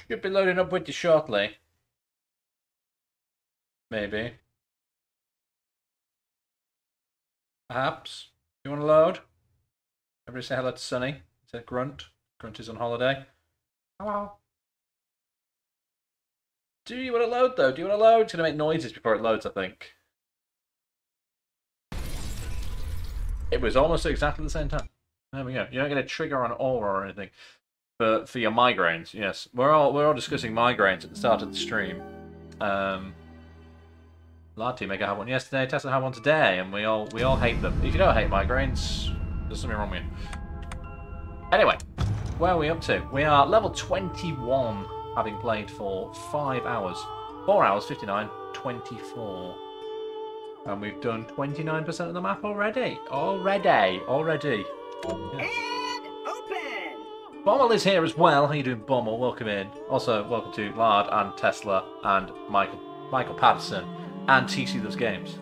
Should be loading up with you shortly. Maybe. Perhaps. You want to load? Everybody say hello to Sunny. Say Grunt. Grunt is on holiday. Hello. Do you want to load, though? Do you want to load? It's going to make noises before it loads, I think. It was almost at exactly the same time. There we go. You're not going to trigger on aura or anything. But for your migraines, yes. We're all discussing migraines at the start of the stream. Larty Maker had one yesterday, Tesla had one today, and we all hate them. If you don't hate migraines, there's something wrong with you. Anyway, where are we up to? We are level 21, having played for 5 hours. 4 hours, 59, 24. And we've done 29% of the map already. Already. Yes. And open! Bommel is here as well. How you doing, Bommel? Welcome in. Also, welcome to Lard and Tesla and Michael Patterson and TC Those Games.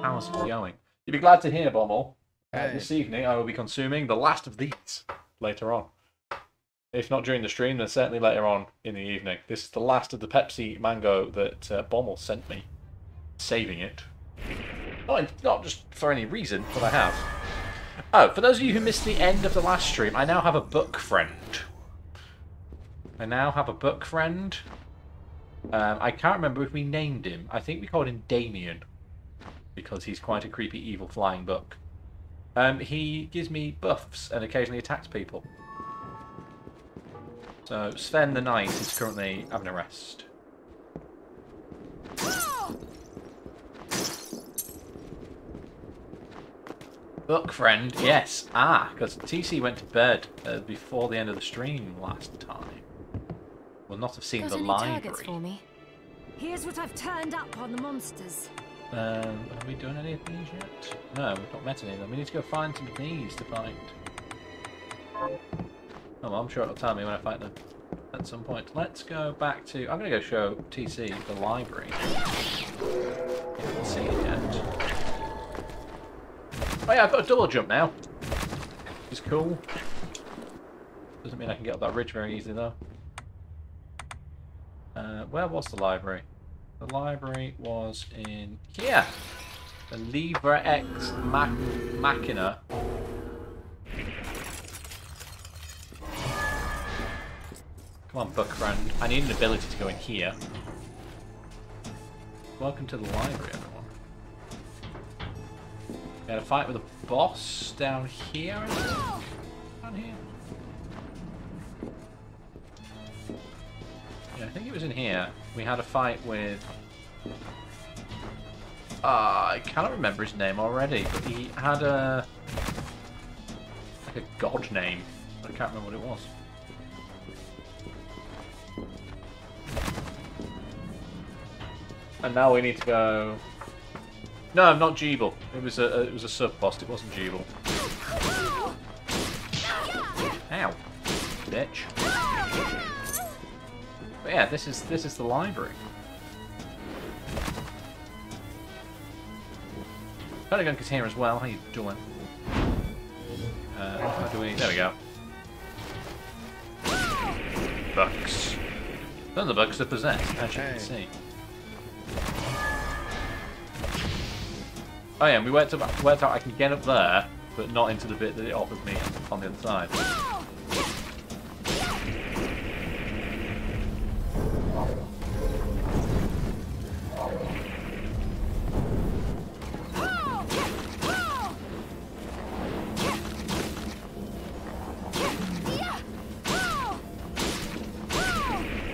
How's it going? You'd be glad to hear, Bommel. This evening I will be consuming the last of these later on. If not during the stream, then certainly later on in the evening. This is the last of the Pepsi Mango that Bommel sent me. Saving it. Not just for any reason, but I have. Oh, for those of you who missed the end of the last stream, I now have a book friend. I can't remember if we named him. I think we called him Damien. Because he's quite a creepy, evil flying book. He gives me buffs and occasionally attacks people. So, Sven the Knight is currently having a rest. Book friend, yes. Because TC went to bed before the end of the stream last time. Will not have seen the library. For me? Here's what I've turned up on the monsters. Have we done any of these yet? No, we've not met any of them. We need to go find some of these to find. Oh, well, I'm sure it'll tell me when I find them at some point. Let's go back to... I'm going to go show TC the library. Can't see it yet. Oh yeah, I've got a double jump now. It's cool. Doesn't mean I can get up that ridge very easily though. Where was the library? The library was in here. The Libra X Machina. Come on, book friend. I need an ability to go in here. Welcome to the library, everyone. We had a fight with a boss down here. Down here. Yeah, I think it was in here. We had a fight with... I cannot remember his name already, but he had a... like a god name. But I can't remember what it was. And now we need to go... No, not Jeeble. It was a sub boss. It wasn't Jeeble. Ow, bitch. But yeah, this is the library. Pentagon is here as well. How you doing? How do we? There we go. Books. None of the books are possessed, as you can see. Oh yeah, and we worked out I can get up there, but not into the bit that it offers me on the other side.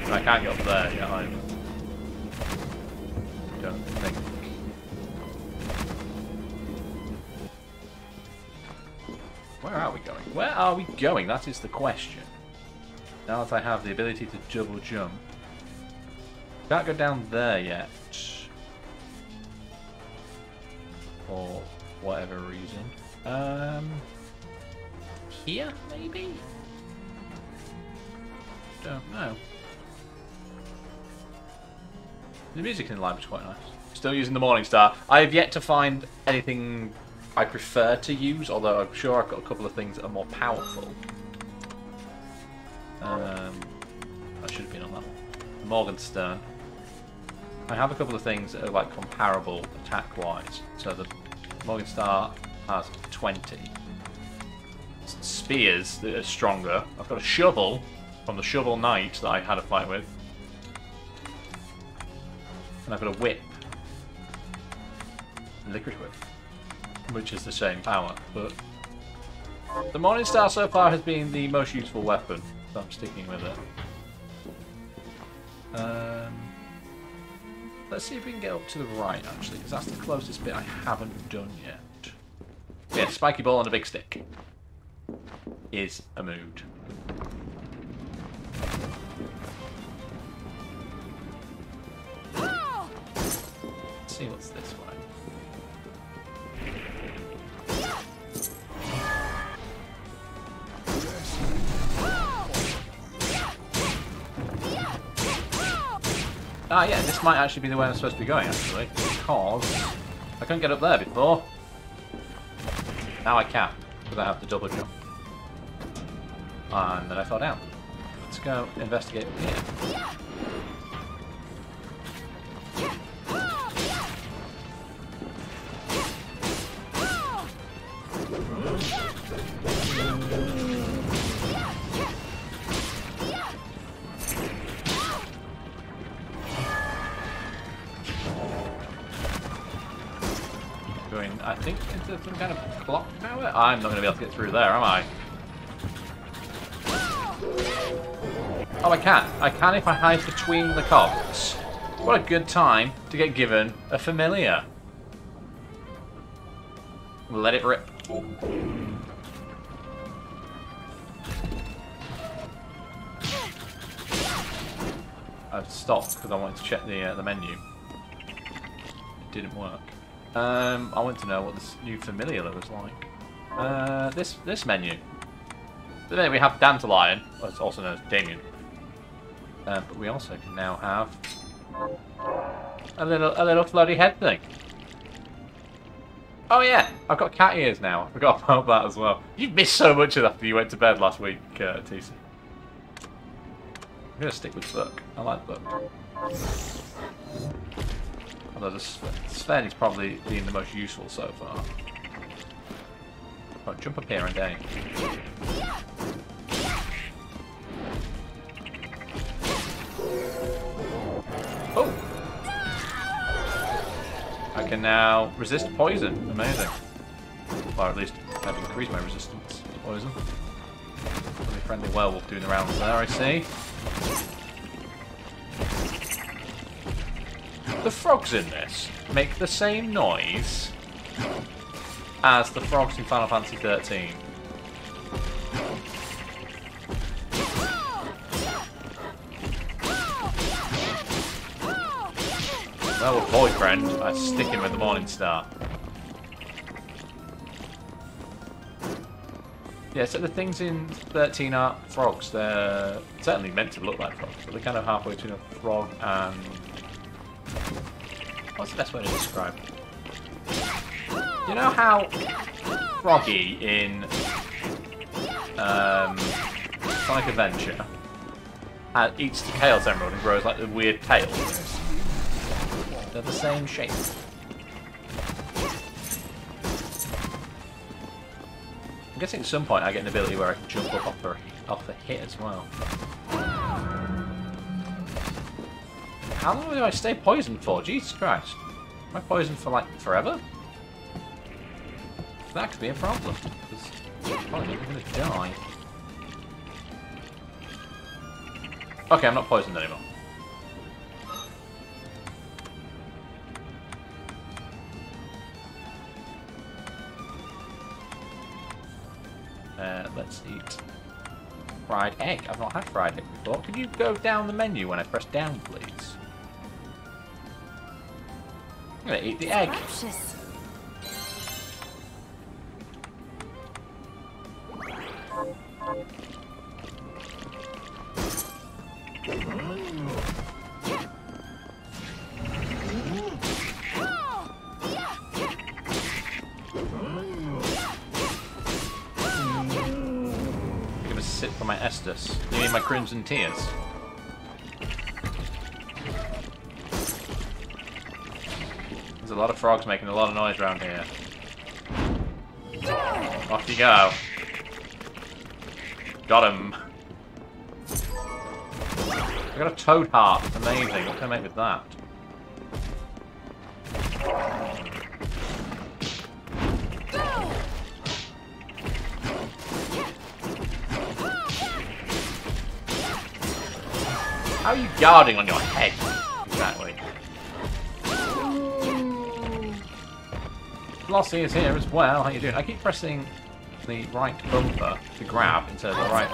And I can't get up there yet either. Don't think. Where are we going? Where are we going? That is the question. Now that I have the ability to double jump. Can't go down there yet. For whatever reason. Here, maybe? Don't know. The music in the library is quite nice. Still using the Morningstar. I have yet to find anything I prefer to use, although I'm sure I've got a couple of things that are more powerful. Morgenstern. I have a couple of things that are like comparable attack-wise. So the Morgenstern has 20 spears that are stronger. I've got a shovel from the Shovel Knight that I had a fight with. And I've got a whip. Liquid whip. Which is the same power, but the Morningstar so far has been the most useful weapon, so I'm sticking with it. Let's see if we can get up to the right, actually, because that's the closest bit I haven't done yet. Yeah, spiky ball and a big stick is a mood. Let's see what's this way. Ah, yeah, this might actually be the way I'm supposed to be going, actually, because I couldn't get up there before. Now I can, because I have the double jump. And then I fell down. Let's go investigate here. Going, I think, into some kind of clock tower? I'm not going to be able to get through there, am I? Oh, I can. I can if I hide between the cogs. What a good time to get given a familiar. Let it rip. I've stopped because I wanted to check the menu. It didn't work. I want to know what this new familiar looks like. This menu. Then we have Dandelion, it's also known as Damien. But we also can now have a little floaty head thing. Oh yeah, I've got cat ears now. I forgot about that as well. You've missed so much of that after you went to bed last week, TC. I'm gonna stick with book. I like book. Although the Sven's probably been the most useful so far. Oh, jump up here and down. Oh! I can now resist poison. Amazing. Or at least I've increased my resistance to poison. Really friendly werewolf doing the rounds there, I see. The frogs in this make the same noise as the frogs in Final Fantasy 13. Well, boyfriend, I stick him with the Morningstar. Yeah, so the things in 13 are frogs. They're certainly meant to look like frogs, but they're kind of halfway between a frog and... What's the best way to describe it? You know how Froggy in Sonic Adventure eats the Chaos Emerald and grows like the weird tail? They're the same shape. I'm guessing at some point I get an ability where I can jump up off a hit as well. How long do I stay poisoned for? Jesus Christ. Am I poisoned for like forever? That could be a problem. Because I'm probably going to die. Okay, I'm not poisoned anymore. Let's eat fried egg. I've not had fried egg before. Could you go down the menu when I press down, please? I'm going to eat the egg. Precious. Sit for my Estus. You mean my Crimson Tears? There's a lot of frogs making a lot of noise around here. Off you go. Got him. I got a toad heart. Amazing. What can I make with that? How are you guarding on your head? Exactly. Flossie is here as well. How you doing? I keep pressing the right bumper to grab instead of the right.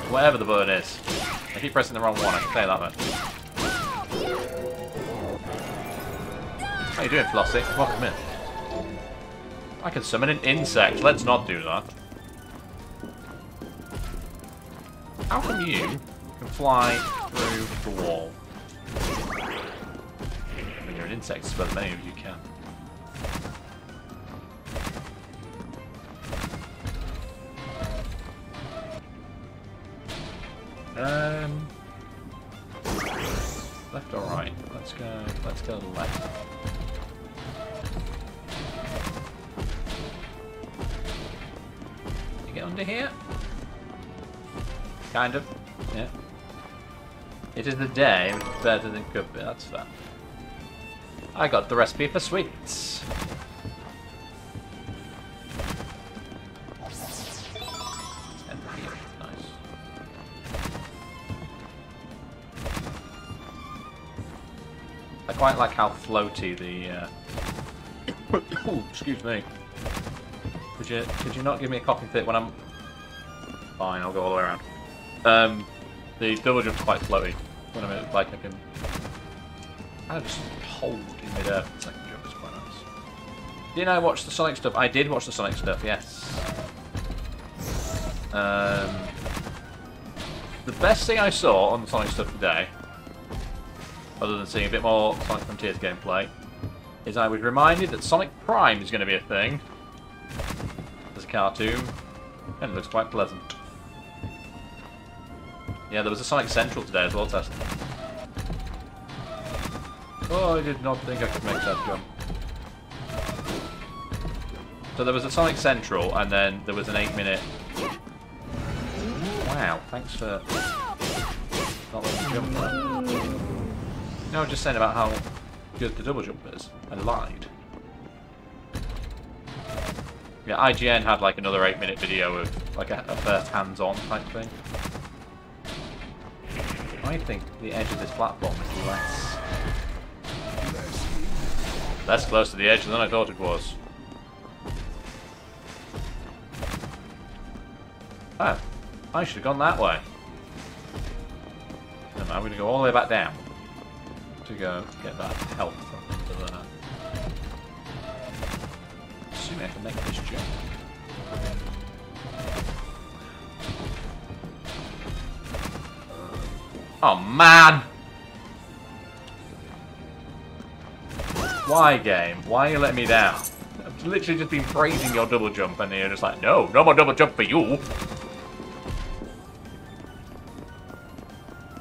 Whatever the button is. I keep pressing the wrong one. I can say that much. How you doing, Flossie? Welcome in. I can summon an insect. Let's not do that. How come you can fly through the wall? When you're an insect, as well as many of you can. Left or right? Let's go left. You get under here? Kind of. Yeah. It is the day, which is better than could be, that's fair. I got the recipe for sweets. I quite like how floaty the. Ooh, excuse me. Could you not give me a coffee fit when I'm? Fine, I'll go all the way around. The double jump's quite floaty. When I'm like I can. I just hold in midair for the second jump. It's quite nice. Didn't I watch the Sonic stuff? I did watch the Sonic stuff. Yes. The best thing I saw on the Sonic stuff today, other than seeing a bit more Sonic Frontiers gameplay, is I was reminded that Sonic Prime is going to be a thing. There's a cartoon, and it looks quite pleasant. Yeah, there was a Sonic Central today as well, Tessa. Oh, I did not think I could make that jump. So there was a Sonic Central, and then there was an 8-minute... Wow, thanks for not letting me jump there. No, I was just saying about how good the double jump is. I lied. Yeah, IGN had like another 8-minute video of like a first hands-on type thing. I think the edge of this platform is less close to the edge than I thought it was. Oh, I should have gone that way. No, I'm going to go all the way back down to go get that health from under there. Assuming I can make this jump. Oh man! Why, game? Why are you letting me down? I've literally just been praising your double jump and you're just like, no, no more double jump for you!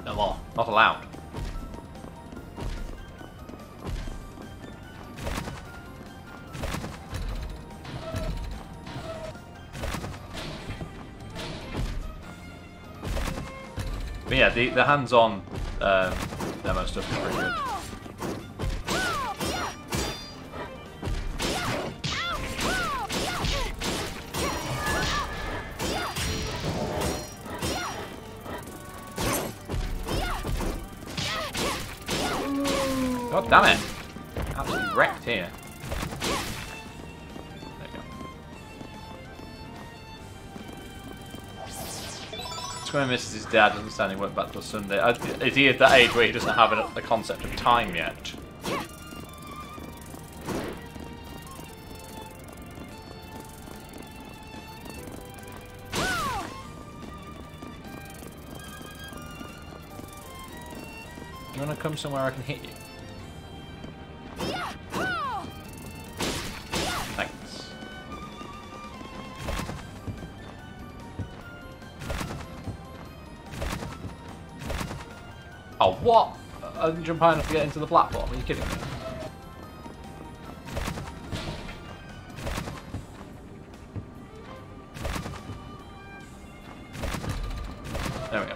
No more. Not allowed. But yeah, the hands-on demo stuff is pretty good. God damn it! Absolutely wrecked here. There you go. Square misses his dad, doesn't stand he won't back till Sunday. Is he at that age where he doesn't have a concept of time yet? Do you want to come somewhere I can hit you? Thanks. What? I didn't jump high enough to get into the platform. Are you kidding me? There we go.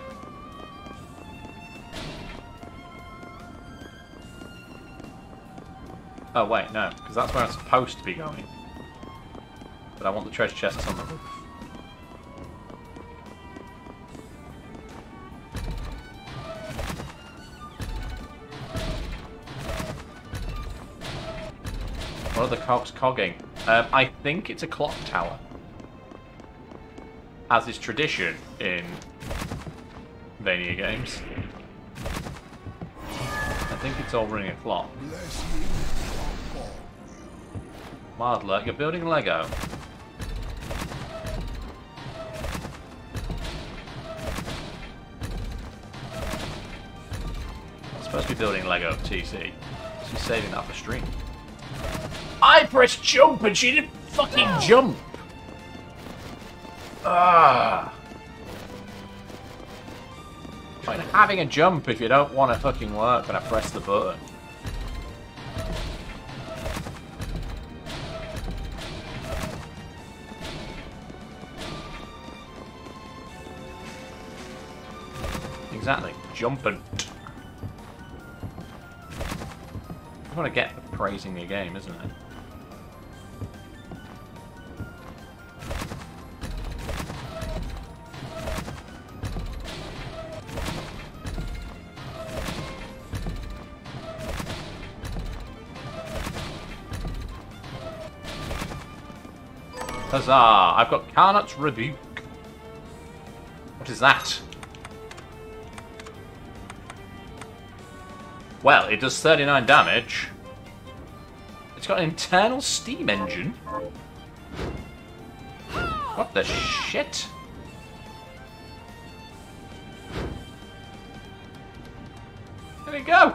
Oh wait, no, because that's where I'm supposed to be going. But I want the treasure chests on the roof. What are the cogs cogging? I think it's a clock tower. As is tradition in Vania games. I think it's all running a clock. Mardler, you're building Lego. I'm supposed to be building Lego TC. She's saving that for stream. I pressed jump and she didn't fucking jump! Ah. Like having a jump if you don't want to fucking work when I press the button. Exactly, jumping. I want to get praising the game, isn't it? Huzzah! I've got Carnot's Rebuke. What is that? Well, it does 39 damage. It's got an internal steam engine. What the shit? There we go!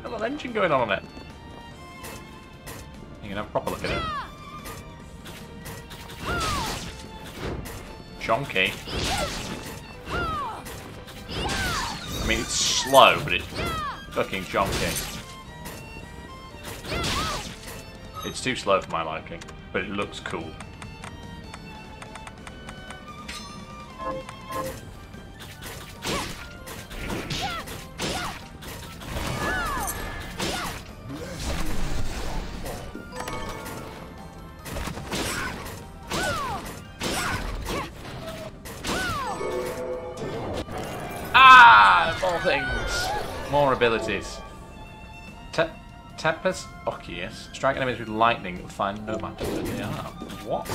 Got a little engine going on it. You can have a proper look at it. Chonky. I mean, it's slow, but it's fucking chonky. It's too slow for my liking, but it looks cool. More things. More abilities. Tempest Oculus. Strike enemies with lightning and find no matter where they are. What?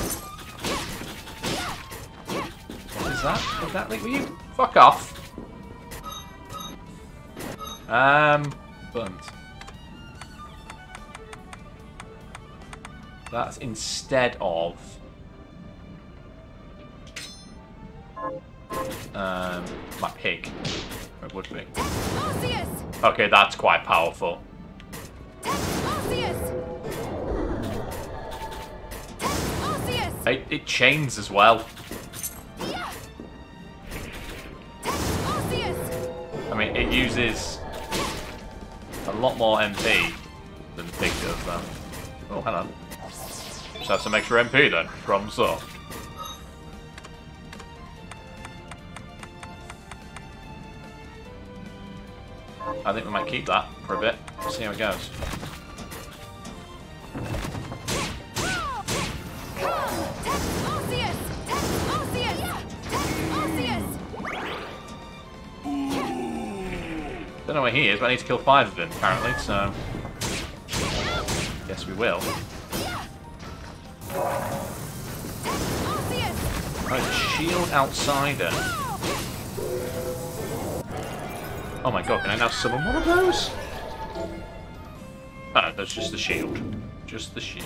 What is that? Exactly? Will you fuck off? Buns. That's instead of my pig. It would be. Okay, that's quite powerful. It chains as well. I mean, it uses a lot more MP than the pig does, though. Oh, hang on. Just have some extra MP then, from Soft. I think we might keep that for a bit. See how it goes. Don't know where he is, but I need to kill 5 of him, apparently, so... Yes, we will. Right, shield outsider. Oh my god, can I now summon one of those? Oh, that's just the shield. Just the shield.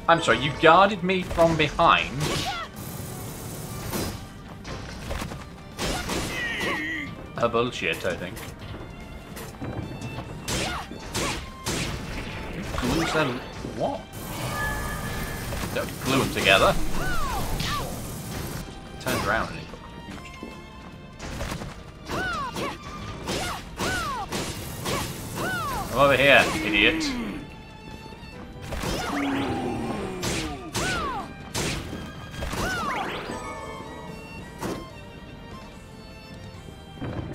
I'm sorry, you guarded me from behind? A bullshit, I think. Ghouls and what? Don't glue them together. Turned around and he got confused. I'm over here, idiot.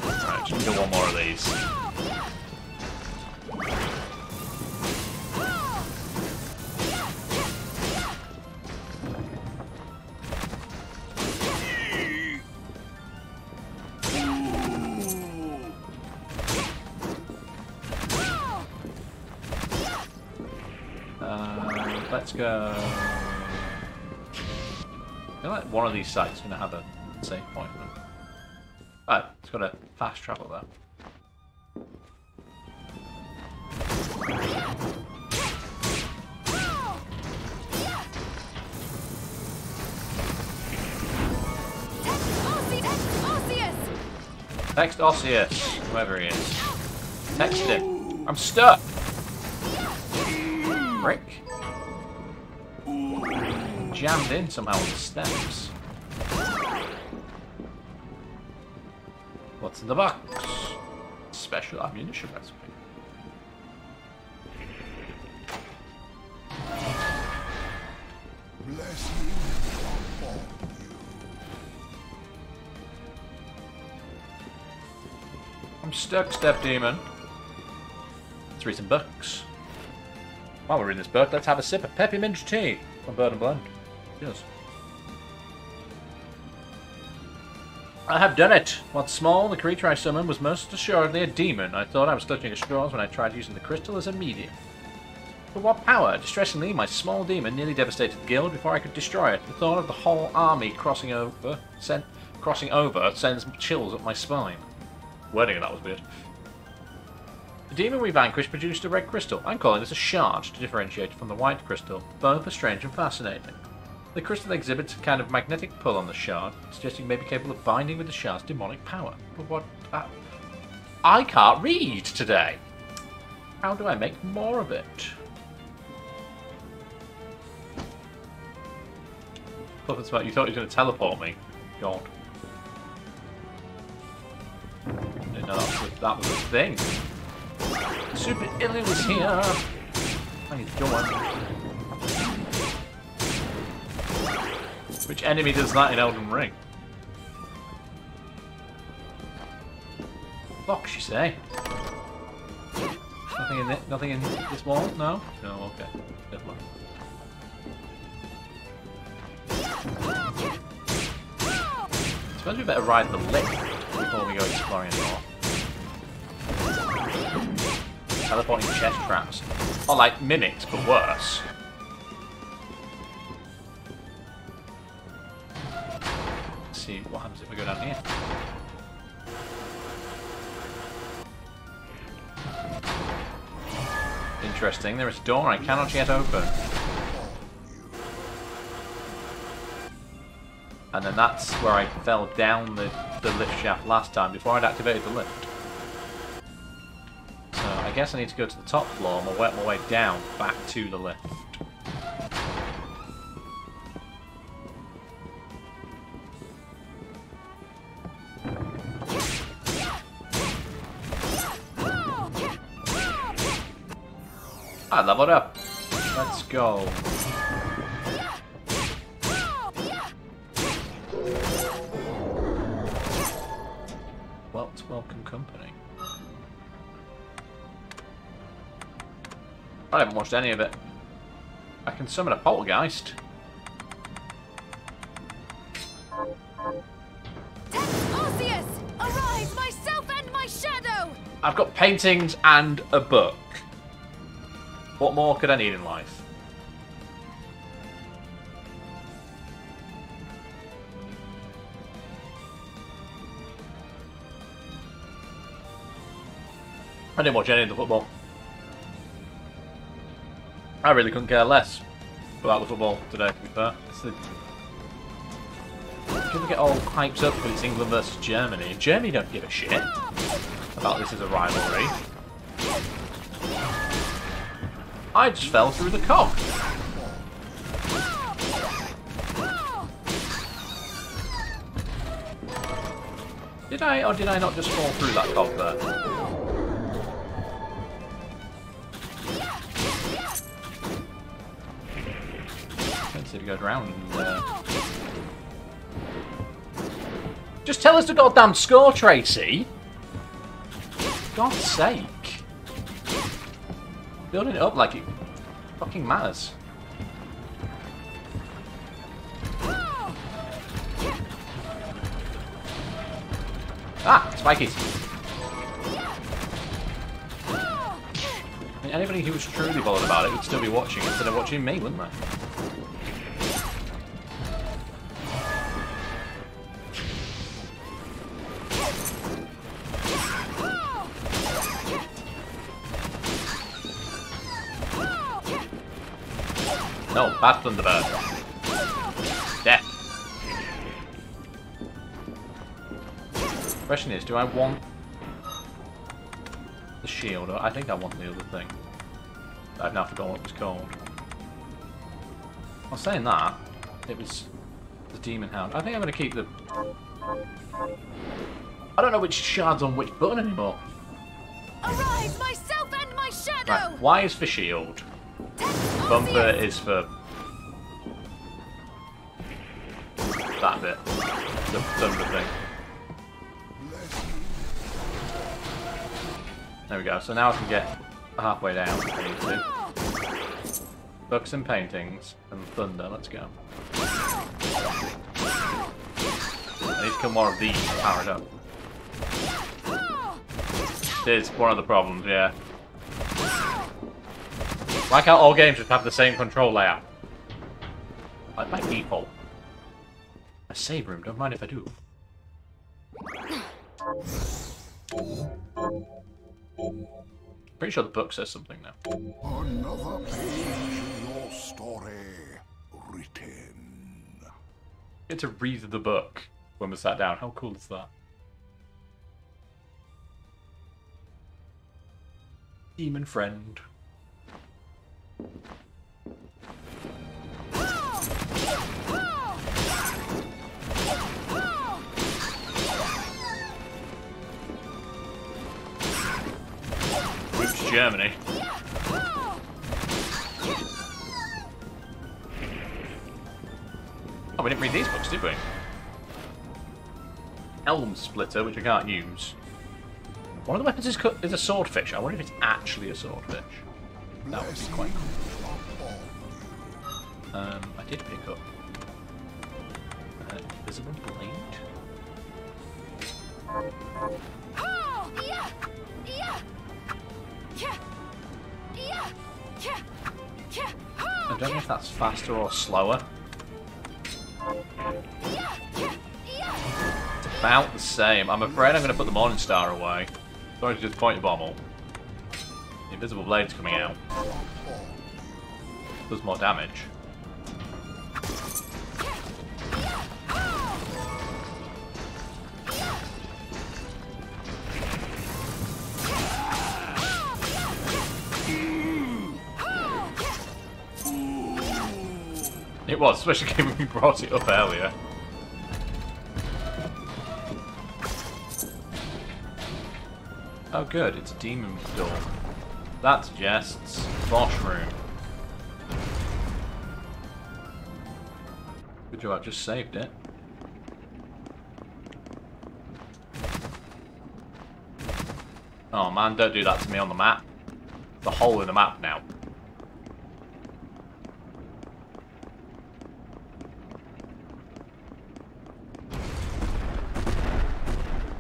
Right, just do one more of these. Let's go. I feel like one of these sites is going to have a save point. Alright, it's got a fast travel there. Text Osseous, whoever he is. Text him. I'm stuck. Brick. Jammed in somehow on the steps. What's in the box? Special ammunition recipe. I'm stuck, Step Demon. Let's read some books. While we're reading this book, let's have a sip of peppermint tea from Bird and Blend. Yes. I have done it! Once small, the creature I summoned was most assuredly a demon. I thought I was clutching at straws when I tried using the crystal as a medium. But what power? Distressingly, my small demon nearly devastated the guild before I could destroy it. The thought of the whole army crossing over sends chills up my spine. Wording of that was weird. The demon we vanquished produced a red crystal. I'm calling this a shard to differentiate it from the white crystal. Both are strange and fascinating. The crystal exhibits a kind of magnetic pull on the shard, suggesting it may be capable of binding with the shard's demonic power. But what? I can't read today! How do I make more of it? You thought he was going to teleport me? God. I didn't know that was a thing. Super Illy was here! How you doing? Which enemy does that in Elden Ring? Box, you say? Nothing in it? Nothing in this wall? No? No, okay. Never mind. I suppose we better ride the lift before we go exploring more. Teleporting chest traps. Or like mimics, but worse. Let's see what happens if we go down here. Interesting, there is a door I cannot yet open. And then that's where I fell down the lift shaft last time before I'd activated the lift. So I guess I need to go to the top floor and we'll work my way down back to the lift. I leveled up. Let's go. Welcome company. I haven't watched any of it. I can summon a poltergeist. Arceus! Arise, myself and my shadow! I've got paintings and a book. What more could I need in life? I didn't watch any of the football. I really couldn't care less about the football today, to be fair. People get all hyped up because it's England versus Germany. Germany don't give a shit about this as a rivalry. I just fell through the cog. Did I, or did I not just fall through that cog there? Let's see if it goes round. Just tell us the goddamn score, Tracy! God's sake. Building it up like it fucking matters. Ah, spikies. I mean, anybody who was truly bothered about it would still be watching instead of watching me, wouldn't they? No, bad Thunderbird. Death. Question is, do I want the shield? Or I think I want the other thing. I've now forgotten what it was called. I was saying that. It was the Demon Hound. I think I'm going to keep the... I don't know which shard's on which button anymore. Arise, myself and my shadow! Right, Y is for shield. Bumper is for that bit. The thunder thing. There we go. So now I can get halfway down if I need to. Books and paintings and thunder. Let's go. I need to kill more of these powered up. It's one of the problems, yeah. Why can't all games just have the same control layout? Like my people. A save room, don't mind if I do. Pretty sure the book says something now. Another page in your story written. Get to read the book when we sat down. How cool is that? Demon friend. Whoops, Germany. Oh, we didn't read these books, did we? Elm Splitter, which I can't use. One of the weapons is a swordfish. I wonder if it's actually a swordfish. That would be quite cool. I did pick up invisible blade. I don't know if that's faster or slower. It's about the same. I'm afraid I'm going to put the Morning Star away. Sorry to disappoint you, Bommel. The invisible blade's coming out. Does more damage. It was, especially given we brought it up earlier. Oh good, it's a demon door. That suggests boss room. Good job, I've just saved it. Oh man, don't do that to me on the map. The hole in the map now.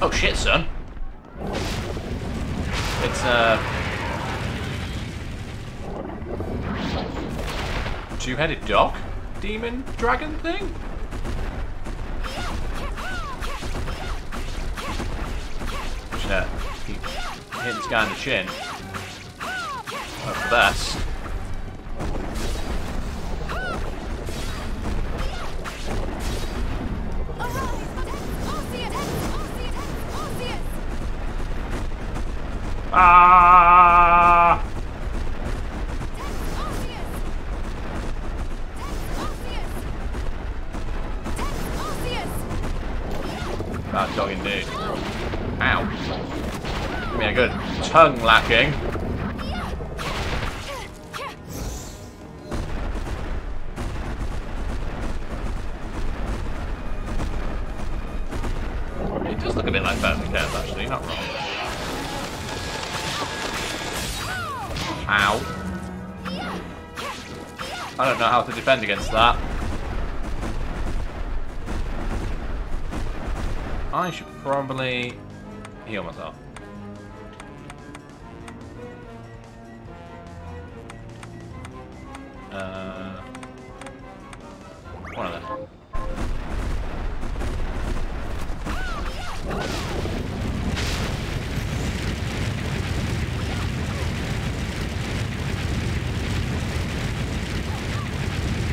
Oh shit, son. It's two-headed dog? Demon dragon thing? Shit. Keep hitting this guy in the chin. That's the best. Ah! dog indeed. Ow. Give me a good tongue lacking. It does look a bit like Family Cares, actually, you're not wrong. Ow. I don't know how to defend against that. I should probably heal myself. One of them.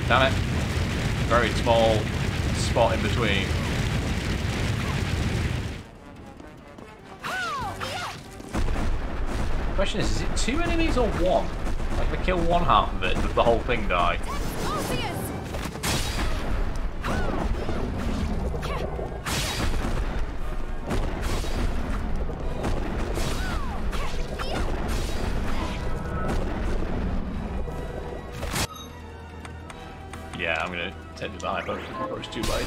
Damn it. Very small spot in between. Question is it 2 enemies or 1? Like, if I kill one half of it, does the whole thing die? Yeah, I'm gonna tend to the high potion before it's too late.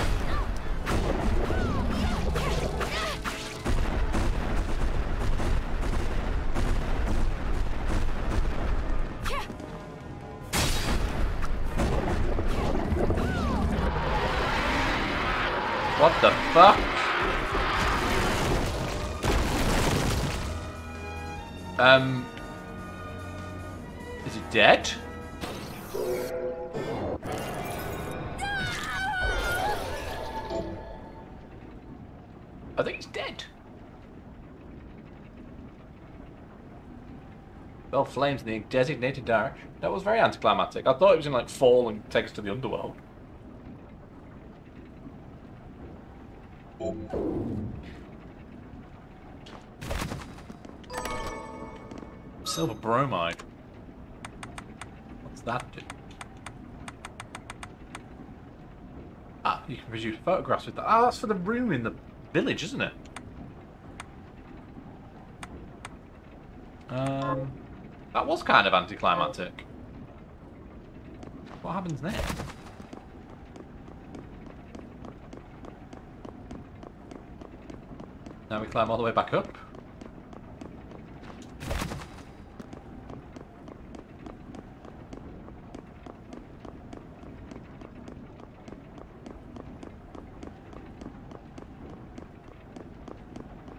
What the fuck? Is he dead? I think he's dead. Fell flames in the designated direction. That was very anticlimactic. I thought it was gonna like fall and take us to the underworld. Silver bromide. What's that do? Ah, you can produce photographs with that. Ah, that's for the room in the village, isn't it? That was kind of anticlimactic. What happens next? Now we climb all the way back up.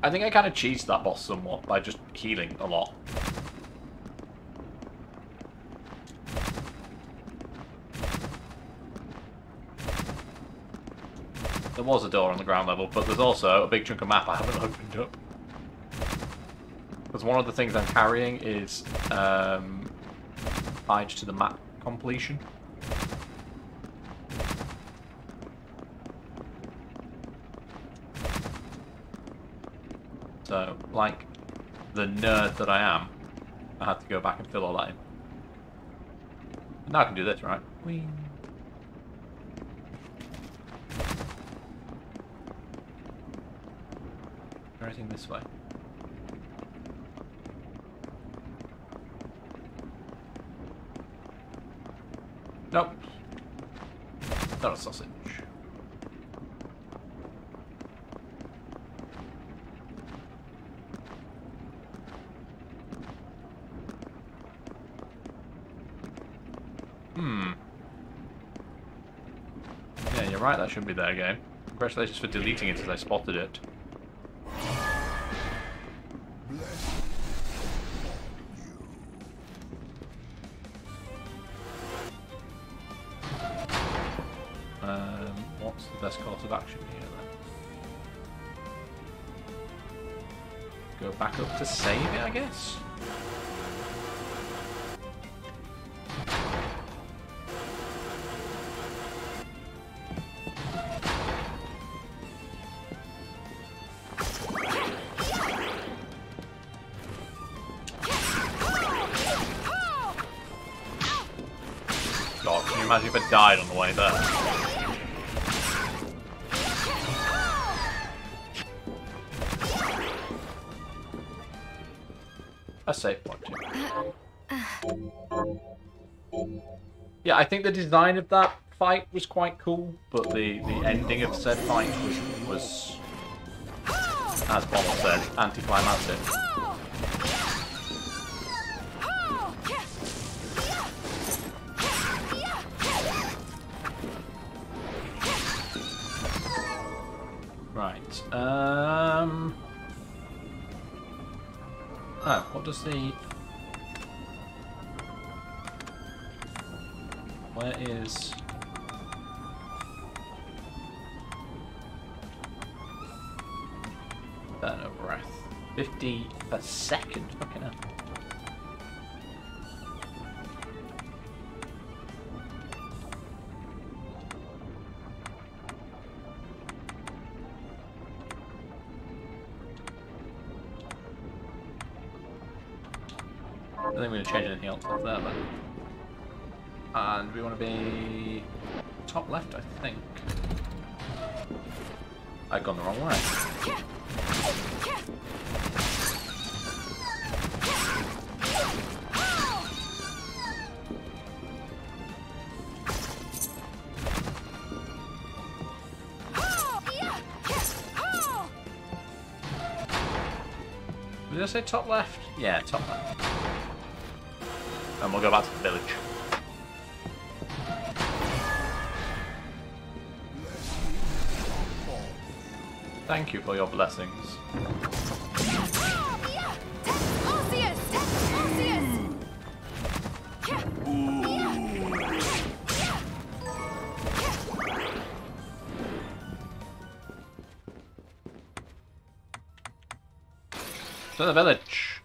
I think I kind of cheesed that boss somewhat by just healing a lot. There was a door on the ground level, but there's also a big chunk of map I haven't opened up. Because one of the things I'm carrying is tied to the map completion. So, like the nerd that I am, I had to go back and fill all that in. Now I can do this, right? Whee. Anything this way? Nope. Not a sausage. Yeah, you're right, that shouldn't be there, game. Congratulations for deleting it as I spotted it. What's the best course of action here then? Go back up to save it, I guess? God, can you imagine if I died on the way there? a save point too. Yeah, I think the design of that fight was quite cool, but the ending of said fight was as Bommel said, anticlimactic. Right. Oh, what does the... Where is... Burn of Wrath. 50 per second. Fucking hell. I don't think we're going to change anything else up there then. And we want to be top left, I think. I've gone the wrong way. Did I say top left? Yeah, top left. And we'll go back to the village. Thank you for your blessings. To the village.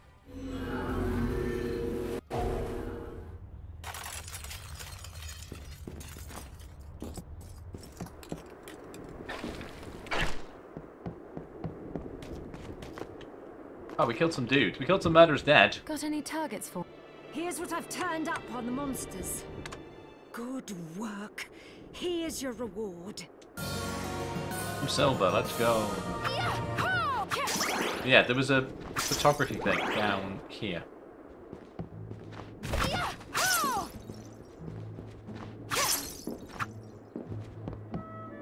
Oh, we killed some dudes. We killed some murderers dead. Got any targets for? Here's what I've turned up on the monsters. Good work. Here's your reward. Some silver, let's go. Yeah, there was a photography thing down here.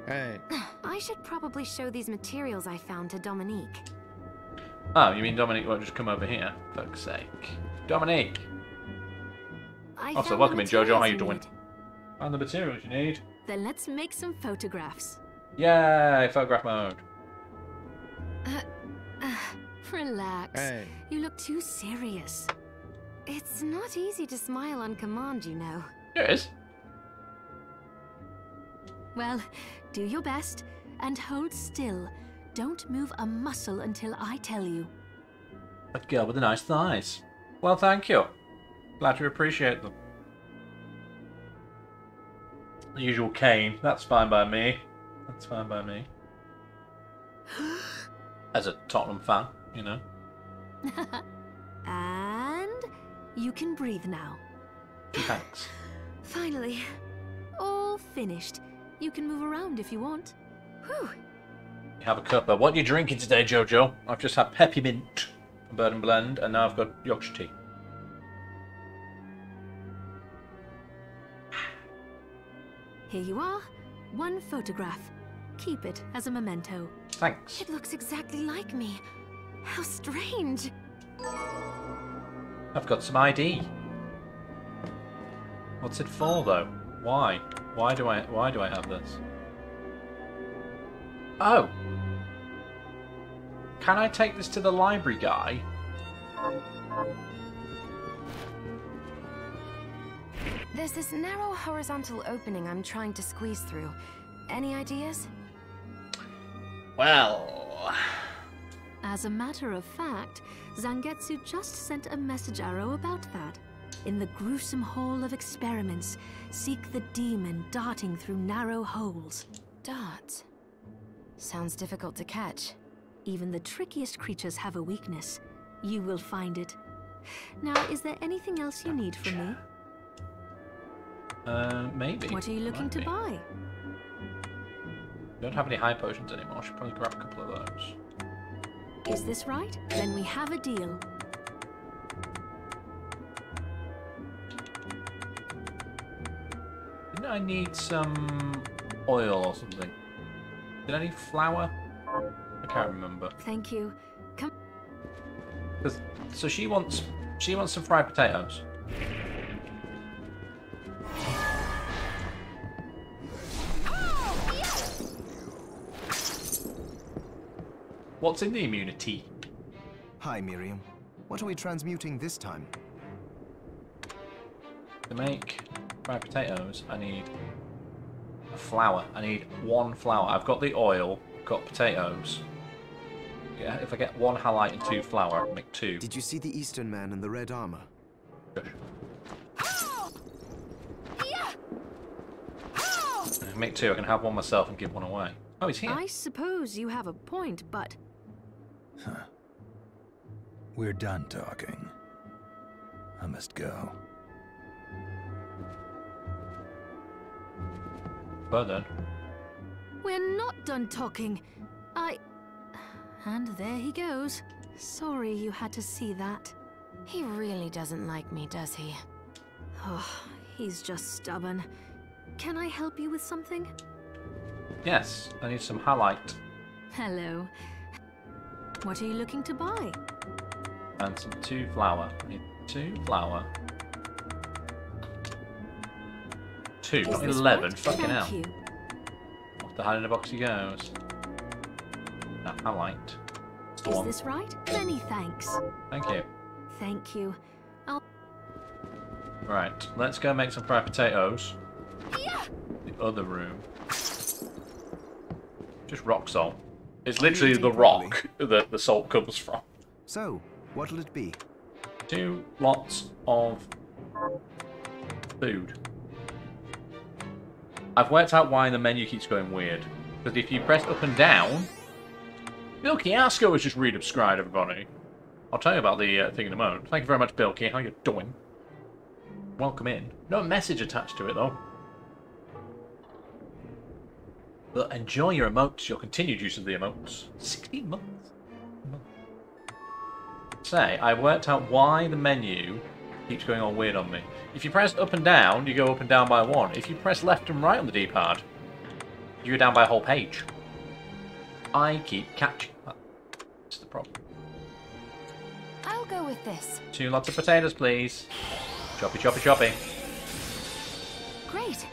Hey. I should probably show these materials I found to Dominique. Oh, you mean Dominique won't just come over here? Fuck's sake. Dominique! Also, welcome in, Jojo. How you doing? Find the materials you need. Then let's make some photographs. Yay! Photograph mode. Relax. Hey. You look too serious. It's not easy to smile on command, you know. It is. Well, do your best and hold still. Don't move a muscle until I tell you. That girl with the nice thighs. Well, thank you. Glad you appreciate them. The usual cane. That's fine by me. That's fine by me. As a Tottenham fan, you know. And you can breathe now. Thanks. Finally. All finished. You can move around if you want. Whew. You have a cuppa. What are you drinking today, Jojo? I've just had peppermint, bird and blend, and now I've got Yorkshire tea. Here you are. One photograph. Keep it as a memento. Thanks. It looks exactly like me. How strange. I've got some ID. What's it for, though? Why? Why do I have this? Oh. Can I take this to the library guy? There's this narrow horizontal opening I'm trying to squeeze through. Any ideas? Well... As a matter of fact, Zangetsu just sent a message arrow about that. In the gruesome hall of experiments, seek the demon darting through narrow holes. Darts? Sounds difficult to catch. Even the trickiest creatures have a weakness. You will find it. Now, is there anything else you need from me? Maybe. What are you looking to buy? Don't have any high potions anymore. Should probably grab a couple of those. Is this right? Then we have a deal. I need some oil or something. Did I need flour? I can't remember. Thank you. Come. So she wants some fried potatoes. What's in the immunity? Hi, Miriam. What are we transmuting this time? To make fried potatoes, I need a flour. I need 1 flour. I've got the oil, got potatoes. Yeah, if I get 1 halite and 2 flour, I can make 2. Did you see the Eastern man in the red armor? Shush. I can make 2. I can have 1 myself and give 1 away. Oh, he's here. I suppose you have a point, but Huh. We're done talking. I must go. Well then. we're not done talking. And there he goes. Sorry you had to see that. He really doesn't like me, does he? Oh, he's just stubborn. Can I help you with something? Yes, I need some halite Hello. What are you looking to buy? and some 2 flour. I need 2 flour. 2, Is not this 11. right? Fucking hell. Thank you. Off the hand in the box he goes. Now, halite. It's the Is one. this right? Many thanks. Thank you. Thank you. I'll... Right, let's go make some fried potatoes. The other room. Just rock salt. It's literally the rock that the salt comes from. So, what'll it be? 2 lots of food. I've worked out why the menu keeps going weird. Because if you press up and down... Bilky Asco has just resubscribed, everybody. I'll tell you about the thing in a moment. Thank you very much, Bilky. How you doing? Welcome in. No message attached to it, though. But enjoy your emotes, your continued use of the emotes. 16 months. Say, I worked out why the menu keeps going all weird on me. If you press up and down, you go up and down by 1. If you press left and right on the D-pad, you go down by a whole page. I keep catching that. That's the problem. I'll go with this. 2 lots of potatoes, please. Choppy, choppy, choppy. Great.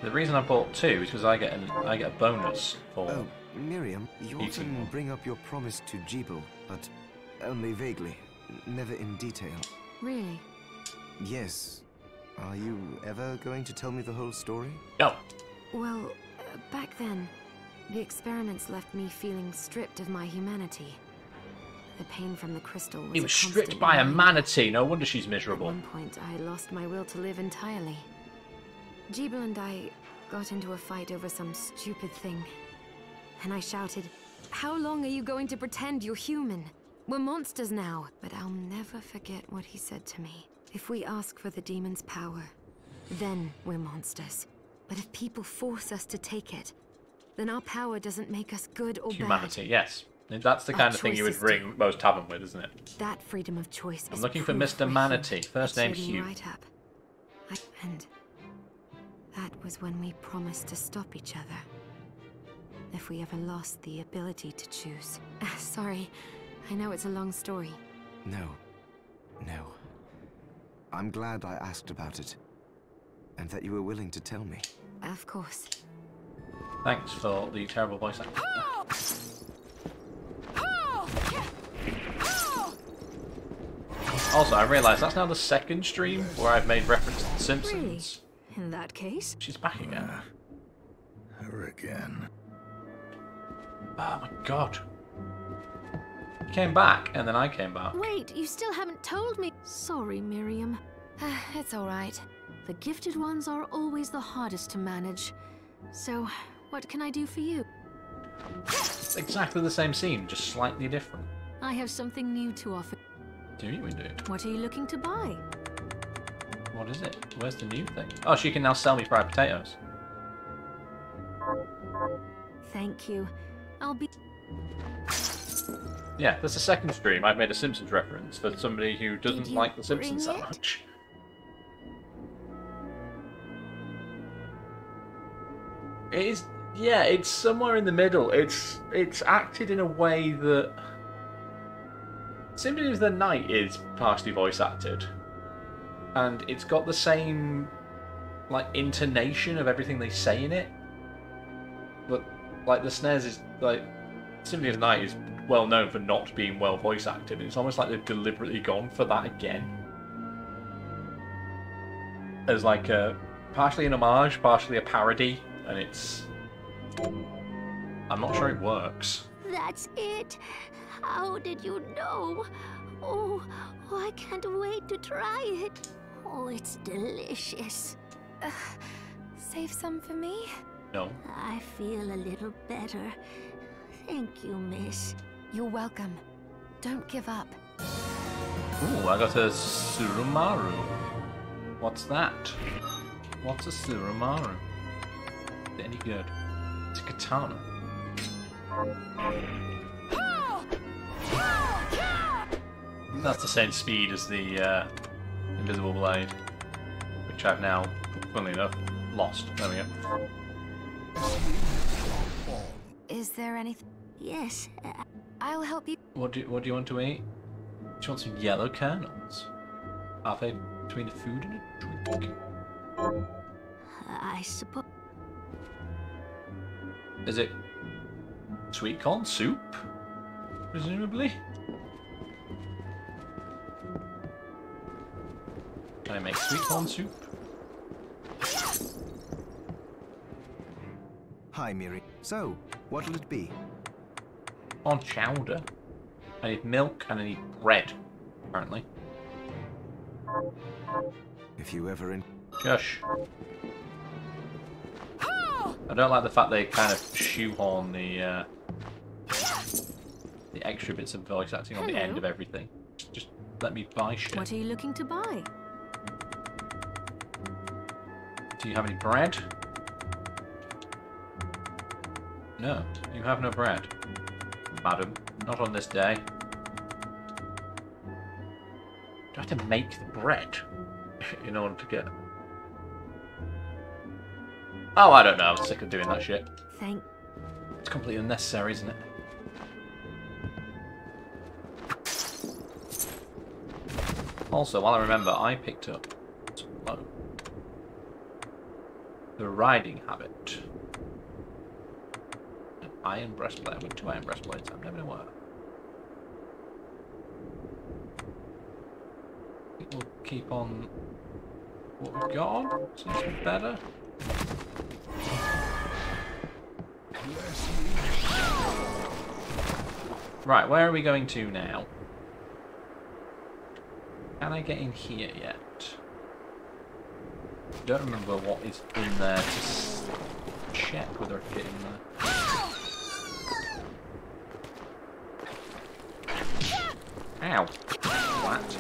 The reason I bought 2 is because I get a bonus for... Oh, Miriam, you Eating. often bring up your promise to Jebel, but only vaguely, never in detail. Really? Yes. Are you ever going to tell me the whole story? No. Well, back then, the experiments left me feeling stripped of my humanity. The pain from the crystal was He a was stripped constant by a reminder. manatee. No wonder she's At miserable. one point, I lost my will to live entirely. Jebel and I got into a fight over some stupid thing. And I shouted, "How long are you going to pretend you're human? We're monsters now." But I'll never forget what he said to me. If we ask for the demon's power, then we're monsters. But if people force us to take it, then our power doesn't make us good or Humanity, bad. yes. That's the kind of thing you would choices ring most tavern with, isn't it? That freedom of choice I'm is looking for proof Mr. we're Manatee. human. First It name cheered me Hugh. right up. And that was when we promised to stop each other. If we ever lost the ability to choose. Sorry, I know it's a long story. No. No. I'm glad I asked about it. And that you were willing to tell me. Of course. Thanks for the terrible voice acting. Also, I realised that's now the second stream where I've made reference to The Simpsons. Really? In that case, She's back again. Her again. Oh my god. He came back, and then I came back. wait, you still haven't told me. Sorry, Miriam. It's all right. The gifted ones are always the hardest to manage. So, what can I do for you? It's exactly the same scene, just slightly different. I have something new to offer. Do you indeed? What are you looking to buy? What is it? Where's the new thing? Oh, she can now sell me fried potatoes. Thank you. I'll be... Yeah, that's the second stream I've made a Simpsons reference for somebody who doesn't you like The Simpsons bring that it? much. It is, yeah, it's somewhere in the middle. It's acted in a way that Symphony of the Night is partially voice acted, and it's got the same like intonation of everything they say in it. But like the snares is like Symphony of the Night is well known for not being well voice acted. It's almost like they've deliberately gone for that again, as like a partially an homage, partially a parody, and it's. I'm not sure it works. That's it. How did you know? Oh, I can't wait to try it. Oh, it's delicious. Save some for me? No. I feel a little better. Thank you, miss. You're welcome. Don't give up. Ooh, I got a Surumaru. What's that? What's a Surumaru? Is it any good? It's a katana. That's the same speed as the invisible blade, which I've now, funnily enough, lost. There we go. Is there anything? Yes, I'll help you. What do you want to eat? Do you want some yellow kernels? Halfway between a food and a drink. I suppose. Is it sweet corn soup? Presumably. Can I make sweet corn soup? Hi, Miri. So, what'll it be? On chowder. I need milk and I need bread, apparently. If you ever in... Shush. I don't like the fact they kind of shoehorn the extra bits of voice acting on the end of everything. Just let me buy shit. What are you looking to buy? Do you have any bread? No, you have no bread, madam. Not on this day. Do I have to make the bread in order to get... Oh, I don't know. I'm sick of doing that shit. Thank. It's completely unnecessary, isn't it? Also, while I remember, I picked up the riding habit. An iron breastplate. I've got 2 iron breastplates. I'm never gonna work. I think we'll keep on what we've got on. Seems better. Right, where are we going to now? Can I get in here yet? Don't remember what is in there to check whether I can get in there. Ow! What?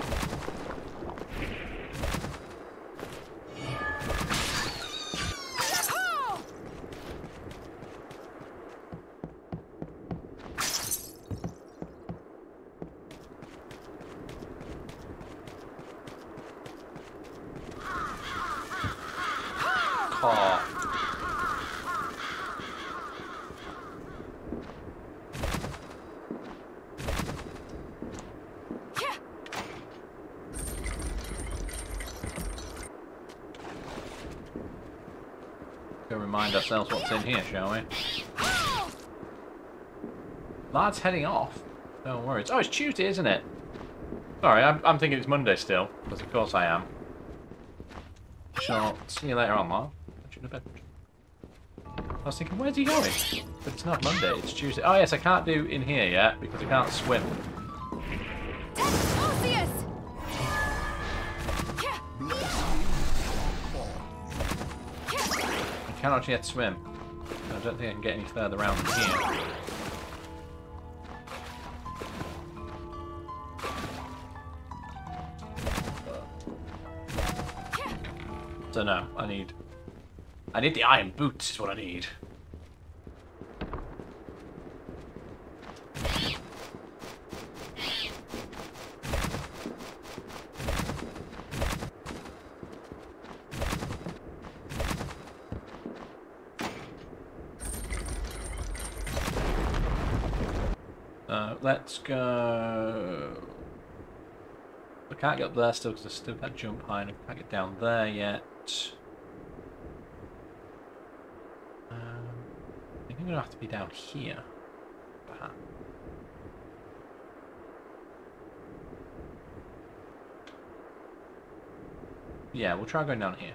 Go remind ourselves what's in here, shall we? Lad's heading off. No worries. Oh, it's Tuesday, isn't it? Sorry, I'm thinking it's Monday still, because of course I am. So, see you later on, Lad. I was thinking, where's he going? But it's not Monday, it's Tuesday. Oh yes, I can't do in here yet, because I can't swim. I cannot yet swim. I don't think I can get any further around than here. So no, I need the iron boots is what I need. let's go. I can't get up there still because I still can't jump high and I can't get down there yet. I think I'm going to have to be down here. Perhaps. Yeah, we'll try going down here.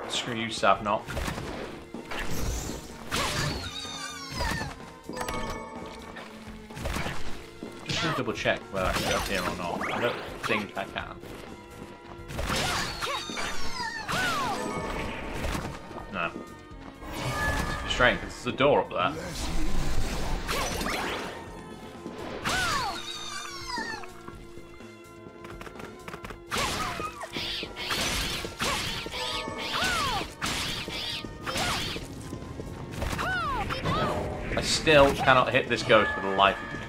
Screw you, Savnok. Just gonna double check whether I can go up here or not. I don't think I can. No. It's strange, because there's a door up there. I still cannot hit this ghost for the life of me.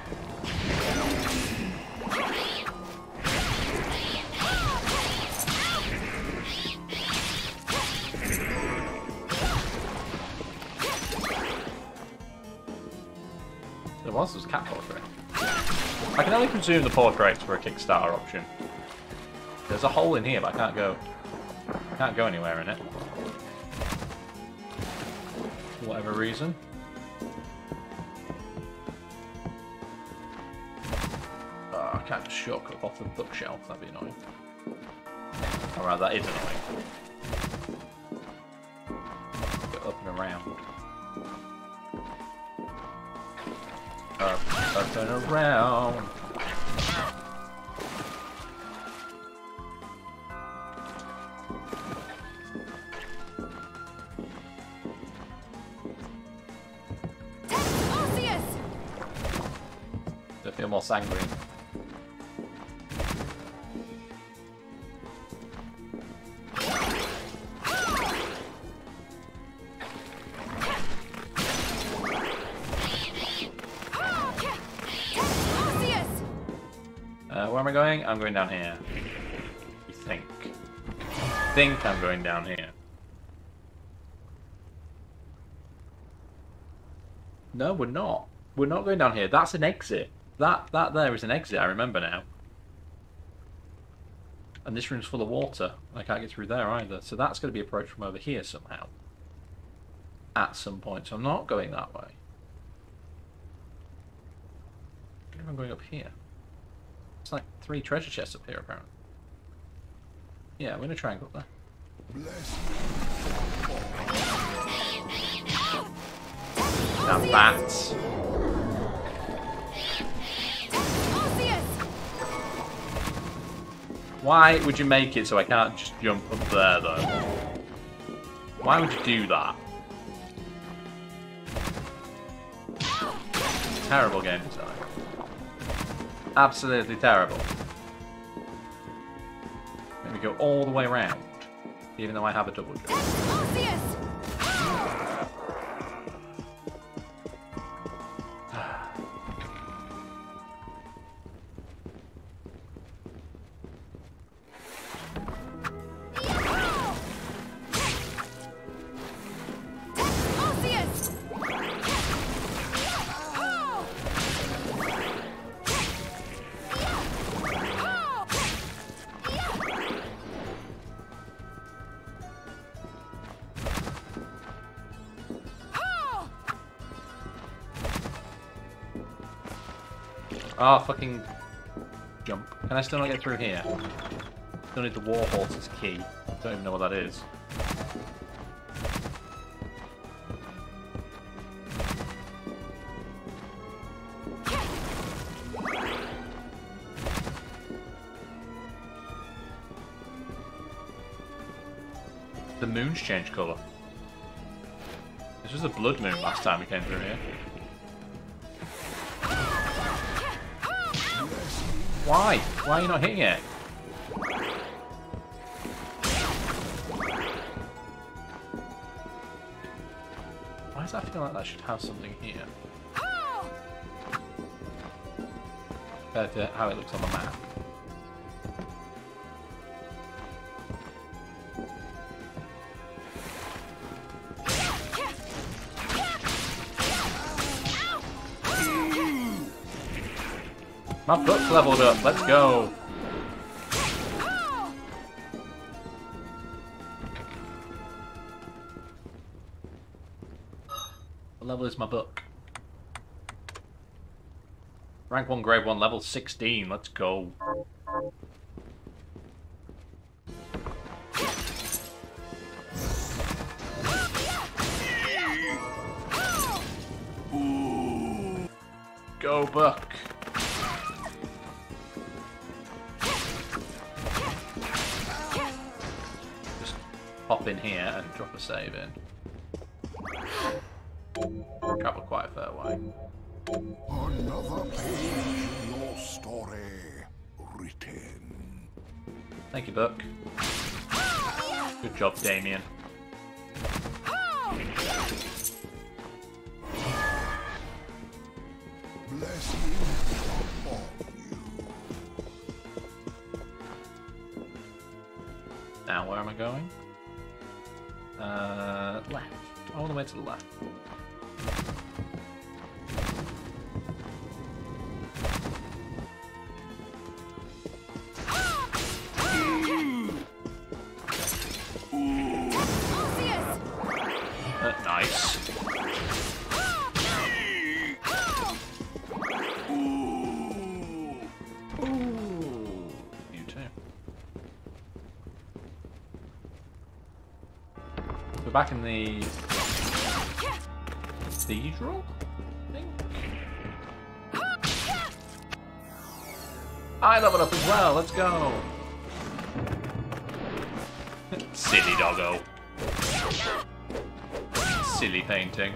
There was cat portrait. I can only presume the portraits were a Kickstarter option. There's a hole in here, but I can't go. I can't go anywhere in it. For whatever reason. I can't just shortcut off the bookshelf, that'd be annoying. Alright, that is annoying. Get up and around. Up and around. I feel more sanguine. Where am I going? I'm going down here. You think? I think I'm going down here. No, we're not. We're not going down here. That's an exit. That there is an exit, I remember now. And this room's full of water. I can't get through there either. So that's going to be approached from over here somehow. At some point. So I'm not going that way. I think I'm going up here. It's like 3 treasure chests up here, apparently. Yeah, we're going to try and go up there. Now bats. Why would you make it so I can't just jump up there, though? Why would you do that? Terrible game design. Absolutely terrible. Let me go all the way around, even though I have a double jump. Oh, fucking jump. Can I still not get through here? Still need the Warhorse's key. Don't even know what that is. The moon's changed colour. This was a blood moon last time we came through here. Why? Why are you not hitting it? Why does that feel like that should have something here? Compared to how it looks on the map. My book's leveled up, let's go! What level is my book? Rank 1, grade 1, level 16, let's go. Go, book! Pop in here and drop a save in. Travel quite a fair way. Another page in your story written. Thank you, Book. Good job, Damien. Blessings upon you. Now, where am I going? Left. All the way to the left. Nice. Ooh. You too. We're back in the cathedral, I think. I leveled up as well. Let's go. Silly doggo. Silly painting.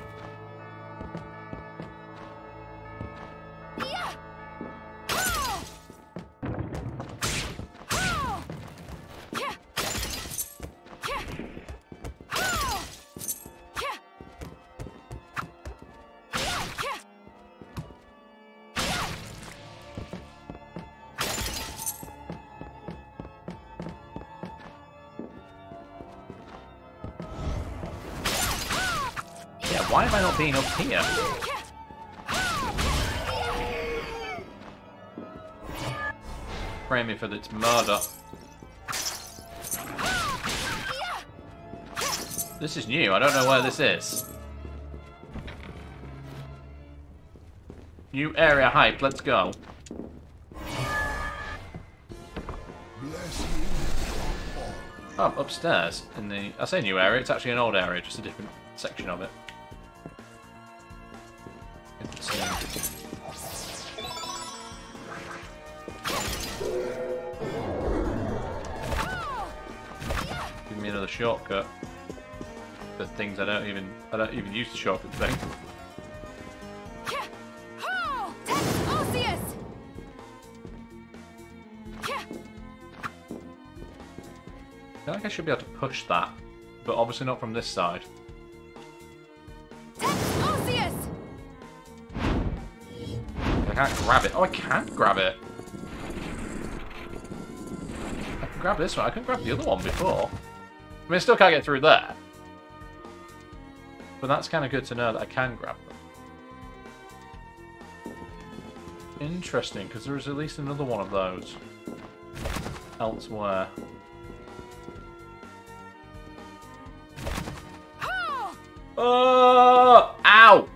Why am I not being up here? Frame me for its murder. This is new. I don't know where this is. New area hype. Let's go. Oh, upstairs in the. I say new area. It's actually an old area, just a different section of it. Give me another shortcut for things I don't even use the shortcut thing. I feel like I should be able to push that, but obviously not from this side. I can't grab it. Oh, I can grab it. I can grab this one. I couldn't grab the other one before. I mean, I still can't get through there. But that's kind of good to know that I can grab them. Interesting, because there is at least another one of those elsewhere. Oh! Ow!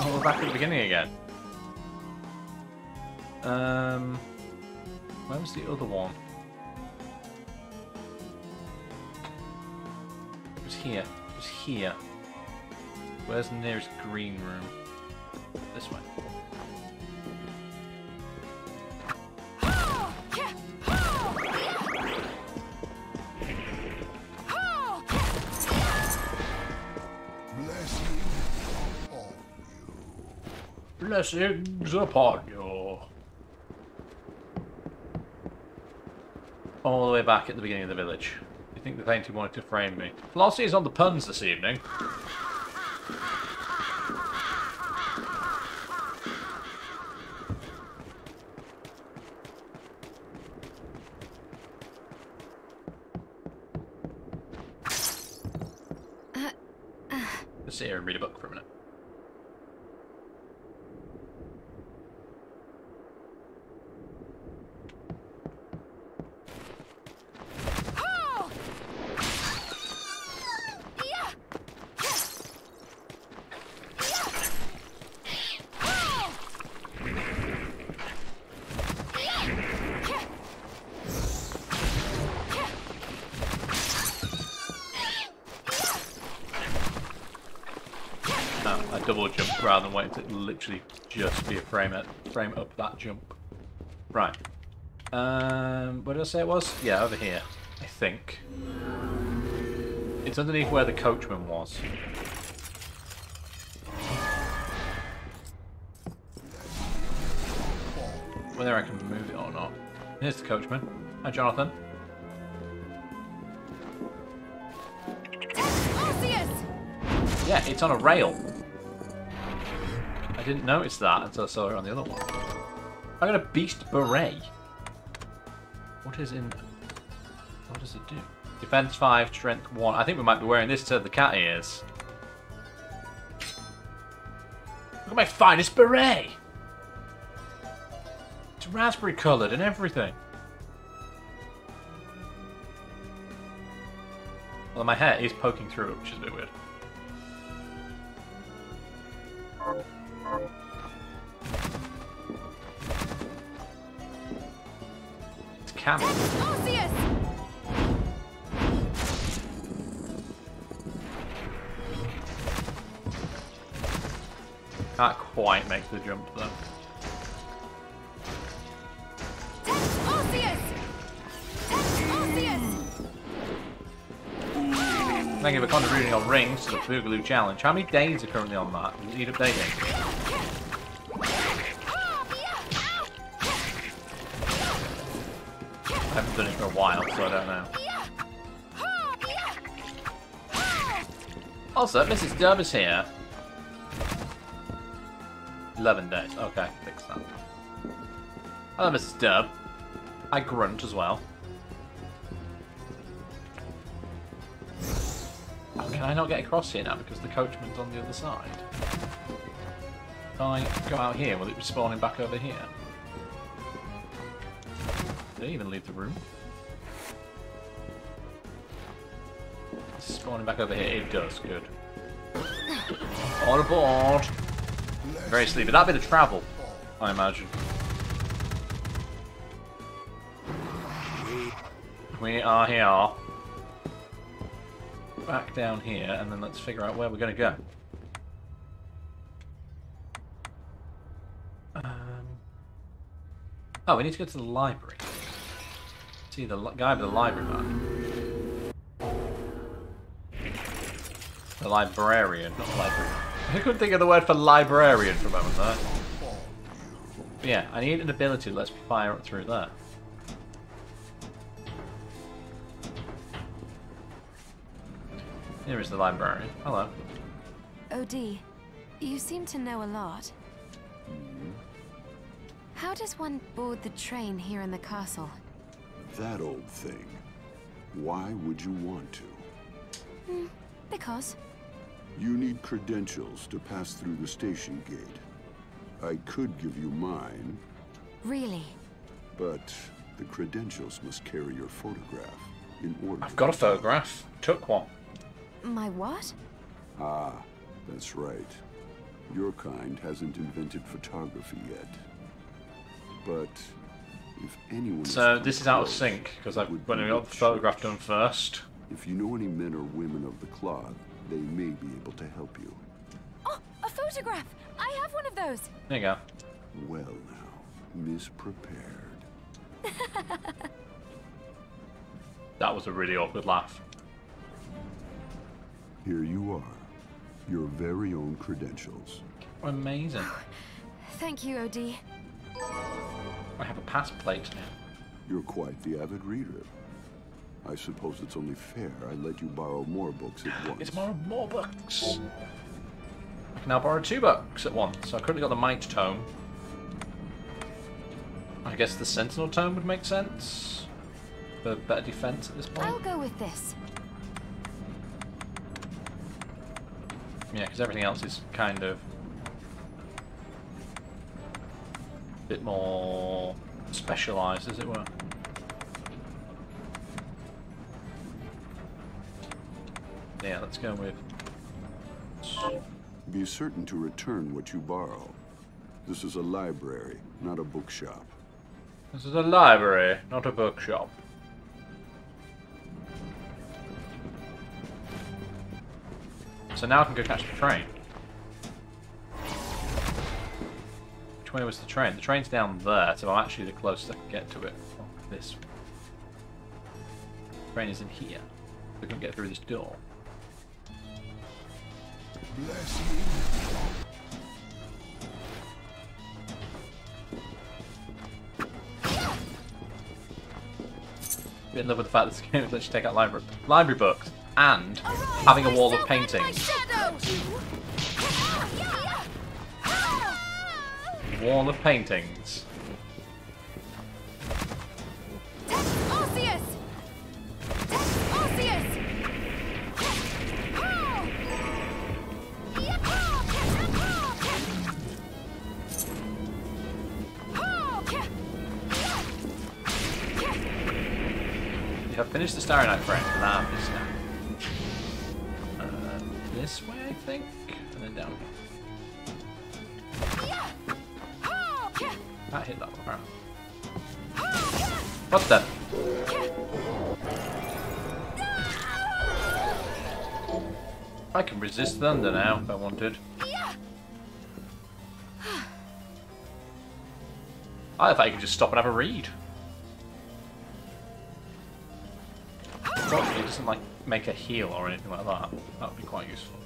Oh, we're back at the beginning again. Where was the other one? It was here. It was here. Where's the nearest green room? This way. Blessings upon you. All the way back at the beginning of the village. You think the painting wanted to frame me? Velocity is on the puns this evening. Let's sit here and read a book for a minute. Double jump rather than waiting to literally just be a frame up that jump. Right. Where did I say it was? Yeah, over here. I think. It's underneath where the coachman was. Whether I can move it or not. Here's the coachman. Hi, Jonathan. Yeah, it's on a rail. I didn't notice that until I saw it on the other one. I got a beast beret. What is in... What does it do? Defense 5, strength 1. I think we might be wearing this to the cat ears. Look at my finest beret! It's raspberry coloured and everything. Well, my hair is poking through it, which is a bit weird. It's camel. Can't quite make the jump though. Thank you for contributing on rings to the Boogaloo challenge. How many days are currently on that? Does it need updating? I haven't done it for a while, so I don't know. Also, Mrs. Dub is here. 11 days. Okay, fix that. Hello, Mrs. Dub. I grunt as well. Oh, can I not get across here now because the coachman's on the other side? If I go out here, will it be spawning back over here? Did I even leave the room? It's spawning back over here. It does. Good. On aboard. Very sleepy. That'd be the travel, I imagine. We are here. Back down here, and then let's figure out where we're going to go. Oh, we need to go to the library. See the guy with the library map. The librarian, not the librarian. I couldn't think of the word for librarian for a moment there. But yeah, I need an ability that lets me fire up through there. Here is the librarian. Hello. OD, you seem to know a lot. How does one board the train here in the castle? That old thing. Why would you want to? Because. You need credentials to pass through the station gate. I could give you mine. Really? But the credentials must carry your photograph in order. I've got a photograph. Took one. My what? Ah, that's right. Your kind hasn't invented photography yet. But if anyone... So this is out of sync, because I've got the photograph done first. If you know any men or women of the cloth, they may be able to help you. Oh, a photograph! I have one of those! There you go. Well now, misprepared. That was a really awkward laugh. Here you are. Your very own credentials. Amazing. Thank you, OD. I have a pass plate now. You're quite the avid reader. I suppose it's only fair I let you borrow more books at once. It's more books. I can now borrow 2 books at once. So I currently got the Might Tome. I guess the Sentinel Tome would make sense for better defense at this point. I'll go with this. Yeah, because everything else is kind of a bit more specialised, as it were. Yeah, let's go with... Be certain to return what you borrow. This is a library, not a bookshop. This is a library, not a bookshop. So now I can go catch the train. Which way was the train? The train's down there, so I'm actually the closest I can get to it. Oh, this. The train is in here. We can get through this door. Bless I'm in love with the fact that this game lets you take out library books and having a wall of paintings. Wall of paintings. You have finished the Starry Night frame. Now this now. This way, I think, and then down here. That hit that one. Right. What's that? I can resist thunder now if I wanted. I thought you could just stop and have a read. It doesn't like make a heal or anything like that. That would be quite useful.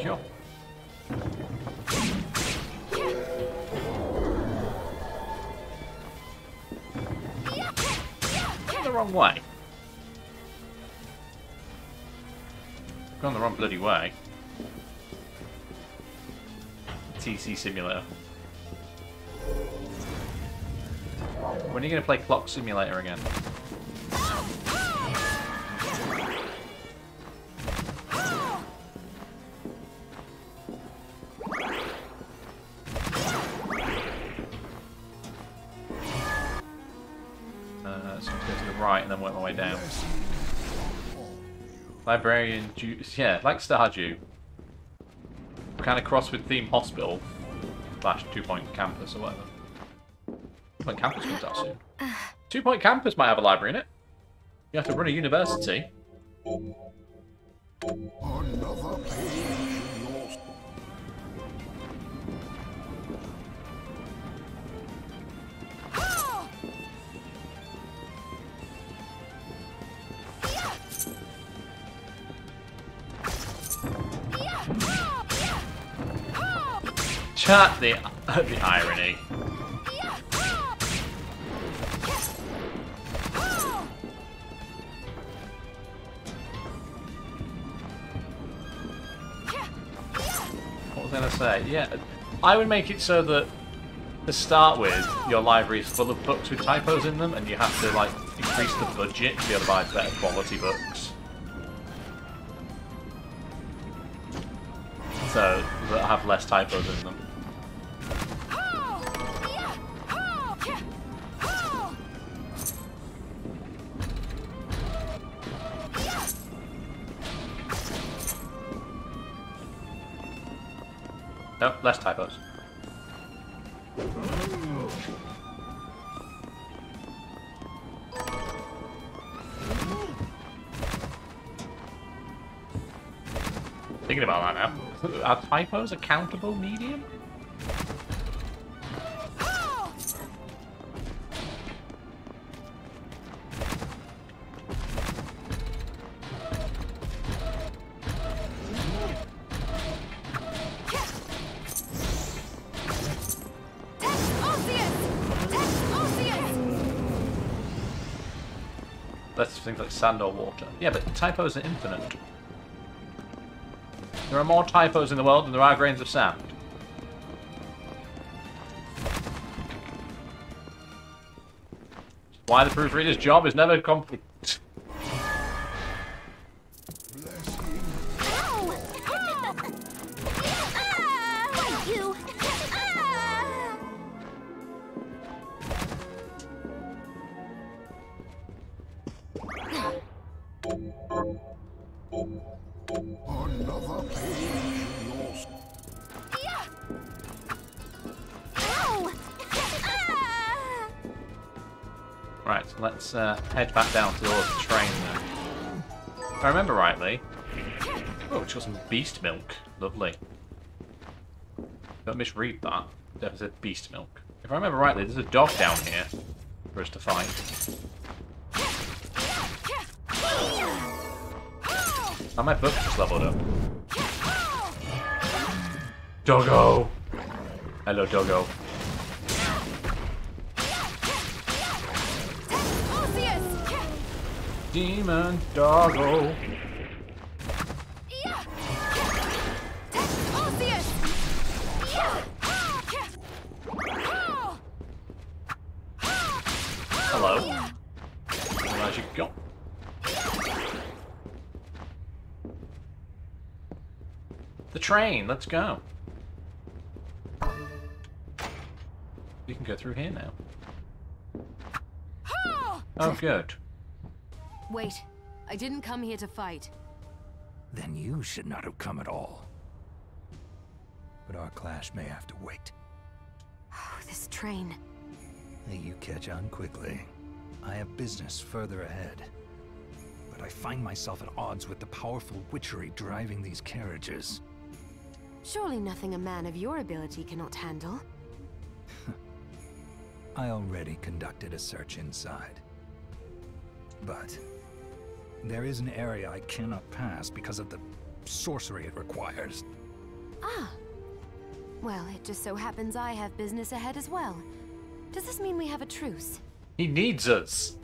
Sure. Going the wrong way. Going the wrong bloody way. TC Simulator. When are you going to play Clock Simulator again? So I'm going to the right and then work my way down. Librarian, yeah, like Stardew. Kind of cross with Theme Hospital / 2 Point Campus or whatever. 2 Point Campus comes out soon. 2 Point Campus might have a library in it. You have to run a university. Another page lost. Chat the irony. What was I going to say? Yeah, I would make it so that to start with, your library is full of books with typos in them, and you have to like increase the budget to be able to buy better quality books. So that have less typos in them. Nope, less typos. Thinking about that now. Are typos a countable medium? That's things like sand or water. Yeah, but typos are infinite. There are more typos in the world than there are grains of sand. Why the proofreader's job is never complete. Another page lost. Right, let's head back down to the train then. If I remember rightly... Oh, it's got some beast milk. Lovely. Don't misread that. Definitely said beast milk. If I remember rightly, there's a dog down here for us to fight. Oh, my book just leveled up. Doggo! Hello, Doggo. Demon Doggo. Hello. Where'd you go? The train, let's go. We can go through here now. Oh, good. Wait, I didn't come here to fight. Then you should not have come at all. But our clash may have to wait. Oh, this train. Hey, you catch on quickly. I have business further ahead. But I find myself at odds with the powerful witchery driving these carriages. Surely nothing a man of your ability cannot handle. I already conducted a search inside. But there is an area I cannot pass because of the sorcery it requires. Ah. Well, it just so happens I have business ahead as well. Does this mean we have a truce? He needs us.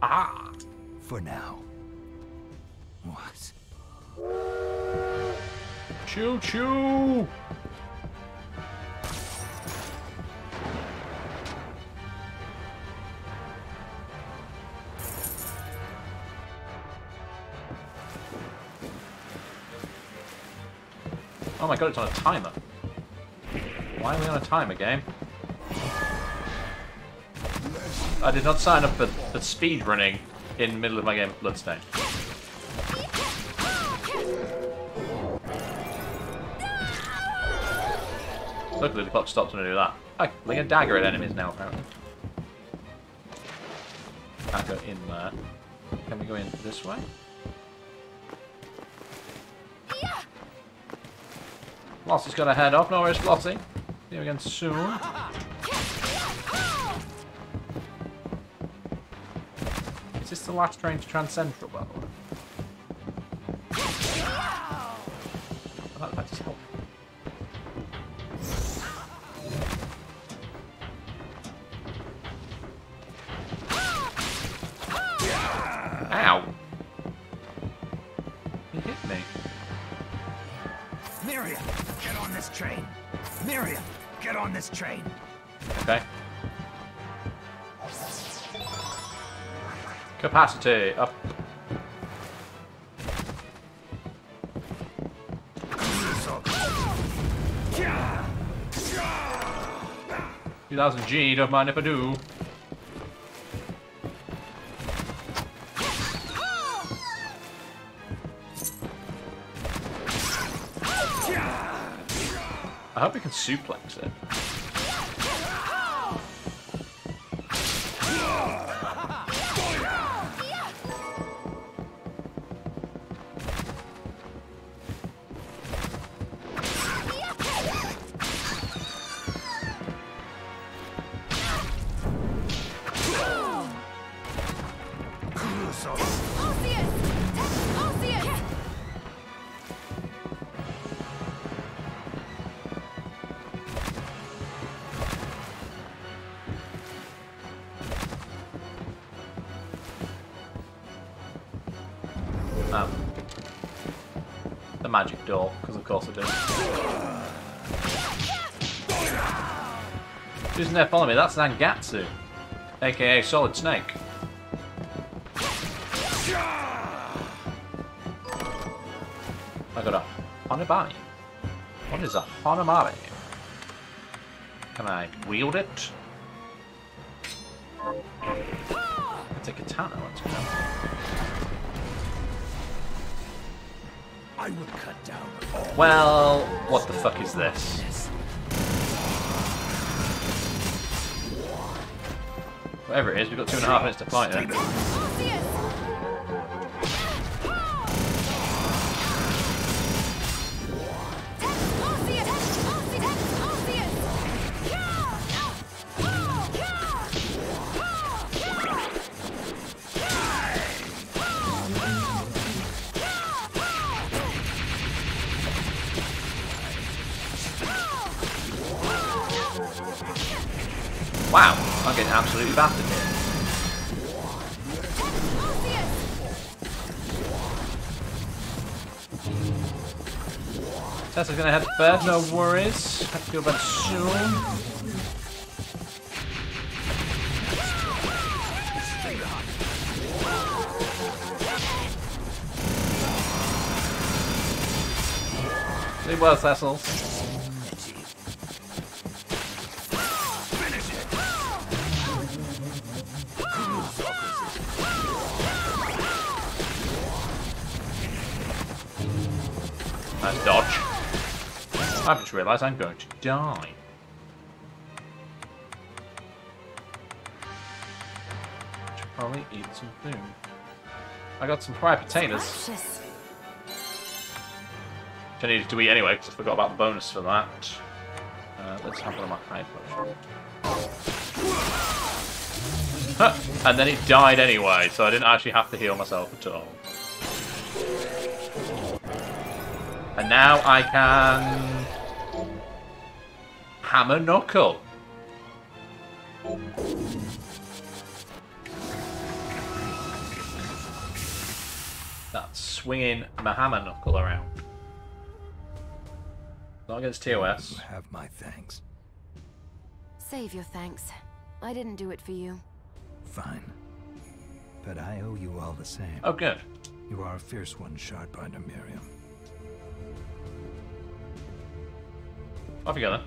Ah. For now. What? Choo choo. Oh my god, it's on a timer. Why are we on a timer, game? I did not sign up for speed running in the middle of my game of Bloodstained. Luckily the clock stopped when I do that. I can fling a dagger at enemies now, apparently. Can't go in there. Can we go in this way? Flossie's got to head off. No worries, Flossie. See you again soon. Is this the last train to Transcentral, by the way? Oh, that just helped. Ow! He hit me. Miriam, get on this train. Miriam, get on this train. Okay. Capacity up. $2,000 G, don't mind if I do. I hope we can suplex it. magic door, because of course I do. Who's in there following me? That's Zangatsu, aka Solid Snake. I got a Hanabari. What is a Hanamari? Can I wield it? It's a katana. Let's go. I would cut down all. Well, what the fuck is this? Whatever it is, we've got 2.5 minutes to fight it. Wow, I'm getting absolutely battered here. Tessa's gonna head to bed, no worries. Have to go to bed soon. Sleep well, Cecil. Nice dodge. I've just realised I'm going to die. Should probably eat some food. I got some fried potatoes. Delicious. Which I needed to eat anyway, because I forgot about the bonus for that. Let's have one of my high potions. Huh. And then it died anyway, so I didn't actually have to heal myself at all. And now I can hammer knuckle. That's swinging my hammer knuckle around. Not against TOS. You have my thanks. Save your thanks. I didn't do it for you. Fine. But I owe you all the same. Oh, good. You are a fierce one, Shardbinder Miriam. Off you go then.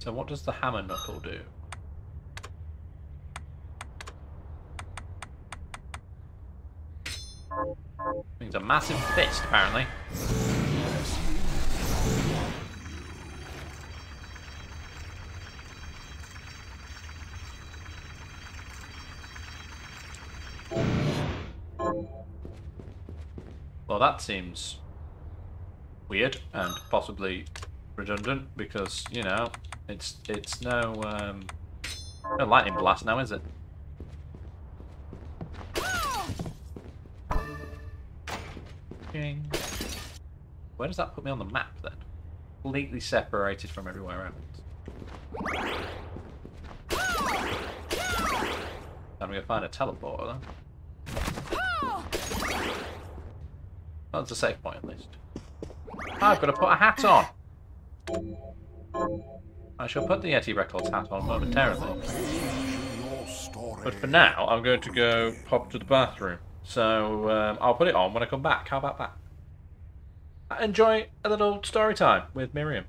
So what does the hammer knuckle do? It's a massive fist, apparently. Well, that seems weird and possibly redundant because, you know, it's no lightning blast now, is it? Ding. Where does that put me on the map then? Completely separated from everywhere else. I'm gonna find a teleporter then. Oh, it's a safe point at least. I've got to put a hat on. I shall put the Yeti Records hat on momentarily. But for now, I'm going to go pop to the bathroom. So I'll put it on when I come back. How about that? Enjoy a little story time with Miriam.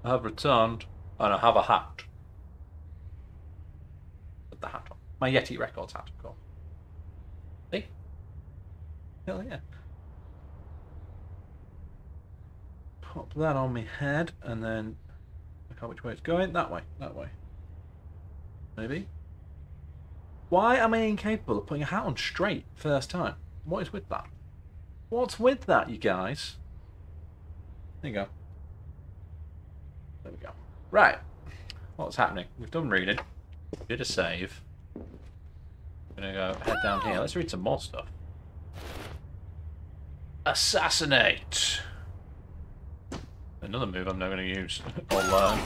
I have returned, and I have a hat. Put the hat on. My Yeti Records hat, of course. See? Hell yeah. Pop that on my head, and then look out which way it's going. That way. That way. Maybe. Why am I incapable of putting a hat on straight first time? What is with that? What's with that, you guys? There you go. There we go. Right. What's happening? We've done reading. Did a save. Gonna go head down here. Let's read some more stuff. Assassinate. Another move I'm not going to use or learn.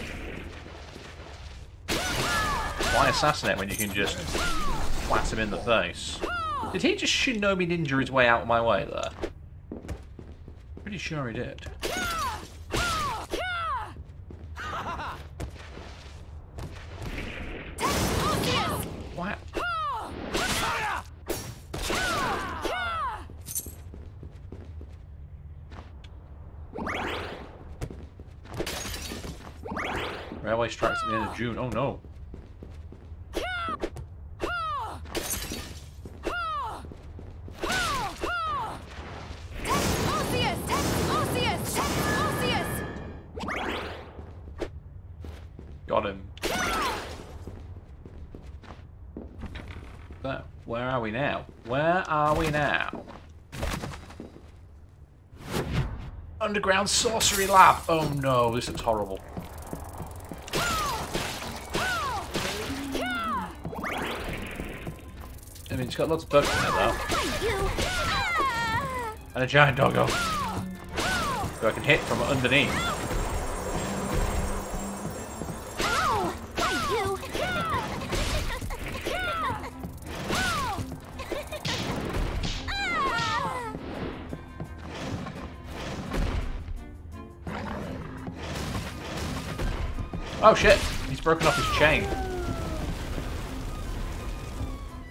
Why assassinate when you can just flat him in the face? Did he just shinobi ninja his way out of my way there? Pretty sure he did. What? Railway strikes at the end of June. Oh no. Got him. So, where are we now? Where are we now? Underground sorcery lab. Oh no, this looks horrible. I mean, it's got lots of bugs in it though. And a giant doggo. So I can hit from underneath. Oh shit! He's broken off his chain.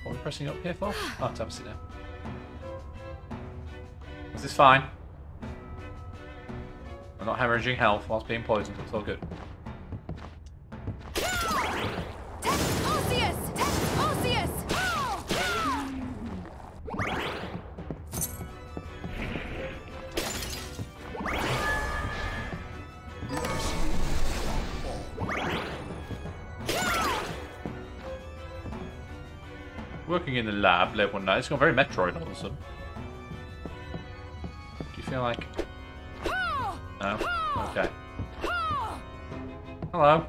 What are we pressing up here for? Oh, to have a sit down. Is this fine? I'm not hemorrhaging health whilst being poisoned. It's all good. Working in the lab late one night. It's gone very Metroid all of a sudden. Do you feel like... No? Okay. Hello.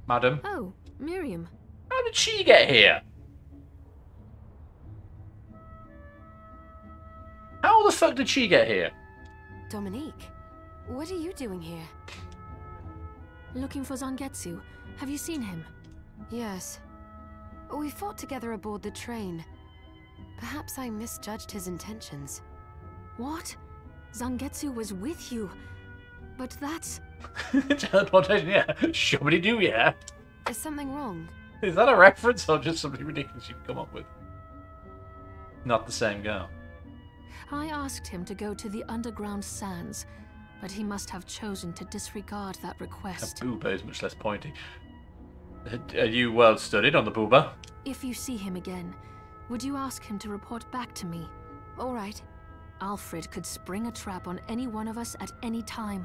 Madam. Oh, Miriam. How did she get here? How the fuck did she get here? Dominique, what are you doing here? Looking for Zangetsu. Have you seen him? Yes. We fought together aboard the train. Perhaps I misjudged his intentions. What? Zangetsu was with you. But that's... Teleportation, yeah. Shobity-doo, yeah. Is something wrong? Is that a reference or just something ridiculous you've come up with? Not the same girl. I asked him to go to the underground sands, but he must have chosen to disregard that request. A booba is much less pointy. Are you well studied on the booba? If you see him again, would you ask him to report back to me? All right. Alfred could spring a trap on any one of us at any time.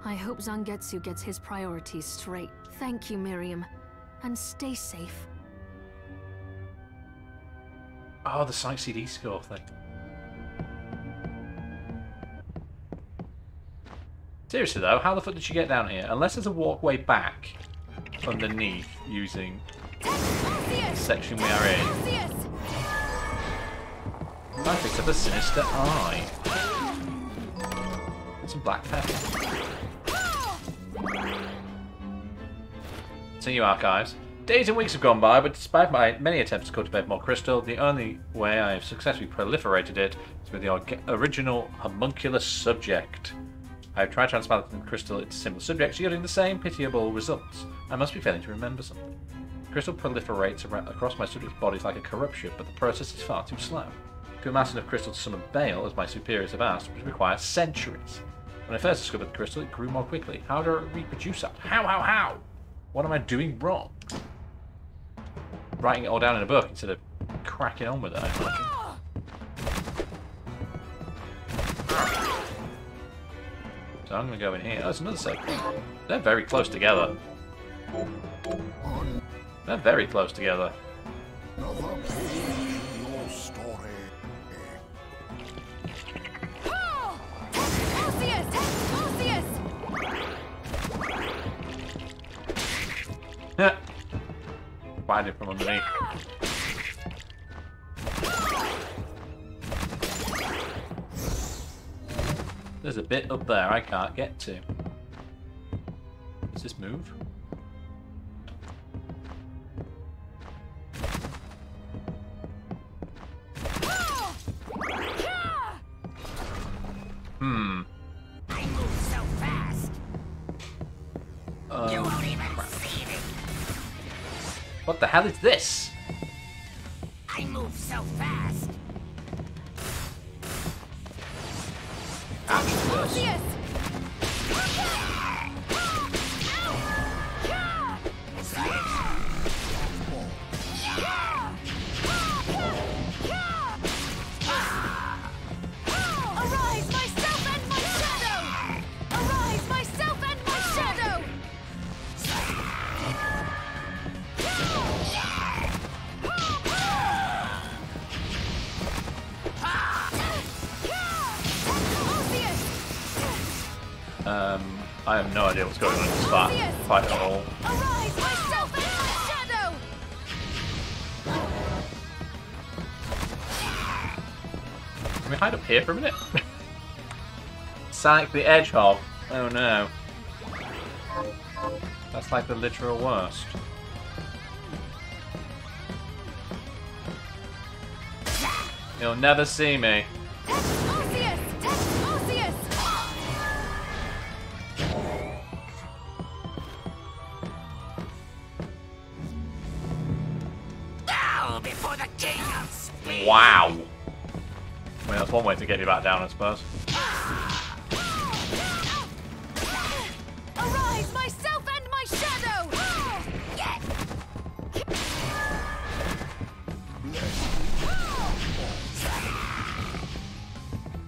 I hope Zangetsu gets his priorities straight. Thank you, Miriam. And stay safe. Oh, the Psych CD score thing. Seriously though, how the fuck did she get down here? Unless there's a walkway back underneath using the section we are in. I picked up a sinister eye. Some black pepper. Continue archives. Days and weeks have gone by, but despite my many attempts to cultivate more crystal, the only way I have successfully proliferated it is with the original homunculus subject. I have tried transplanting the crystal into similar subjects, yielding the same pitiable results. I must be failing to remember something. The crystal proliferates across my subject's bodies like a corruption, but the process is far too slow. To amass enough crystal to summon Bale, as my superiors have asked, would require centuries. When I first discovered the crystal, it grew more quickly. How do I reproduce that? How? What am I doing wrong? Writing it all down in a book instead of cracking on with it, I imagine. So I'm going to go in here. Oh, there's another segment. They're very close together. They're very close together. Find it from underneath. There's a bit up there I can't get to. Does this move? I move so fast. You won't even see me. What the hell is this? I move so fast. Arise, myself and my shadow! Arise, myself and my shadow! I have no idea what's going on in this fight at all. Arise, myself and my shadow! Can we hide up here for a minute? Sonic the Hedgehog. Oh no. That's like the literal worst. You'll never see me. Before the king of speed. Wow. I mean, that's one way to get you back down, I suppose. Arise, myself and my shadow!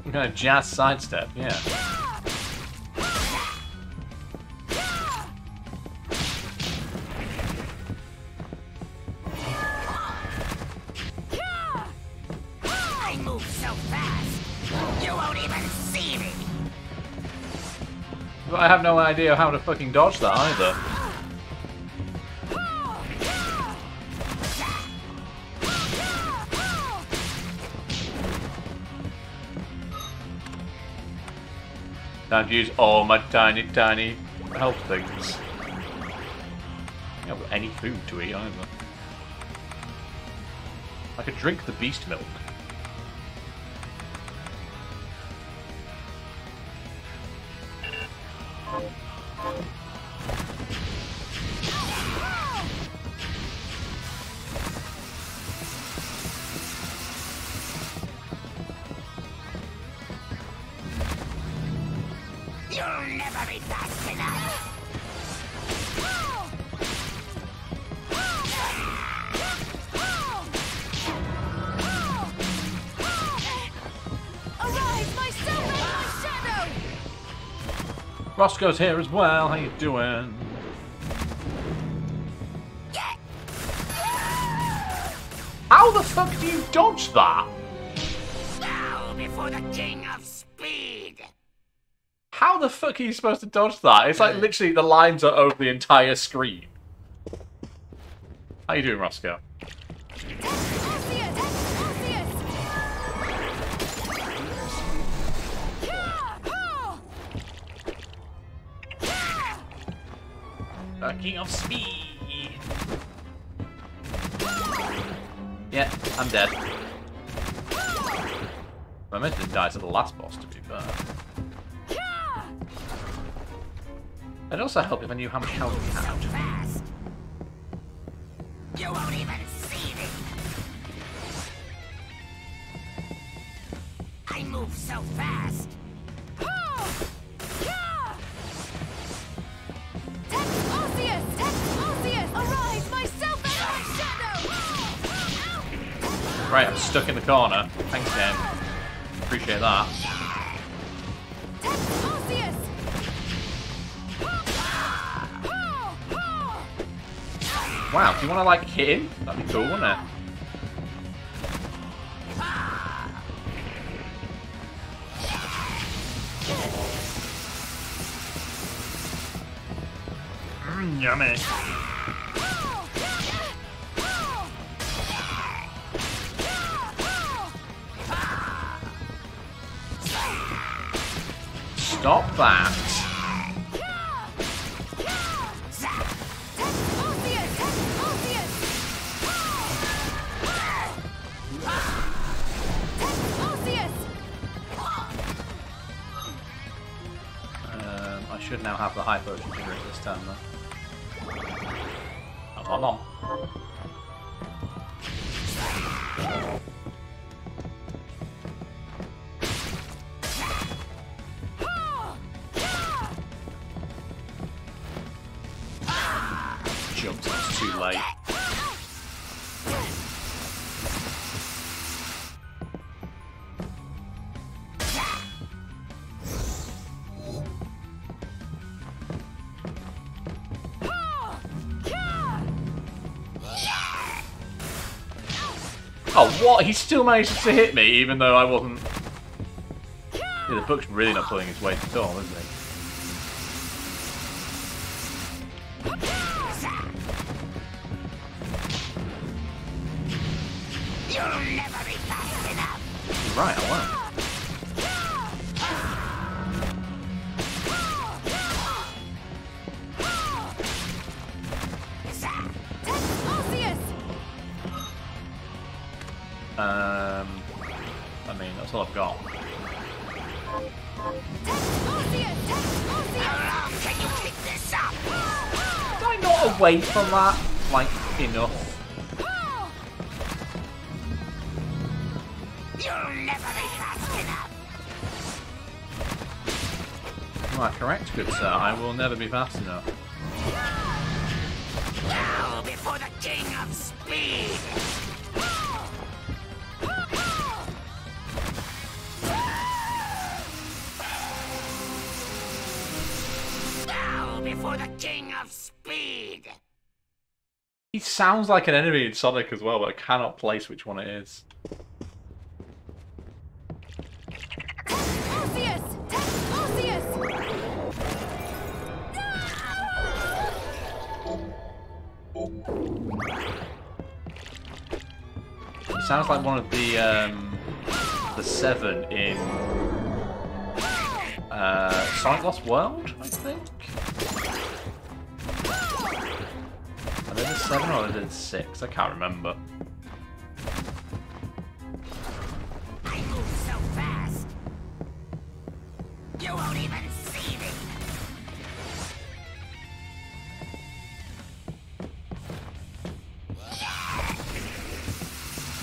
Some kind of jazz sidestep, yeah. I move so fast. You won't even see me. But I have no idea how to fucking dodge that either. Time to use all my tiny health things. I don't have any food to eat either. I could drink the beast milk. You'll never be fast enough. Arise, myself and my shadow! Roscoe's here as well. How you doing? How the fuck do you dodge that? Now before the king of speed. How the fuck are you supposed to dodge that? It's like literally the lines are over the entire screen. How you doing, Roscoe? King of speed. Yeah, I'm dead. I meant to die to the last boss, to be fair. It'd also help if I knew how much health you had. Fast. You won't even see me. I move so fast. Great, I'm stuck in the corner. Thanks, game. Appreciate that. Wow, do you want to like hit him? That'd be cool, wouldn't it? Yummy. Stop that. I should now have the high potion to drink this turn, though. Nom nom. Jumped, it's too late. Oh, what? He still managed to hit me, even though I wasn't... Yeah, the book's really not pulling his weight at all, is he? You'll never be fast enough. Right, I won't. I mean, that's all I've got. How long can you keep this up? Am I not away from that? Like, enough? You'll never be fast enough. You are correct, good sir. I will never be fast enough. Bow before the king of speed. Bow before the king of speed. He sounds like an enemy in Sonic as well, but I cannot place which one it is. He sounds like one of the 7 in Sonic Lost World, I think. Are they the 7 or are they the 6? I can't remember. I move so fast. You won't even see me.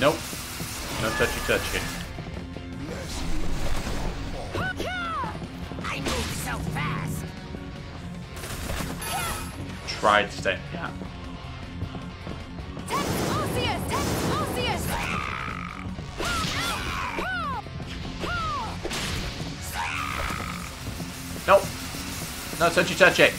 Nope. No touchy touchy. I move so fast. Tried to stay. Yeah. Nope. No touchy touchy.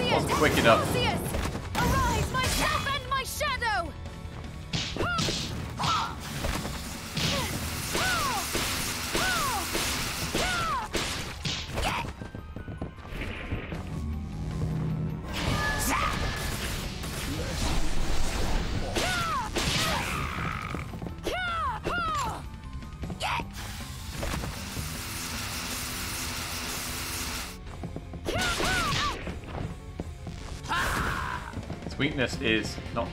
Wasn't quick enough. Arise, myself and my shadow! Its weakness is not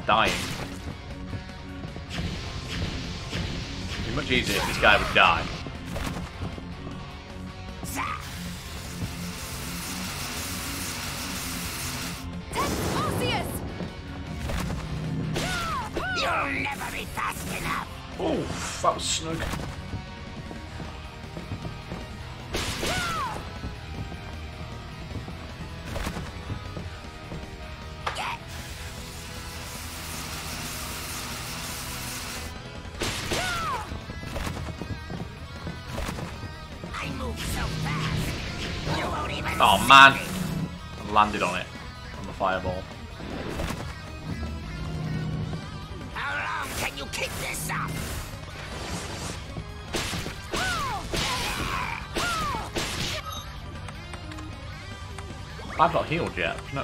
dying. It'd be much easier if this guy would die. You'll never be fast enough. Oh, that was snug. I move so fast. You won't even Oh see man! me. I landed on it. On the fireball. How long can you keep this up? I've not healed yet. No.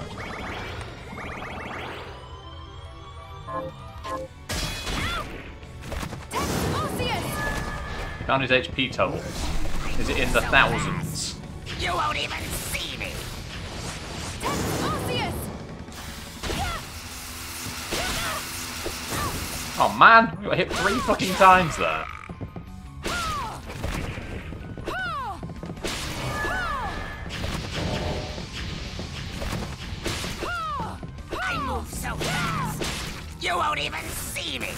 Found his HP total. Is it in the thousands? You won't even see me. Oh man! We got hit 3 fucking times there. I move so fast. You won't even see me.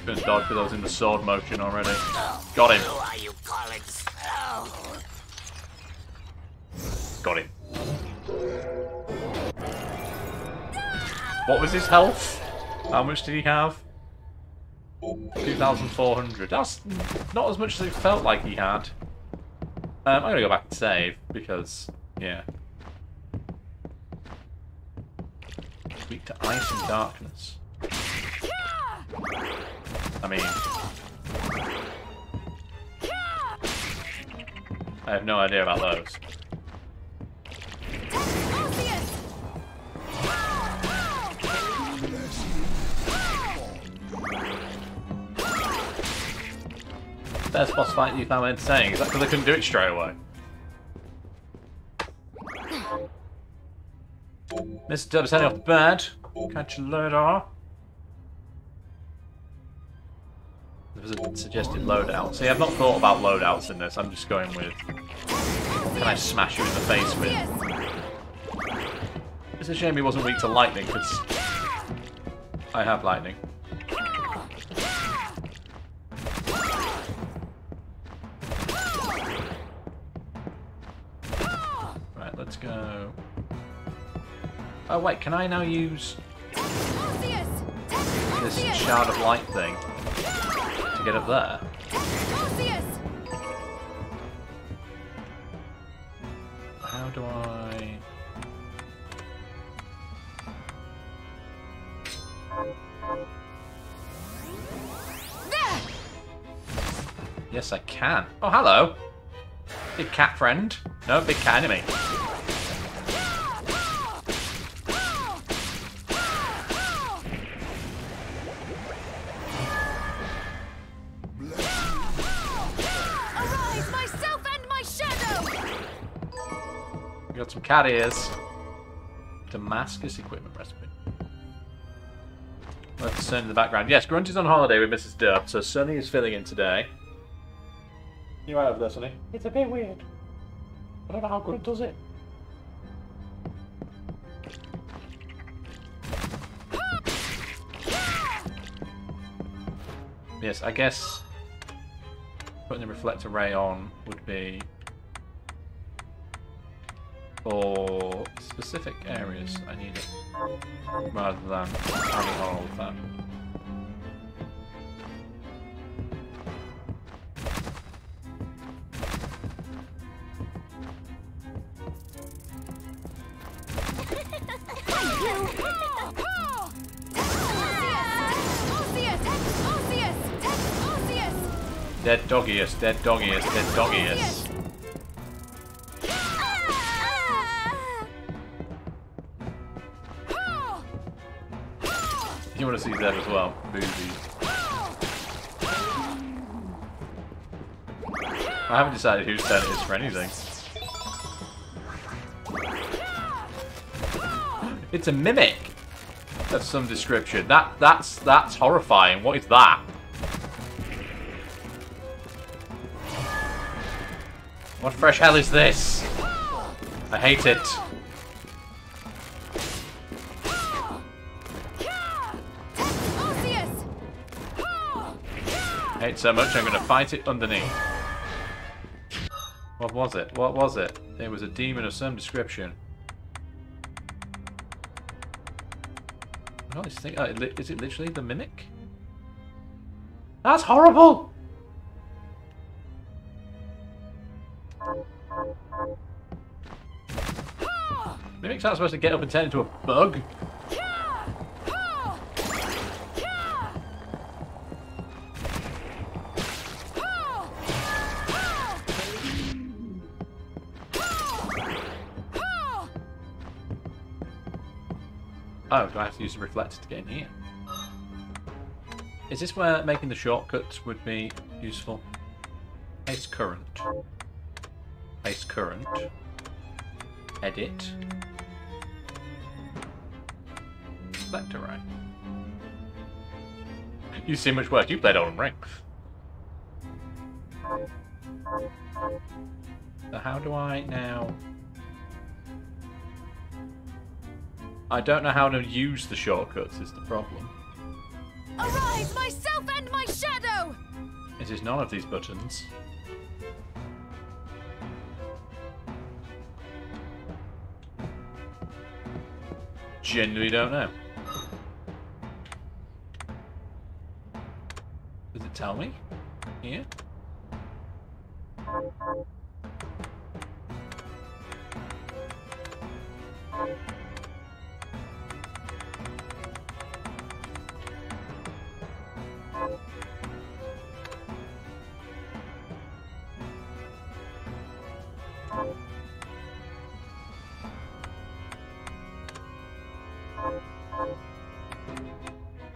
Couldn't dodge because I was in the sword motion already. Got him. Who are you calling slow? Got him. What was his health? How much did he have? 2,400. That's not as much as it felt like he had. I'm gonna go back and save because, yeah. Weak to ice and darkness. I mean, I have no idea about those. Best boss fight you found entertaining. Is that because I couldn't do it straight away? Mr. Dub's heading off bed. Catch you later. There was a suggested loadout. See, I've not thought about loadouts in this. I'm just going with what can I smash you in the face with? It's a shame he wasn't weak to lightning, because I have lightning. Right, let's go. Oh wait, can I now use this shard of light thing to get up there? How do I... Yes, I can. Oh, hello. Big cat friend. No, big cat enemy. Arise, myself and my shadow! We got some cat ears. Damascus equipment recipe. Let's turn to the background. Yes, Grunt is on holiday with Mrs. Dub, so Sunny is filling in today. You right over there, Sunny? It's a bit weird. I don't know how Grunt does it. Yes, I guess putting the reflector ray on would be for specific areas I need it, rather than having all of that. Dead doggiest, dead doggiest, dead doggiest. You want to see them as well? Movies. I haven't decided whose turn it is for anything. It's a mimic of some description. That's horrifying. What is that? What fresh hell is this? I hate it. I hate it so much I'm going to fight it underneath. What was it? What was it? It was a demon of some description. Oh, is it literally the mimic? That's horrible! Mimics aren't supposed to get up and turn into a bug. Oh, do I have to use the reflector to get in here? Is this where making the shortcuts would be useful? Paste current. Paste current. Edit. Reflector right. You see much work. You played Elden Ring. So how do I now... I don't know how to use the shortcuts is the problem. Arise, myself and my shadow! It is none of these buttons. Genuinely don't know. Does it tell me? Here?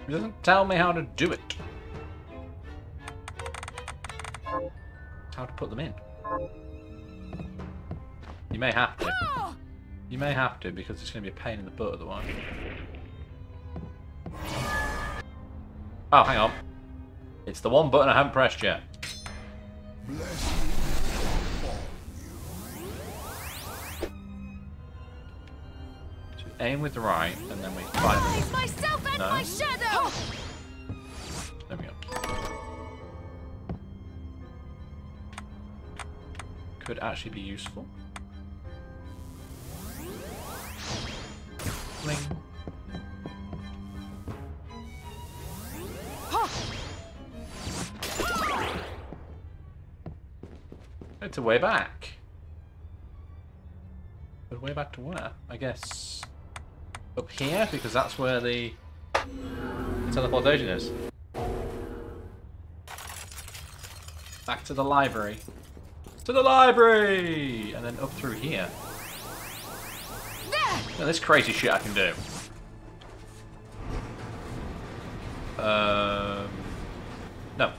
It doesn't tell me how to do it. How to put them in. You may have to. You may have to because it's going to be a pain in the butt otherwise. Oh, hang on. It's the one button I haven't pressed yet. So aim with the right, and then we find Myself and my shadow! There we go. Could actually be useful. Fling. It's a way back. But way back to where? I guess up here, because that's where the teleportation is. Back to the library. To the library! And then up through here. Now, this crazy shit I can do. No.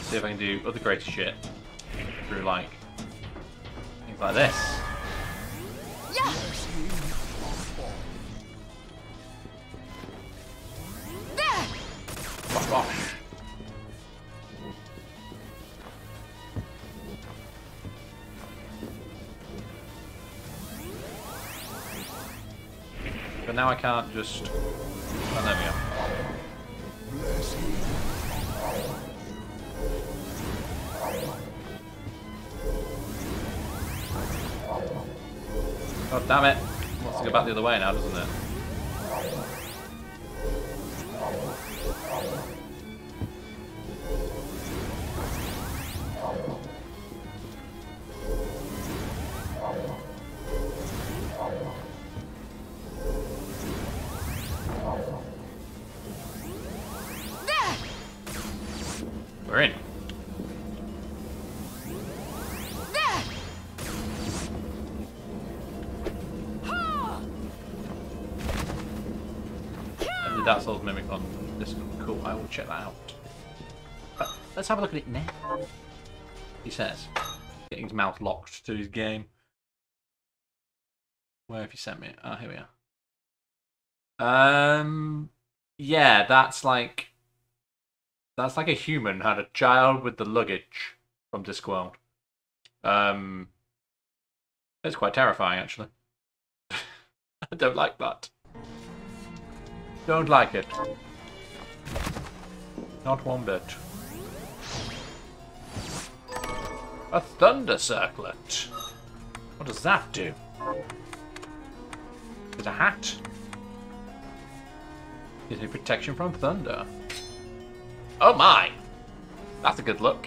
See if I can do other crazy shit through like things like this. Yeah. Fuck off. But now I can't just... Oh, there we go. God damn it. It wants to go back the other way now, doesn't it? We're in. Dark Souls mimic on this one. Cool, I will check that out. But let's have a look at it now. He says, getting his mouth locked to his game. Where have you sent me? Oh, here we are. Yeah, that's like a human had a child with the luggage from Discworld. It's quite terrifying, actually. I don't like that. Don't like it. Not one bit. A thunder circlet. What does that do? Is it a hat? Gives me protection from thunder. Oh my! That's a good look.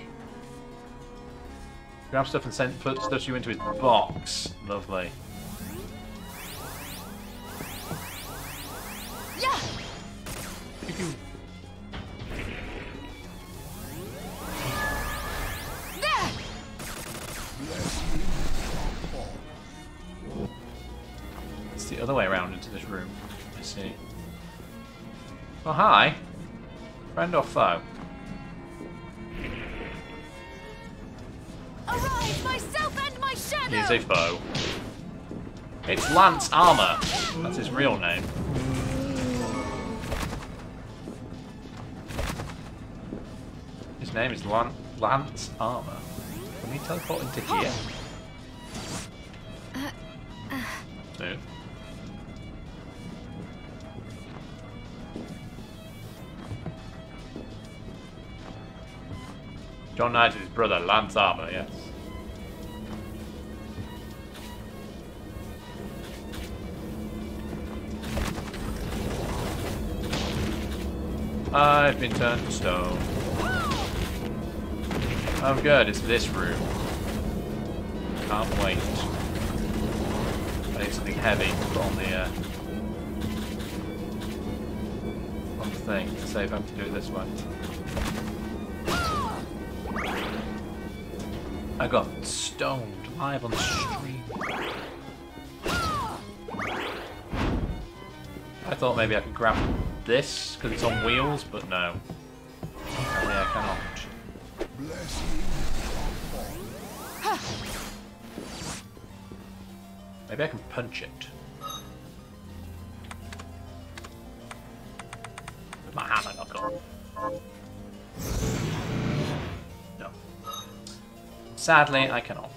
Grab stuff and put stuff you into his box. Lovely. Yeah. It's the other way around into this room. I see. Oh, hi. Friend or foe? Arise, myself and my shadow! He's a foe. It's Lance Armor. That's his real name. His name is Lance Armor. Can we teleport into here? Smooth. John Knight is his brother, Lance Armor, yes. I've been turned to stone. Oh good, it's this room. Can't wait. I need something heavy to put on the thing to save him to do it this way. I got stoned live on the stream. I thought maybe I could grab this because it's on wheels, but no. Apparently I cannot. Maybe I can punch it. With my hammer knuckle. No. Sadly, I cannot.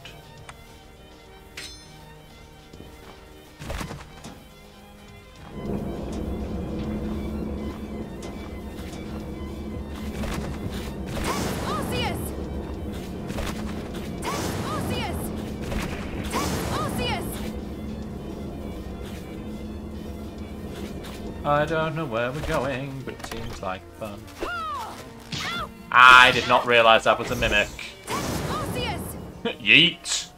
I don't know where we're going, but it seems like fun. I did not realise that was a mimic. Yeet!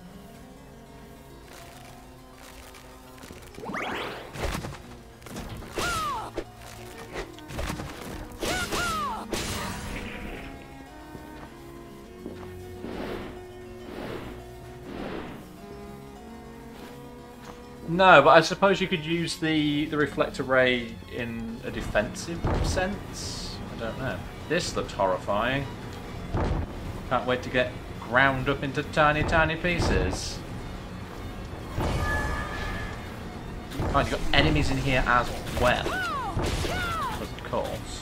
No, but I suppose you could use the reflector ray in a defensive sense? I don't know. This looks horrifying. Can't wait to get ground up into tiny, tiny pieces. Right, you've got enemies in here as well. Of course.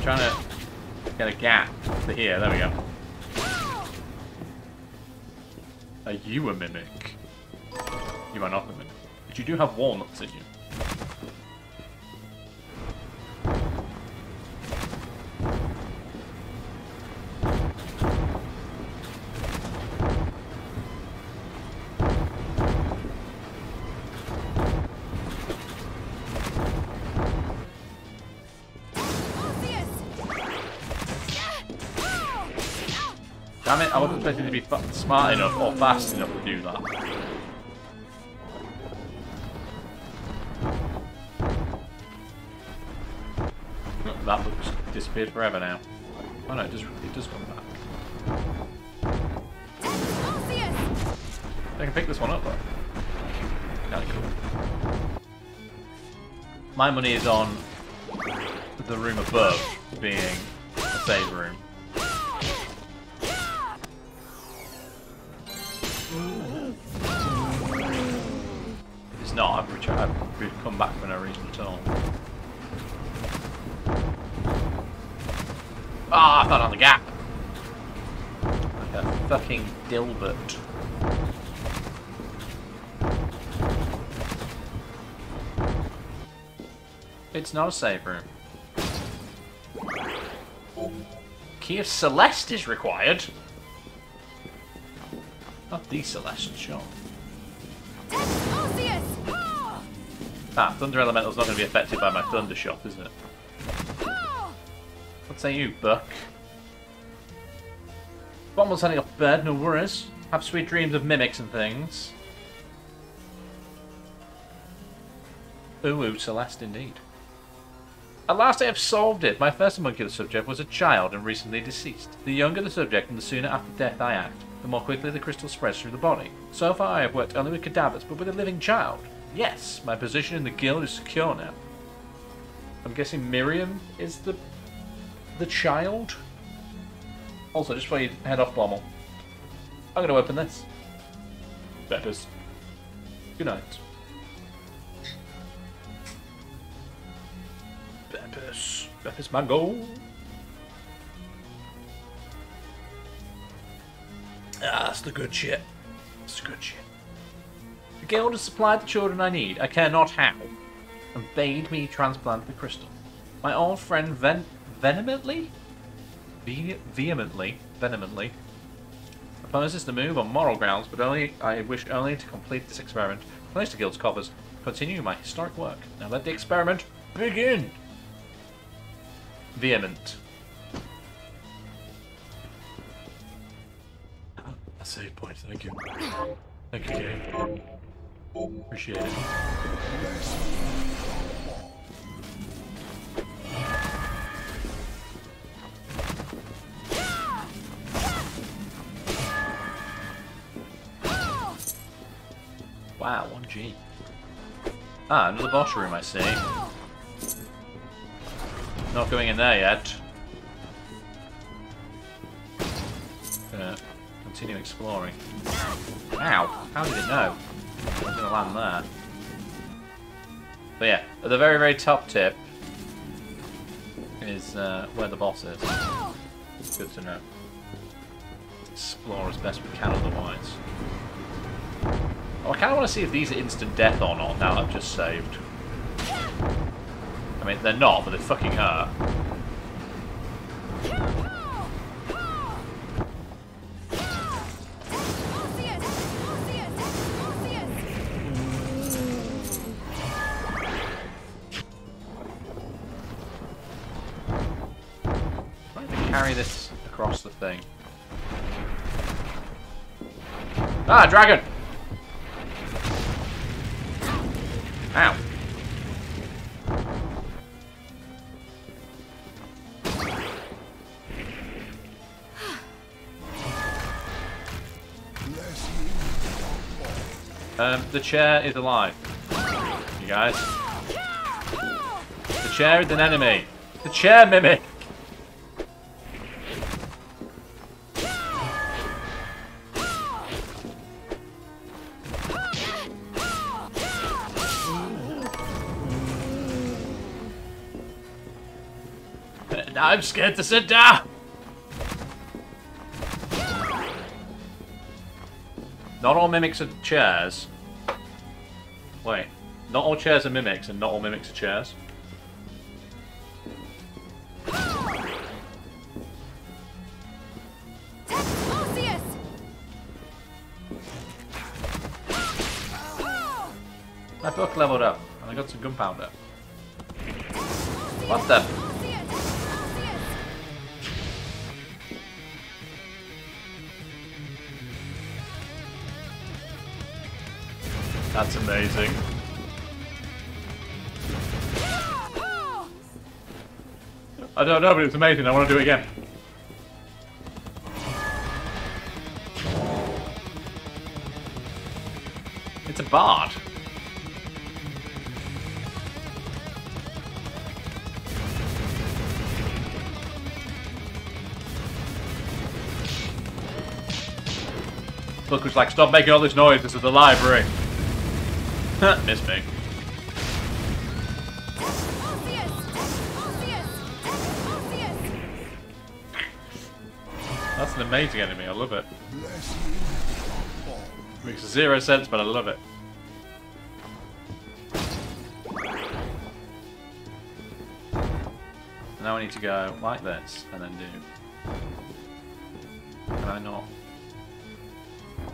Trying to get a gap to here. There we go. Are you a mimic? You are not a mimic. But you do have walnuts in you. Damn it, I wasn't expecting to be smart enough or fast enough to do that. disappeared forever now. Oh no, it does come back. I can pick this one up though. Kinda cool. My money is on the room above being a save room. If it's not, I've come back for no reason at all. Ah, I fell down the gap! Like a fucking Dilbert. It's not a save room. Key of Celeste is required. Not the Celeste, sure. Ah, Thunder Elemental's not going to be affected by my Thunder Shot, is it? What say you, Buck? Bomble's heading off bed, no worries. Have sweet dreams of mimics and things. Ooh, Celeste indeed. At last I have solved it. My first homuncular subject was a child and recently deceased. The younger the subject and the sooner after death I act, the more quickly the crystal spreads through the body. So far I have worked only with cadavers, but with a living child. Yes, my position in the guild is secure now. I'm guessing Miriam is the child? Also, just before you head off, Bommel, I'm going to open this. Peppers. Good night. Peppers mango. Ah, that's the good shit. That's the good shit. The guild has supplied the children I need, I care not how, and bade me transplant the crystal. My old friend vehemently proposes to move on moral grounds, but I wish only to complete this experiment, replace the guild's coffers, continue my historic work. Now let the experiment begin! Vehement. A save point, thank you. Thank you, game. Appreciate it. Wow, 1G. Ah, another boss room, I see. Not going in there yet. Gonna continue exploring. Ow! How did it know? I was gonna land there. But yeah, at the very, very top tip is where the boss is. It's good to know. Let's explore as best we can otherwise. Oh, I kind of want to see if these are instant death or not now that I've just saved. I mean, they're not, but they fucking hurt. I'm going to carry this across the thing. Ah, dragon! Ow. The chair is alive. You guys. The chair is an enemy. The chair mimic. Now I'm scared to sit down. Not all mimics are chairs. Wait, not all chairs are mimics, and not all mimics are chairs. My book leveled up, and I got some gunpowder. What the? That's amazing. I don't know, but it's amazing. I want to do it again. It's a bard. Book was like, stop making all this noise. This is the library. Miss me. That's an amazing enemy. I love it. Makes 0 sense, but I love it. Now I need to go like this and then do. Can I not?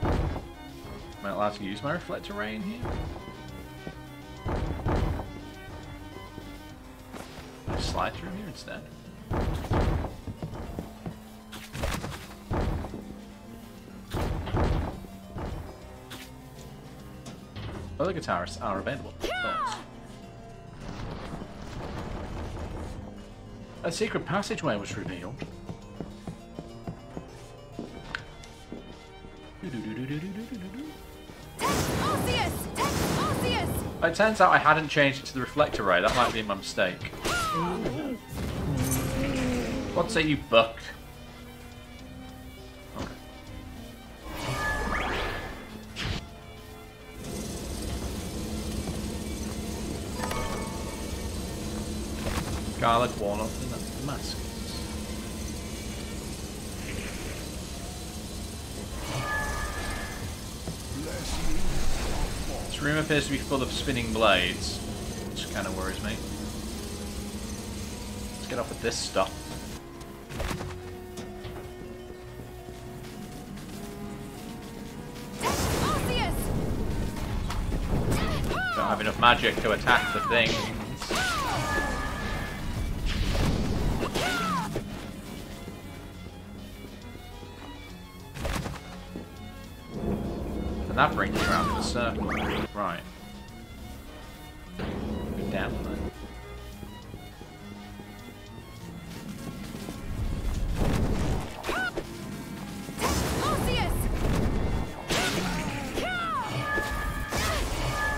Am I allowed to use my reflector ray in here? Can I slide through here instead? Other guitarists are available. Thoughts? A secret passageway was revealed. It turns out I hadn't changed it to the reflector ray. That might be my mistake. What say you, Buck? Okay. Garlic, walnut, and that's the mask. This room appears to be full of spinning blades, which kind of worries me. Let's get off with this stuff. Don't have enough magic to attack the thing. And that brings me around in a circle. Right. Go down then.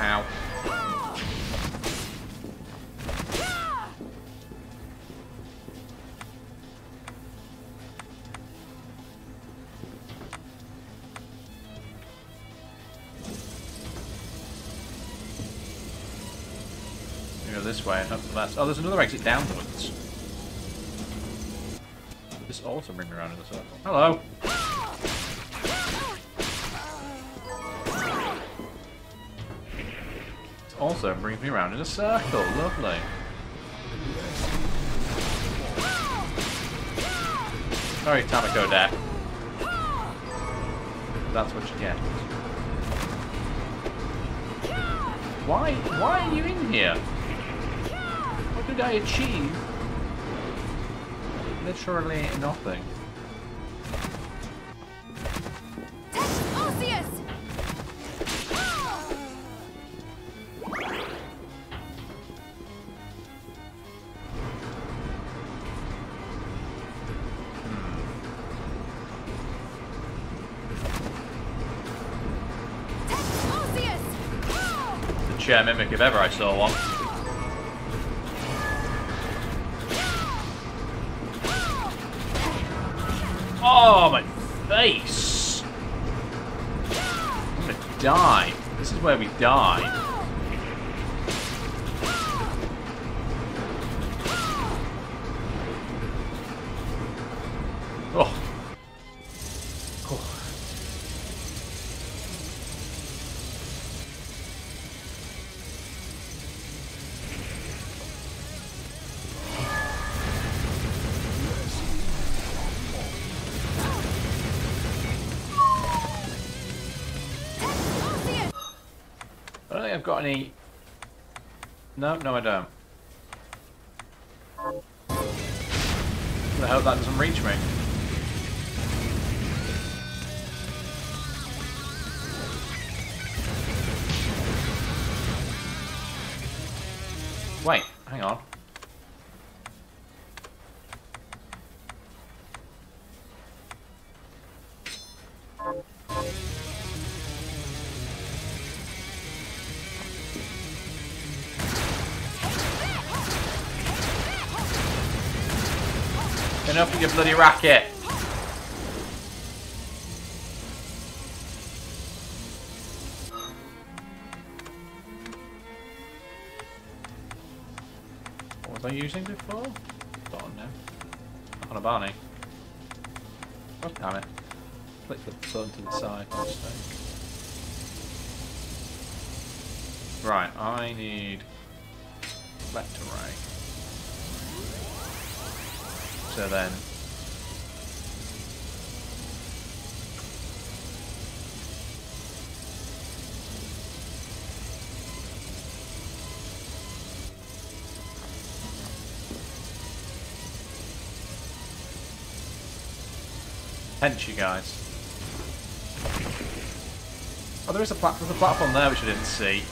Ow. Go this way and hope for the best. Oh, there's another exit downwards. This also brings me around in a circle. Hello. This also brings me around in a circle. Lovely. Sorry, Tamako Deck. That's what you get. Why are you in here? What did I achieve? Literally nothing. The chair mimic if ever I saw one. Oh, my face! I'm gonna die. This is where we die. Oh. Oh. I don't think I've got any... No, I don't. I hope that doesn't reach me. Wait, hang on. Enough with your bloody racket. What was I using before? Don't know. On a Barney. Oh, damn it. Click the button to the side. Mistake. Right, I need reflector ray. So then hence you guys. Oh, there's a platform there which I didn't see.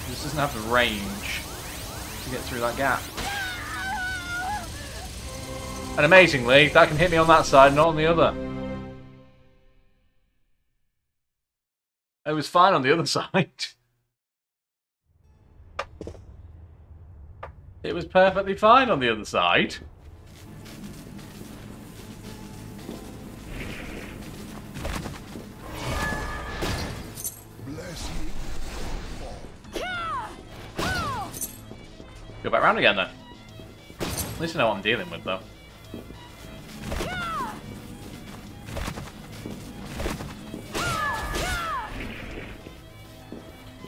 This doesn't have the range to get through that gap. And amazingly, that can hit me on that side, not on the other. It was fine on the other side. It was perfectly fine on the other side. Go back round again then. At least I know what I'm dealing with though.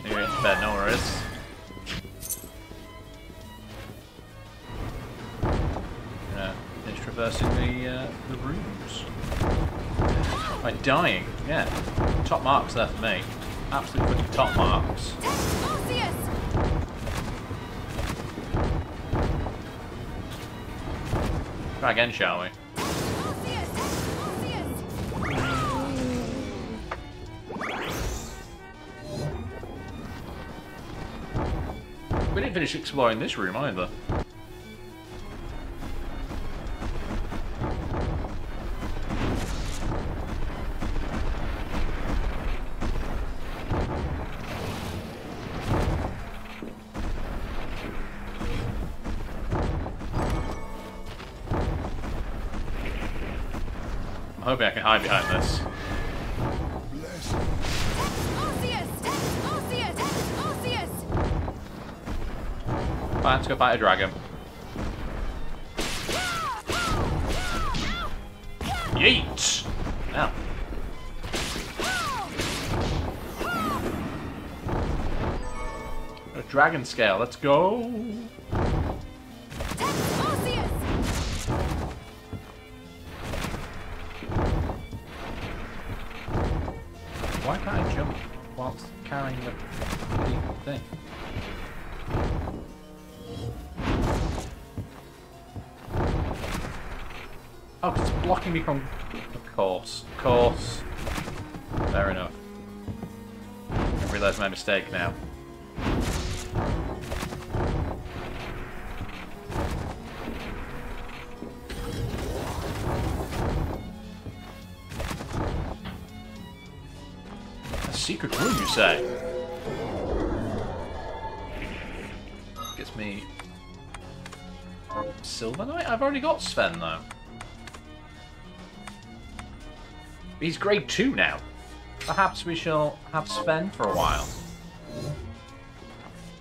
Here it's bed, no worries. Finish traversing the rooms. Like dying, yeah. Top marks there for me. Absolute fucking top marks. Try again, shall we? We didn't finish exploring this room either. I'm hoping I can hide behind this. Fine, let's go fight a dragon. Yeet! Now. A dragon scale, let's go! Why can't I jump whilst carrying the thing? Oh, it's blocking me from... Of course. Of course. Fair enough. I realise my mistake now. A secret room, you say? Gets me... Silver Knight? I've already got Sven, though. He's grade 2 now. Perhaps we shall have Sven for a while.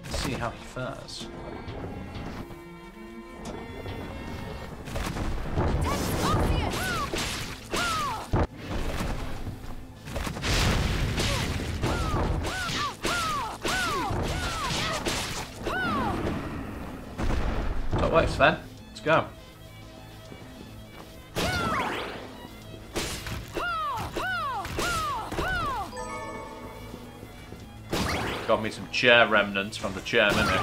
Let's see how he fares. Top work, Sven. Let's go. Got me some chair remnants from the chair minute.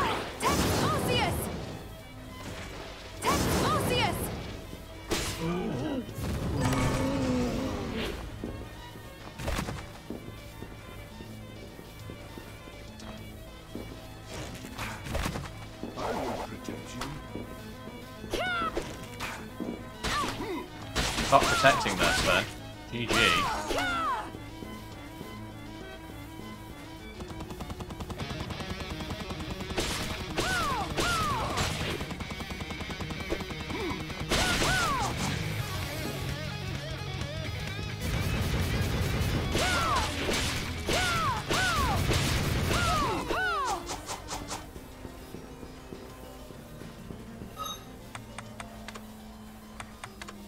Stop protecting this then. GG.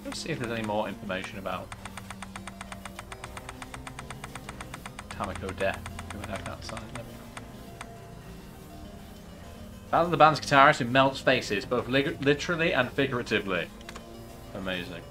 Let's see if there's any more information about Tamako Death. Going out outside. There we go. Battle the band's guitarist who melts faces, both literally and figuratively. Amazing.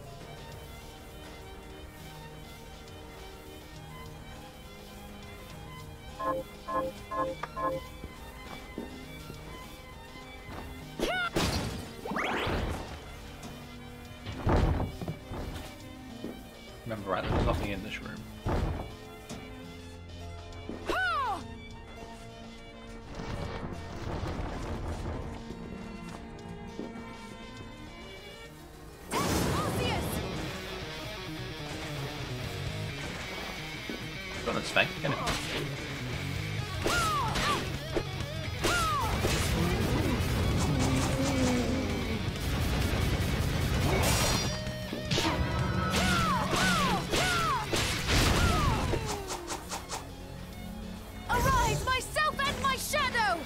Remember, right, there's nothing in this room. Got its fang, can it? Arise, myself and my shadow!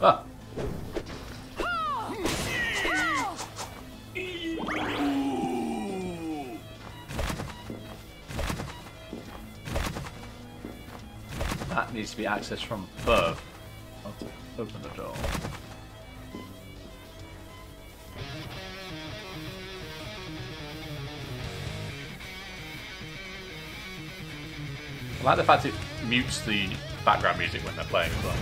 Ah! That needs to be accessed from above. I'll have to open the door. I like the fact it mutes the background music when they're playing as well.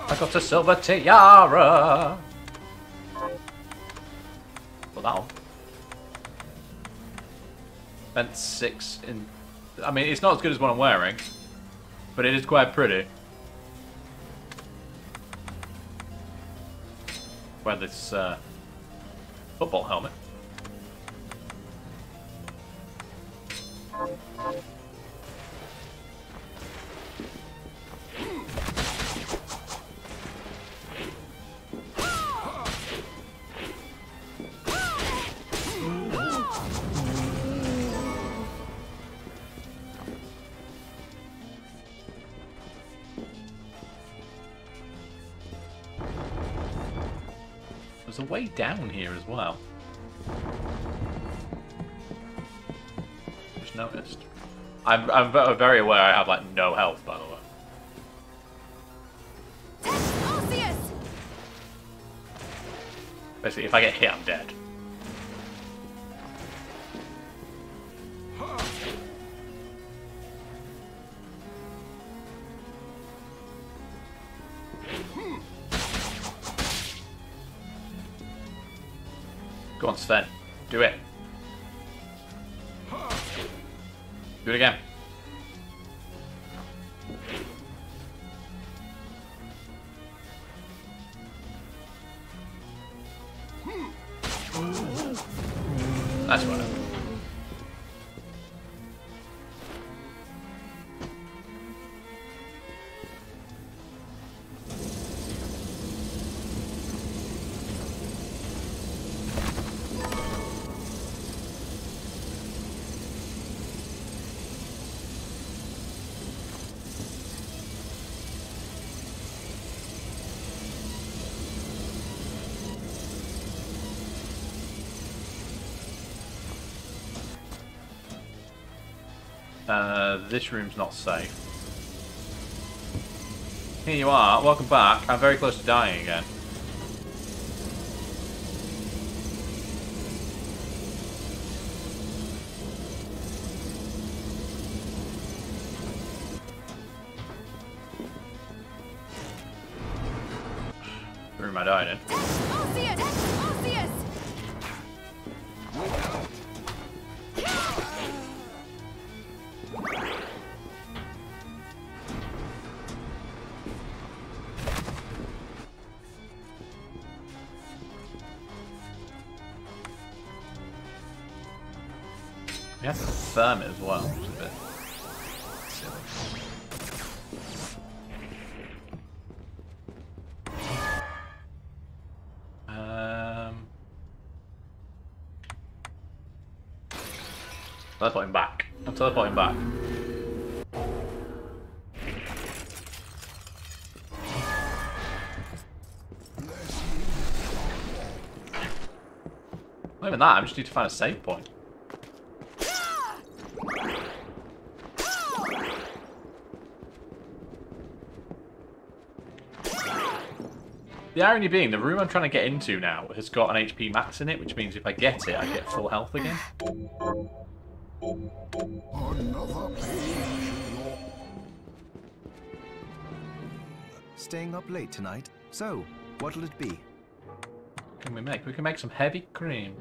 I got a silver tiara! Well, that one. Spent 6 in... I mean, it's not as good as what I'm wearing, but it is quite pretty. Wear this football helmet. There's a way down here as well. Just noticed. I'm very aware I have like no health, by the way. Basically, if I get hit, I'm dead. Go on, Sven. Do it. Do it again. That's right. This room's not safe. Here you are. Welcome back. I'm very close to dying again. am I dying in? We have to confirm it as well, which is a bit silly. Teleporting back. I'm teleporting back. Not even that, I just need to find a save point. The irony being, the room I'm trying to get into now has got an HP max in it, which means if I get it, I get full health again. Staying up late tonight? So, what'll it be? What can we make? We can make some heavy cream.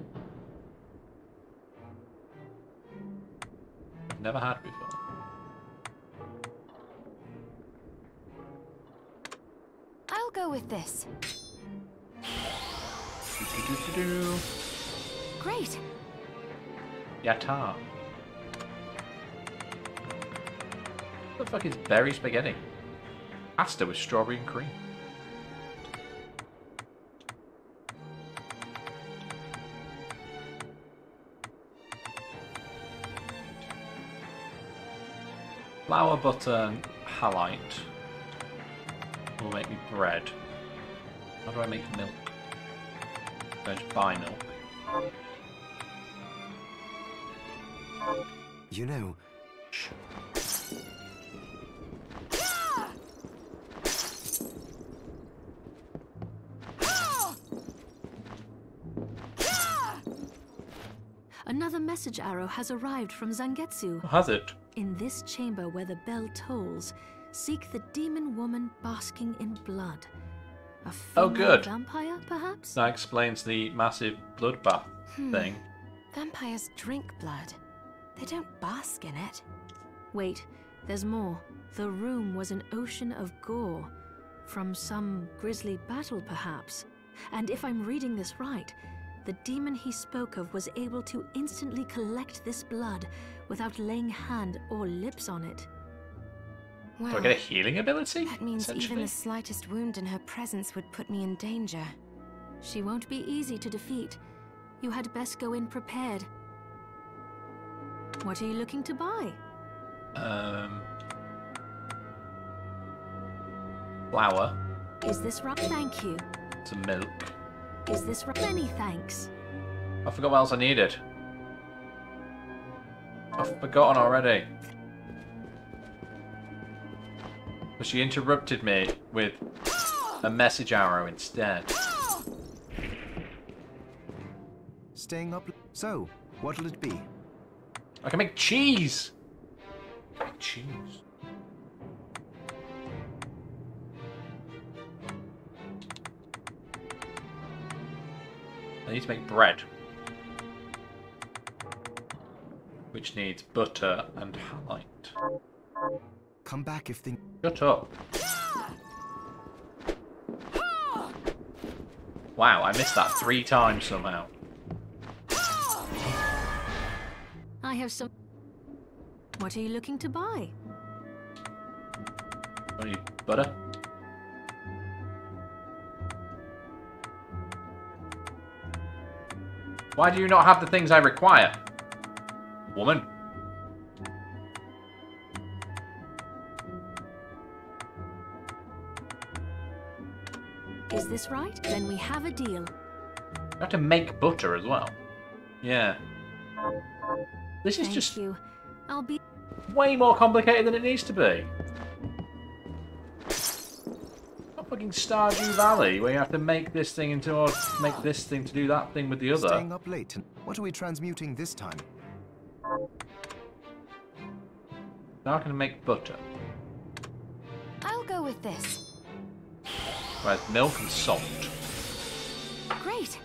I've never had before. I'll go with this. Great. Yatta. What the fuck is berry spaghetti? Pasta with strawberry and cream. Flour, butter, and halite will make me bread. How do I make milk? I just buy milk. You know... Another message arrow has arrived from Zangetsu. Has it? In this chamber where the bell tolls, seek the demon woman basking in blood. A female good. vampire, perhaps? That explains the massive bloodbath thing. Vampires drink blood. They don't bask in it. Wait, there's more. The room was an ocean of gore. From some grisly battle, perhaps. And if I'm reading this right, the demon he spoke of was able to instantly collect this blood without laying hand or lips on it. Do I Well, get a healing ability? that means even essentially? the slightest wound in her presence would put me in danger. She won't be easy to defeat. You had best go in prepared. What are you looking to buy? Flour. Is this right? Thank you. Some milk. Is this right? Many thanks. I forgot what else I needed. I've forgotten already. But she interrupted me with a message arrow instead. Staying up... So, what'll it be? I can make cheese! Make cheese. I need to make bread. Which needs butter and halite. Come back if things... Shut up. Wow, I missed that 3 times somehow. I have some... What are you looking to buy? I need butter. Why do you not have the things I require? Woman. Is this right? Then we have a deal. I have to make butter as well. Yeah. This is Thank just you. I'll be... way more complicated than it needs to be. Not fucking Stardew Valley, where you have to make this thing into or make this thing to do that thing with the other. Staying up late. What are we transmuting this time? Now I can make butter. I'll go with this. Right, milk and salt. Great.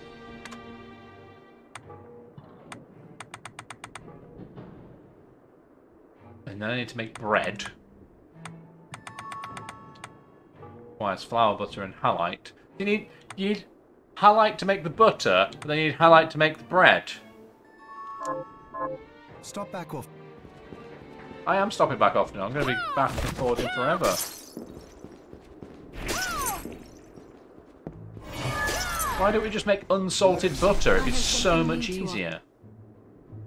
And then I need to make bread. Why, it's flour, butter, and halite. You need halite to make the butter, but then you need halite to make the bread. Stop back off. I am stopping back off now. I'm going to be back and forward forever. Why don't we just make unsalted butter? It'd be so much easier.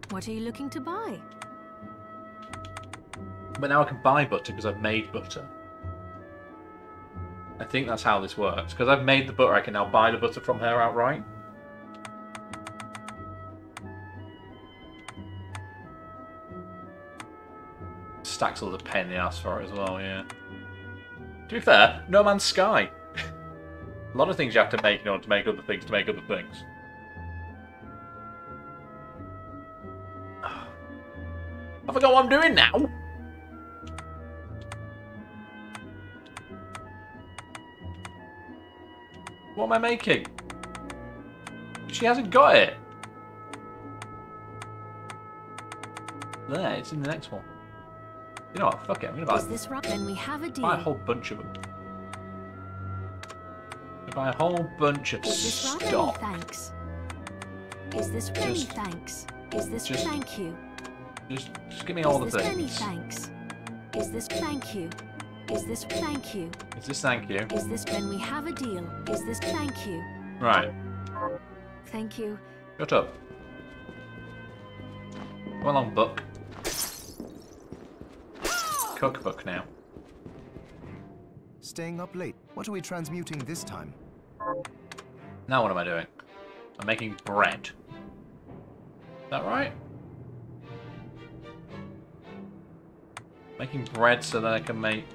What are you looking to buy? But now I can buy butter because I've made butter. I think that's how this works. Because I've made the butter, I can now buy the butter from her outright. Stacks all the pain in the ass for it as well, yeah. To be fair, No Man's Sky. A lot of things you have to make in order to make other things to make other things. I forgot what I'm doing now. What am I making? She hasn't got it. There, it's in the next one. You know what? Fuck it. I'm gonna buy. Is this right? Then we have a deal. Buy a whole bunch of them. Buy a whole bunch of Is this right? stuff. Thanks. Is this really Just- thanks? Is this just- thank you? Just give me all the Is this many things. thanks? Is this thank you? Is this thank you? Is this thank you? Is this when we have a deal? Is this thank you? Right. Thank you. Shut up. Come along, book. Cookbook now. Staying up late. What are we transmuting this time? Now what am I doing? I'm making bread. Is that right? Making bread so that I can make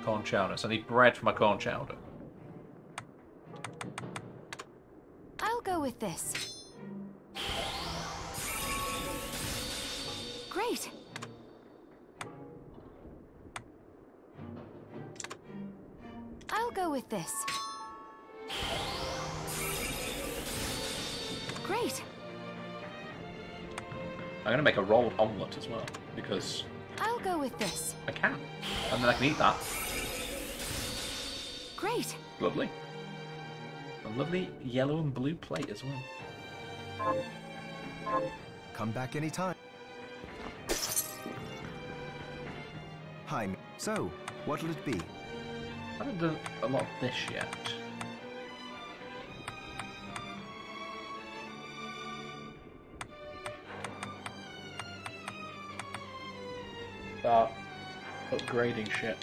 corn chowder. So I need bread for my corn chowder. I'll go with this. Great. I'll go with this. Great. I'm going to make a rolled omelette as well, because I'll go with this. I can. And then I can eat that. Great. Lovely. A lovely yellow and blue plate as well. Come back anytime. Hi. So, what'll it be? I haven't done a lot of this yet. Start upgrading shit.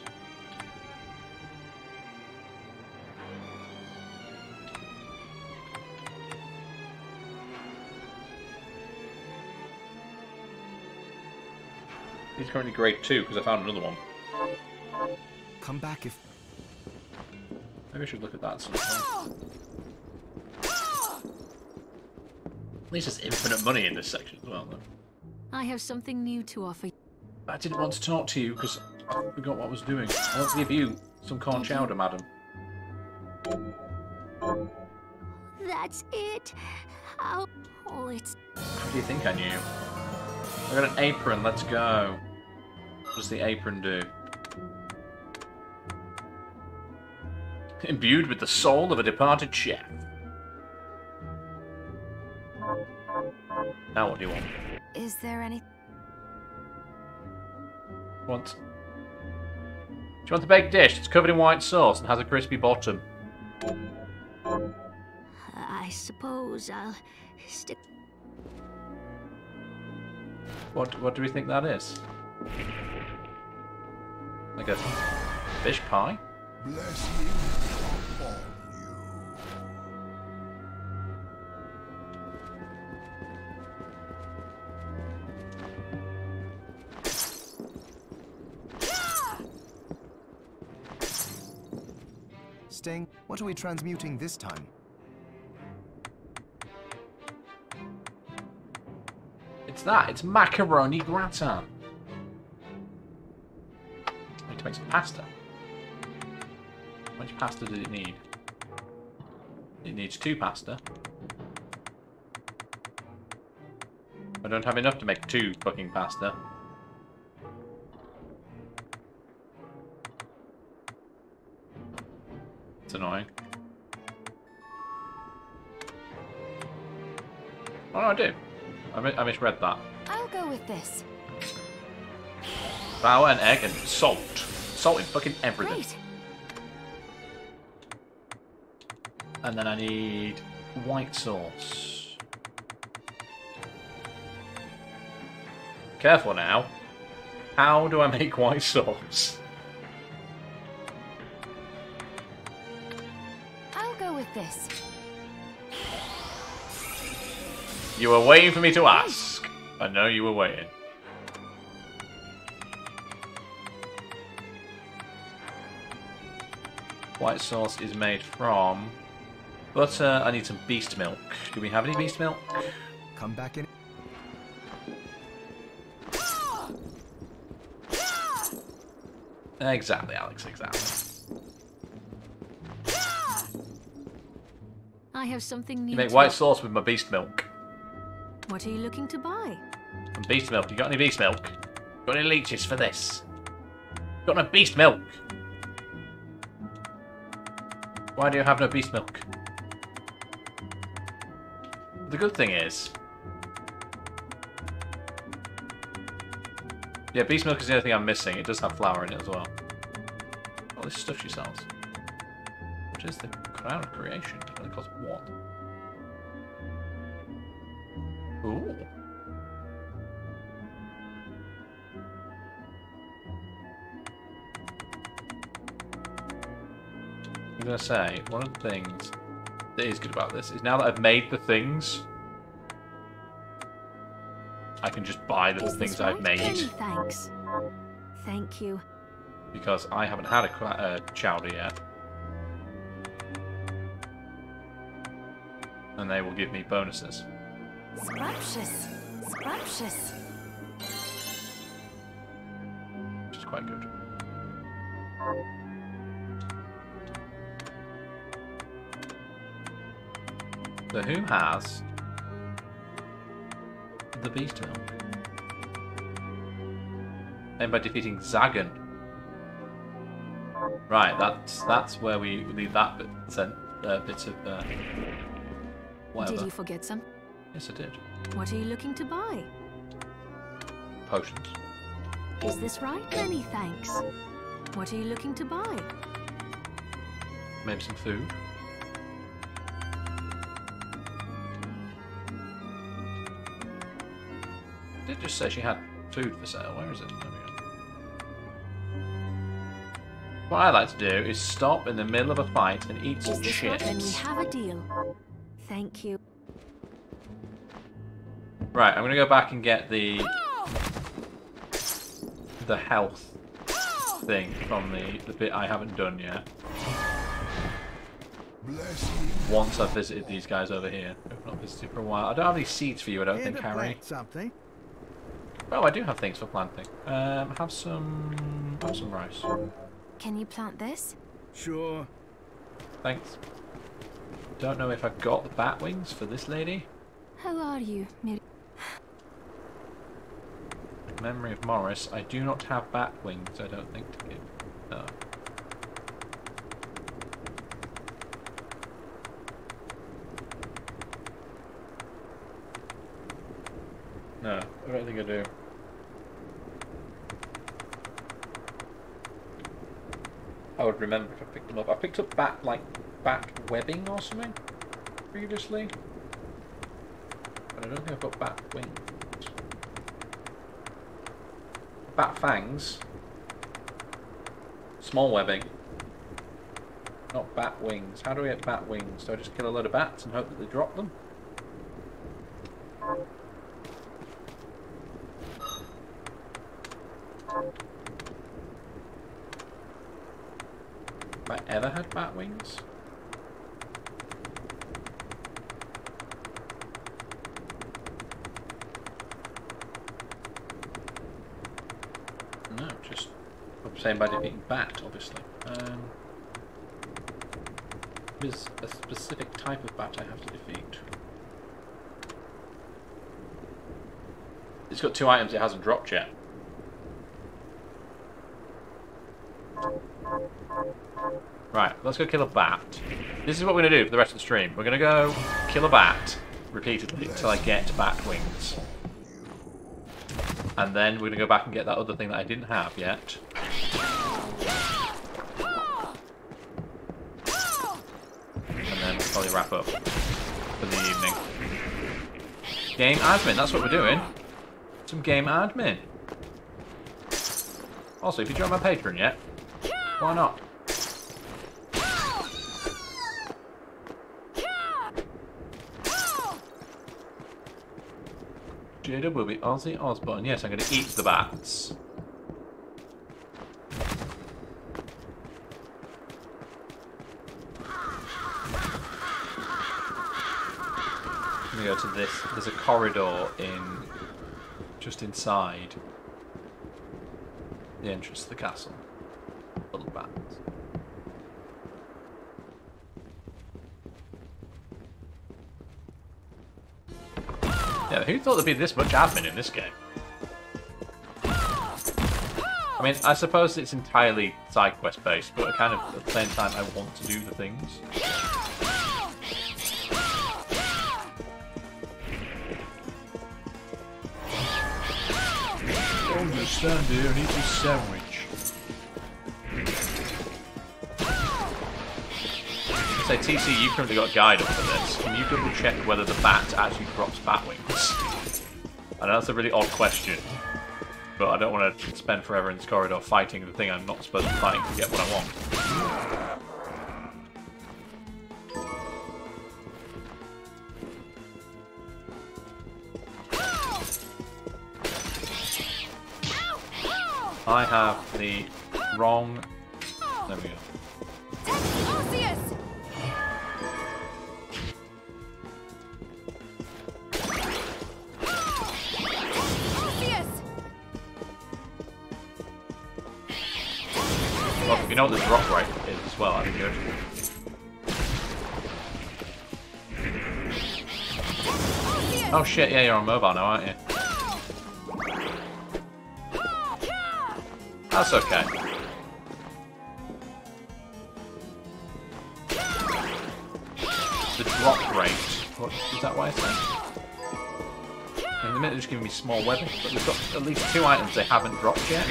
He's currently grade 2 because I found another one. Come back if... Maybe I should look at that at some point. At least there's infinite money in this section as well, though. I have something new to offer. I didn't want to talk to you because I forgot what I was doing. I want to give you some corn chowder, madam. That's it. How? Oh, it's. How do you think I knew? I got an apron, let's go. What does the apron do? Imbued with the soul of a departed chef. Now what do you want? Is there any... Want? Do you want the baked dish? It's covered in white sauce and has a crispy bottom. I suppose I'll stick. What do we think that is? Like a fish pie? Blessing upon you. Staying... What are we transmuting this time? It's that. It's macaroni gratin. I need to make some pasta. How much pasta does it need? It needs 2 pasta. I don't have enough to make 2 fucking pasta. It's annoying. Oh no, I do. I misread that. I'll go with this. Flour and egg and salt. Salt in fucking everything. Great. And then I need white sauce. Careful now. How do I make white sauce? I'll go with this. You were waiting for me to ask. I know you were waiting. White sauce is made from butter. I need some beast milk. Do we have any beast milk? Come back in. Exactly, Alex, exactly. I have something new. You make to- white sauce with my beast milk. What are you looking to buy? And beast milk. You got any beast milk? Got any leeches for this? Got no beast milk? Why do you have no beast milk? The good thing is... Yeah, beast milk is the only thing I'm missing. It does have flour in it as well. All this stuff she sells. Which is the crown of creation. It only costs 1. Ooh. I'm gonna say, one of the things that is good about this is now that I've made the things, I can just buy the Is things this right? I've made. Many thanks. Thank you. Because I haven't had a chowder yet. And they will give me bonuses. Scrumptious. Scrumptious. Which is quite good. So who has the beast milk? And by defeating Zagan. Right, that's where we leave that bit of whatever. Did you forget some? Yes, I did. What are you looking to buy? Potions. Is this right? Many thanks. What are you looking to buy? Maybe some food. Did just say she had food for sale. Where is it? There we go. What I like to do is stop in the middle of a fight and eat some Is this right? Then we chips. have a deal. Thank you. Right, I'm gonna go back and get the health thing from the bit I haven't done yet. Once I've visited these guys over here. I've not visited for a while. I don't have any seeds for you, I don't think, Harry. Something. Oh, I do have things for planting. Have some rice. Can you plant this? Sure. Thanks. Don't know if I've got the bat wings for this lady. How are you, Mir? Memory of Morris. I do not have bat wings, I don't think, to give. No. No, I don't think I do. I would remember if I picked them up. I picked up bat webbing or something previously, but I don't think I've got bat wings. Bat fangs. Small webbing. Not bat wings. How do I get bat wings? Do I just kill a load of bats and hope that they drop them? Have I ever had bat wings? No, just I'm saying by defeating bat, obviously. There's a specific type of bat I have to defeat. It's got 2 items it hasn't dropped yet. Right, let's go kill a bat. This is what we're going to do for the rest of the stream. We're going to go kill a bat repeatedly until I get bat wings. And then we're going to go back and get that other thing that I didn't have yet. And then we'll probably wrap up for the evening. Game admin, that's what we're doing. Some game admin. Also, if you join my Patreon yet, why not? Jada will be Ozzy Osbourne. Yes, I'm going to eat the bats. I'm going to go to this. There's a corridor just inside the entrance to the castle. Little bats. Yeah, who thought there'd be this much admin in this game? I mean, I suppose it's entirely side quest based, but kind of at the same time I want to do the things. Don't just stand here and eat this sandwich. Say, TC, you've currently got a guide up for this. Can you double check whether the bat actually drops bat wings? I know that's a really odd question, but I don't want to spend forever in this corridor fighting the thing I'm not supposed to be fighting to get what I want. I have the wrong... There we go. Well, if you know what the drop rate is as well, that'd be good. Oh shit, yeah, you're on mobile now, aren't you? That's okay. The drop rate. What, is that what I said? In a minute they're just giving me small webbing, but they've got at least 2 items they haven't dropped yet.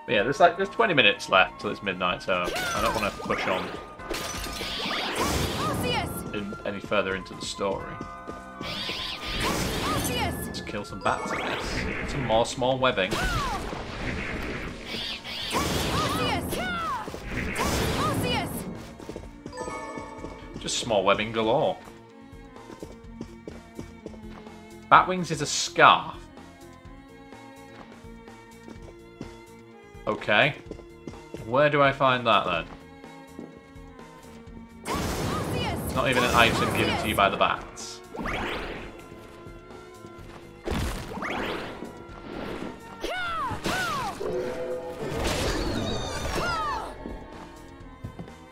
But yeah, there's 20 minutes left till it's midnight, so I don't want to push on any further into the story. Let's kill some bats, I guess. Some more small webbing. Just small webbing galore. Batwings is a scarf. Okay. Where do I find that then? It's not even an item given to you by the bats.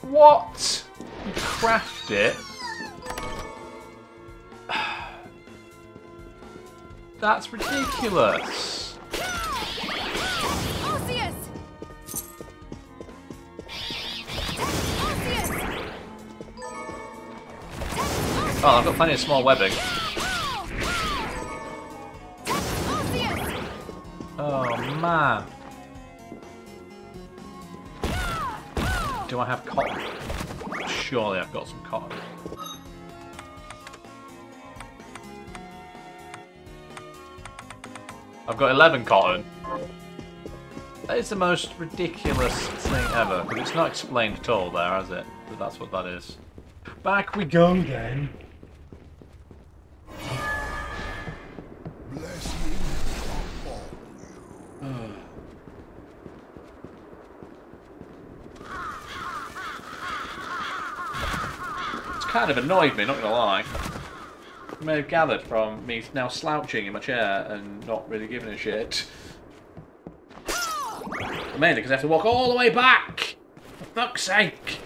What? You craft it? That's ridiculous. Oh, I've got plenty of small webbing. Oh, man. Do I have cotton? Surely I've got some cotton. I've got 11 cotton. That is the most ridiculous thing ever, because it's not explained at all there, has it? But that's what that is. Back we go then. kind of annoyed me, not gonna lie. You may have gathered from me now slouching in my chair and not really giving a shit. But mainly because I have to walk all the way back! For fuck's sake!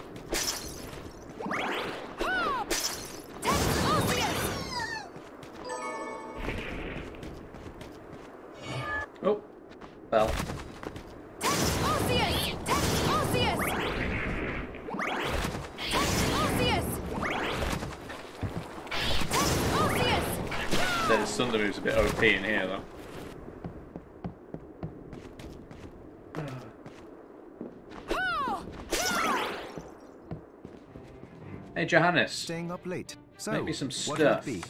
Oh, fell. The thunder moves a bit OP in here though. Hey Johannes, Staying up late. So, make me some what would it stuff. be?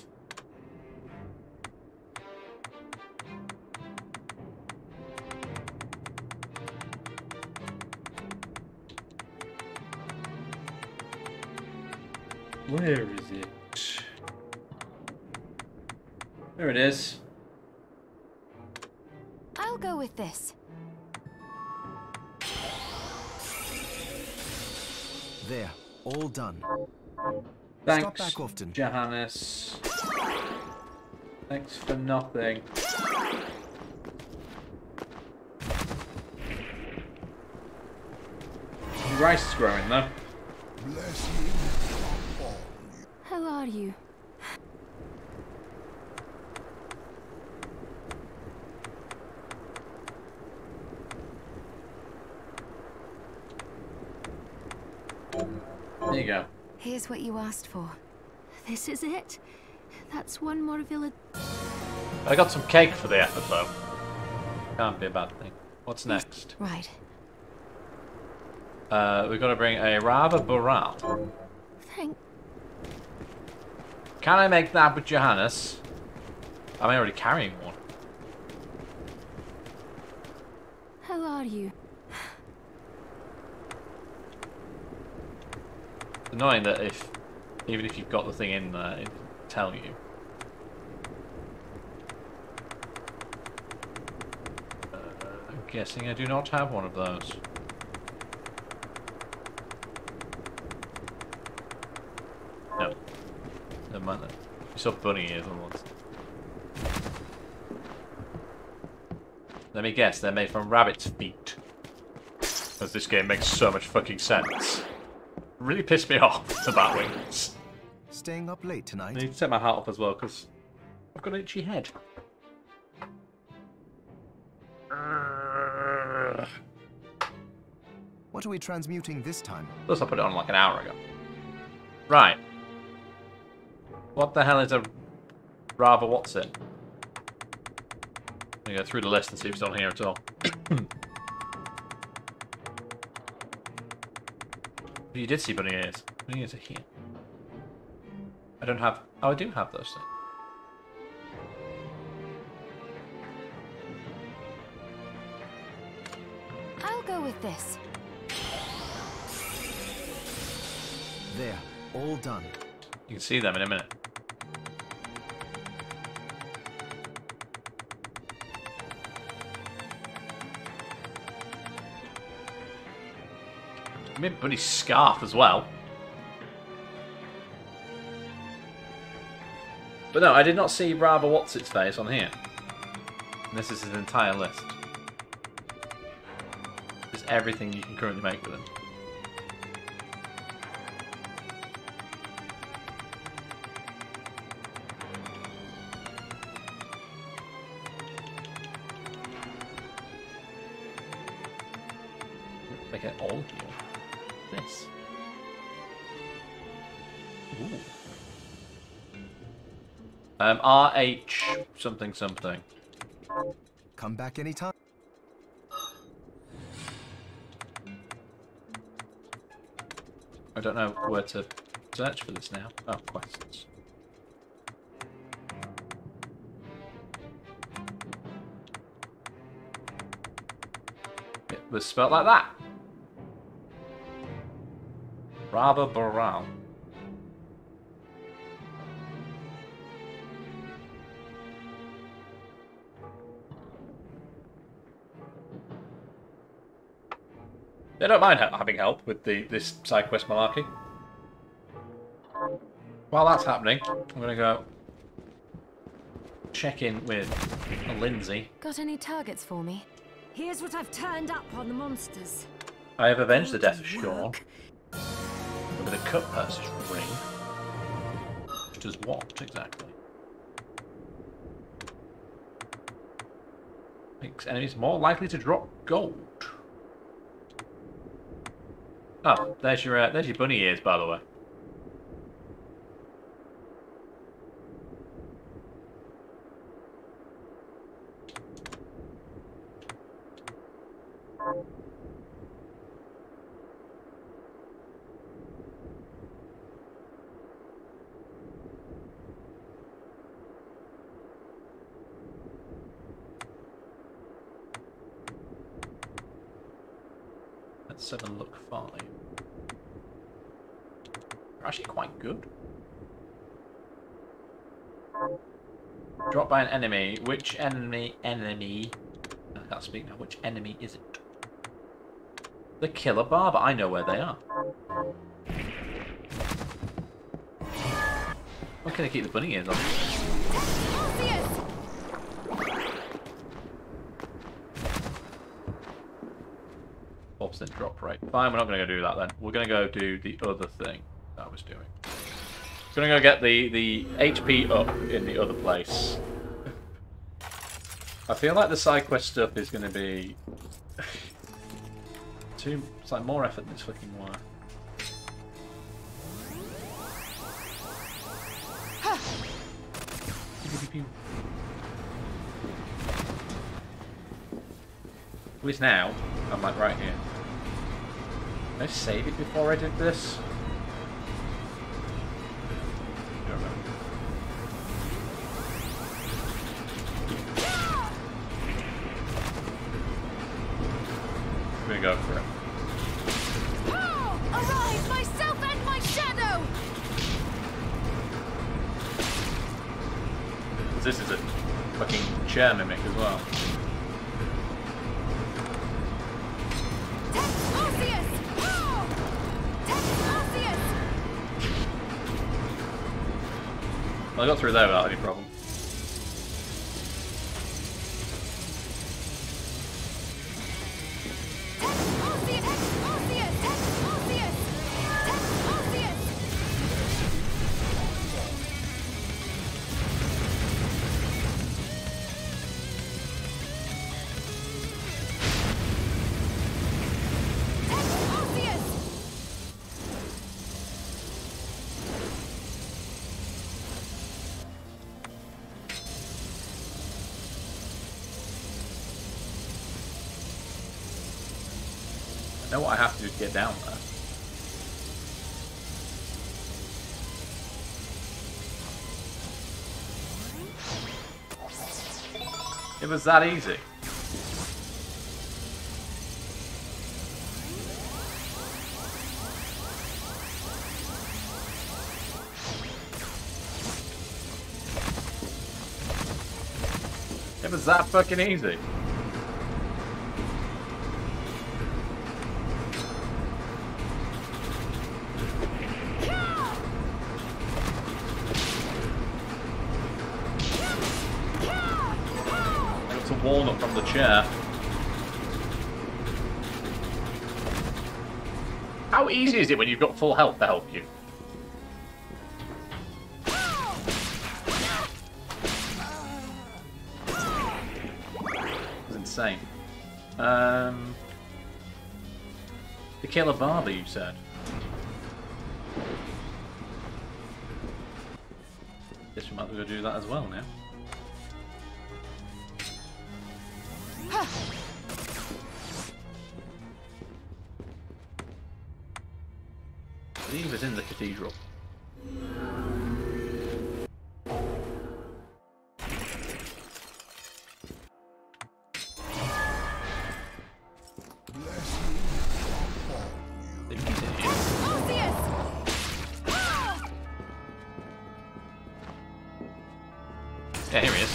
Where is it? There it is. I'll go with this. There, all done. Thanks, Stop back often. Johannes. Thanks for nothing. Rice is growing though. How are you? There you go. Here's what you asked for. This is it? That's one more village. I got some cake for the effort though. Can't be a bad thing. What's next? Right. We've got to bring a Rava Boral. Thank. Can I make that with Johannes? I'm already carrying one. How are you? It's annoying that even if you've got the thing in there, it doesn't tell you. I'm guessing I do not have one of those. No. Never mind that. You saw bunny ears on once. Let me guess, they're made from rabbit's feet. Because this game makes so much fucking sense. Really pissed me off, the bat wings. Staying up late I tonight? need to set my hat up as well, because I've got an itchy head. What are we transmuting this time? Plus I put it on like an hour ago. Right. What the hell is a Rava what's it? I'm gonna go through the list and see if it's on here at all. You did see bunny ears. Bunny ears are here. I don't have... Oh, I do have those things. I'll go with this. There, all done. You can see them in a minute. I made Bunny's scarf as well. But no, I did not see Rava What's-Its-Face on here. And this is his entire list. Just everything you can currently make with him. Make it all heal. This. Ooh. RH something something. Come back anytime. I don't know where to search for this now. Oh, quests. It was spelled like that. Rava Boral. I don't mind having help with this side quest malarkey. While that's happening, I'm gonna go check in with Lindsay. Got any targets for me? Here's what I've turned up on the monsters. I have avenged the death of Shaw with a cut purse's ring. Which does what exactly? Makes enemies more likely to drop gold. Oh, there's your bunny ears, by the way. That's 7 look 5. They're actually quite good. Dropped by an enemy. Which enemy? I can't speak now. Which enemy is it? The Killer Barber. I know where they are. Why can I keep the bunny ears on? 4% drop rate. Fine, we're not going to go do that then. We're going to go do the other thing that I was doing. Going to go get the HP up in the other place. I feel like the side quest stuff is going to be it's like more effort than it's fucking worth. At least now, I'm like right here. Did I save it before I did this? I don't know. I'm gonna go for it. Arise, myself and my shadow! This is a fucking chair mimic as well. Well, I got through there without any problem. I know what I have to do to get down there. It was that easy. It was that fucking easy. Walnut from the chair. How easy is it when you've got full health to help you? It's insane. The Killer Barber, you said. Guess we might as well do that as well now. I believe it's in the cathedral. I think he's in here. Yeah, here he is.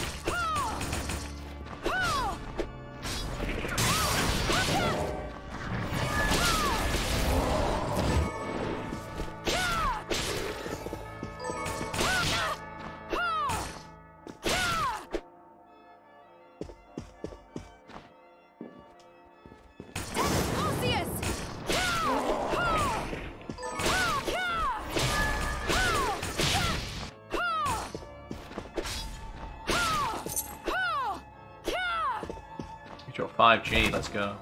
5G, let's go.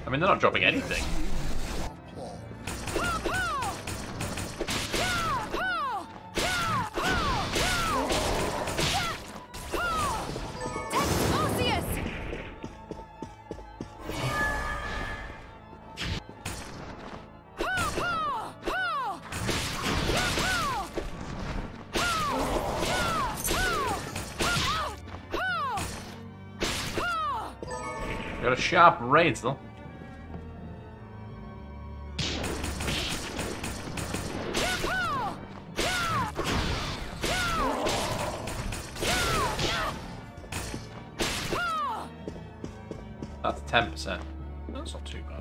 I mean, they're not dropping anything. Got a sharp raids though. That's 10%. That's not too bad.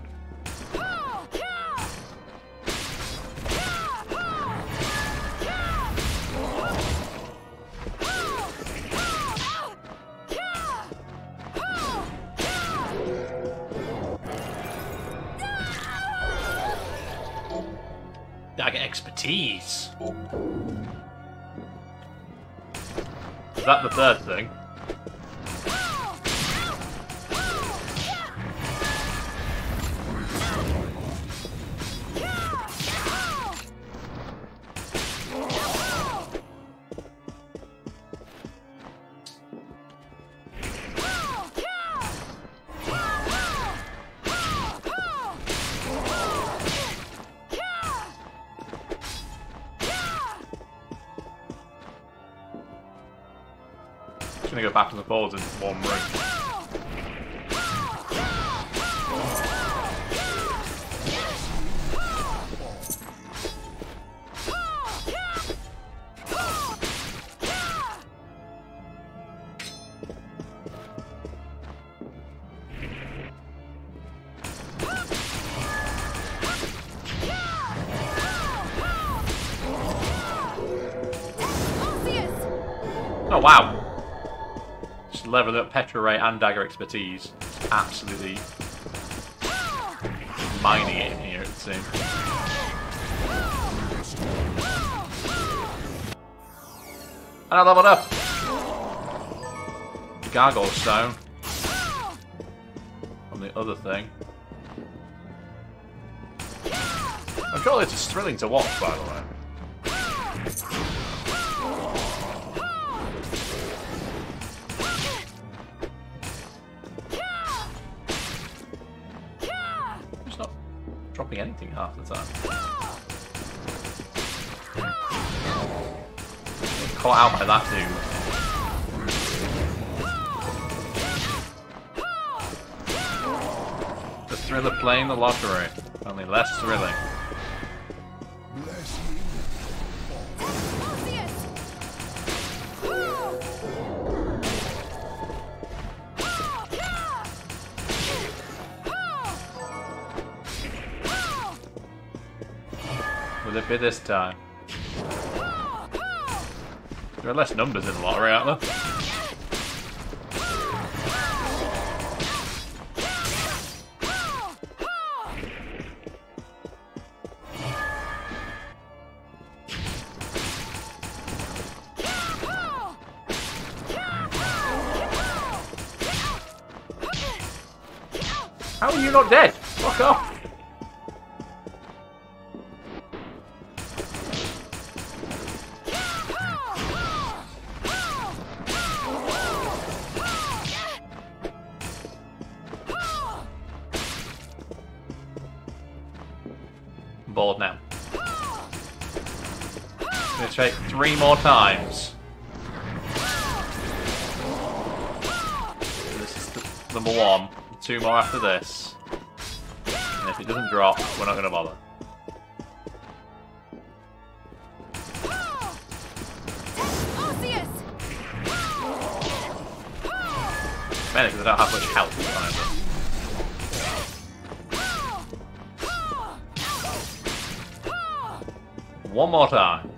I get expertise. Is that the third thing? I'm gonna go back to the balls in one room. Oh wow! Just level up Petra Ray and Dagger expertise. Absolutely mining it in here, it seems. And I leveled up! Gargoyle Stone. On the other thing. I'm sure this is thrilling to watch, by the way. Dropping anything half the time. Caught out by that dude. The thrill of playing the lottery, only less thrilling. Will it be this time? There are less numbers in the lottery, aren't there? How are you not dead? Fuck off! Bored now. I'm gonna try it 3 more times. This is number 1. 2 more after this. And if it doesn't drop, we're not gonna bother. Mainly because I don't have much health behind them. One more time.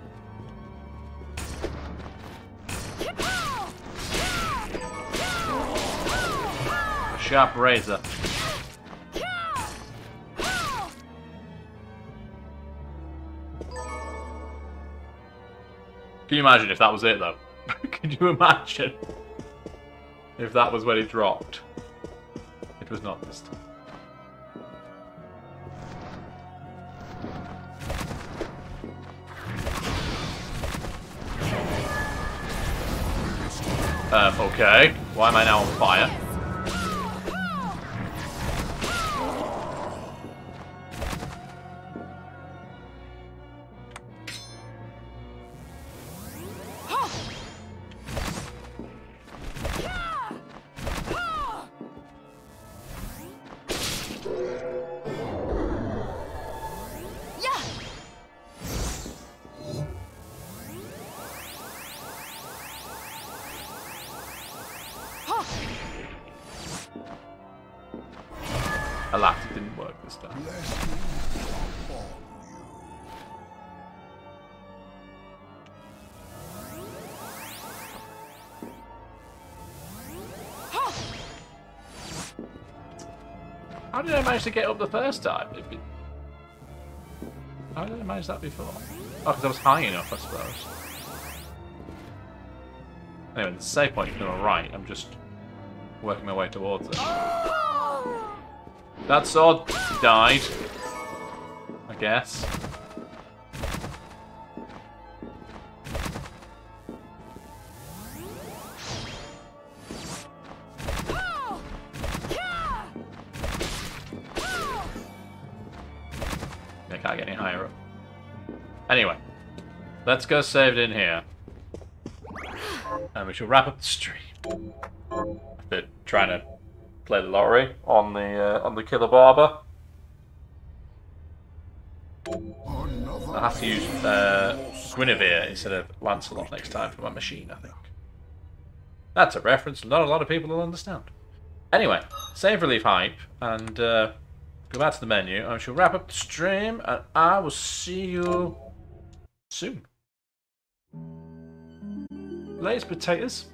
A sharp razor. Can you imagine if that was it, though? Can you imagine if that was when it dropped? It was not this time. Okay. Why am I now on fire? Alas, it didn't work this time. How did I manage to get up the first time? How did I manage that before? Oh, because I was high enough, I suppose. Anyway, the save point is to the right. I'm just working my way towards it. That sword died, I guess. I can't get any higher up. Anyway, let's go save it in here. And we shall wrap up the stream. Been trying to play the lottery on the Killer Barber. I have to use Guinevere instead of Lancelot next time for my machine, I think. That's a reference not a lot of people will understand. Anyway, save relief hype and go back to the menu. I shall wrap up the stream and I will see you soon. Latest potatoes.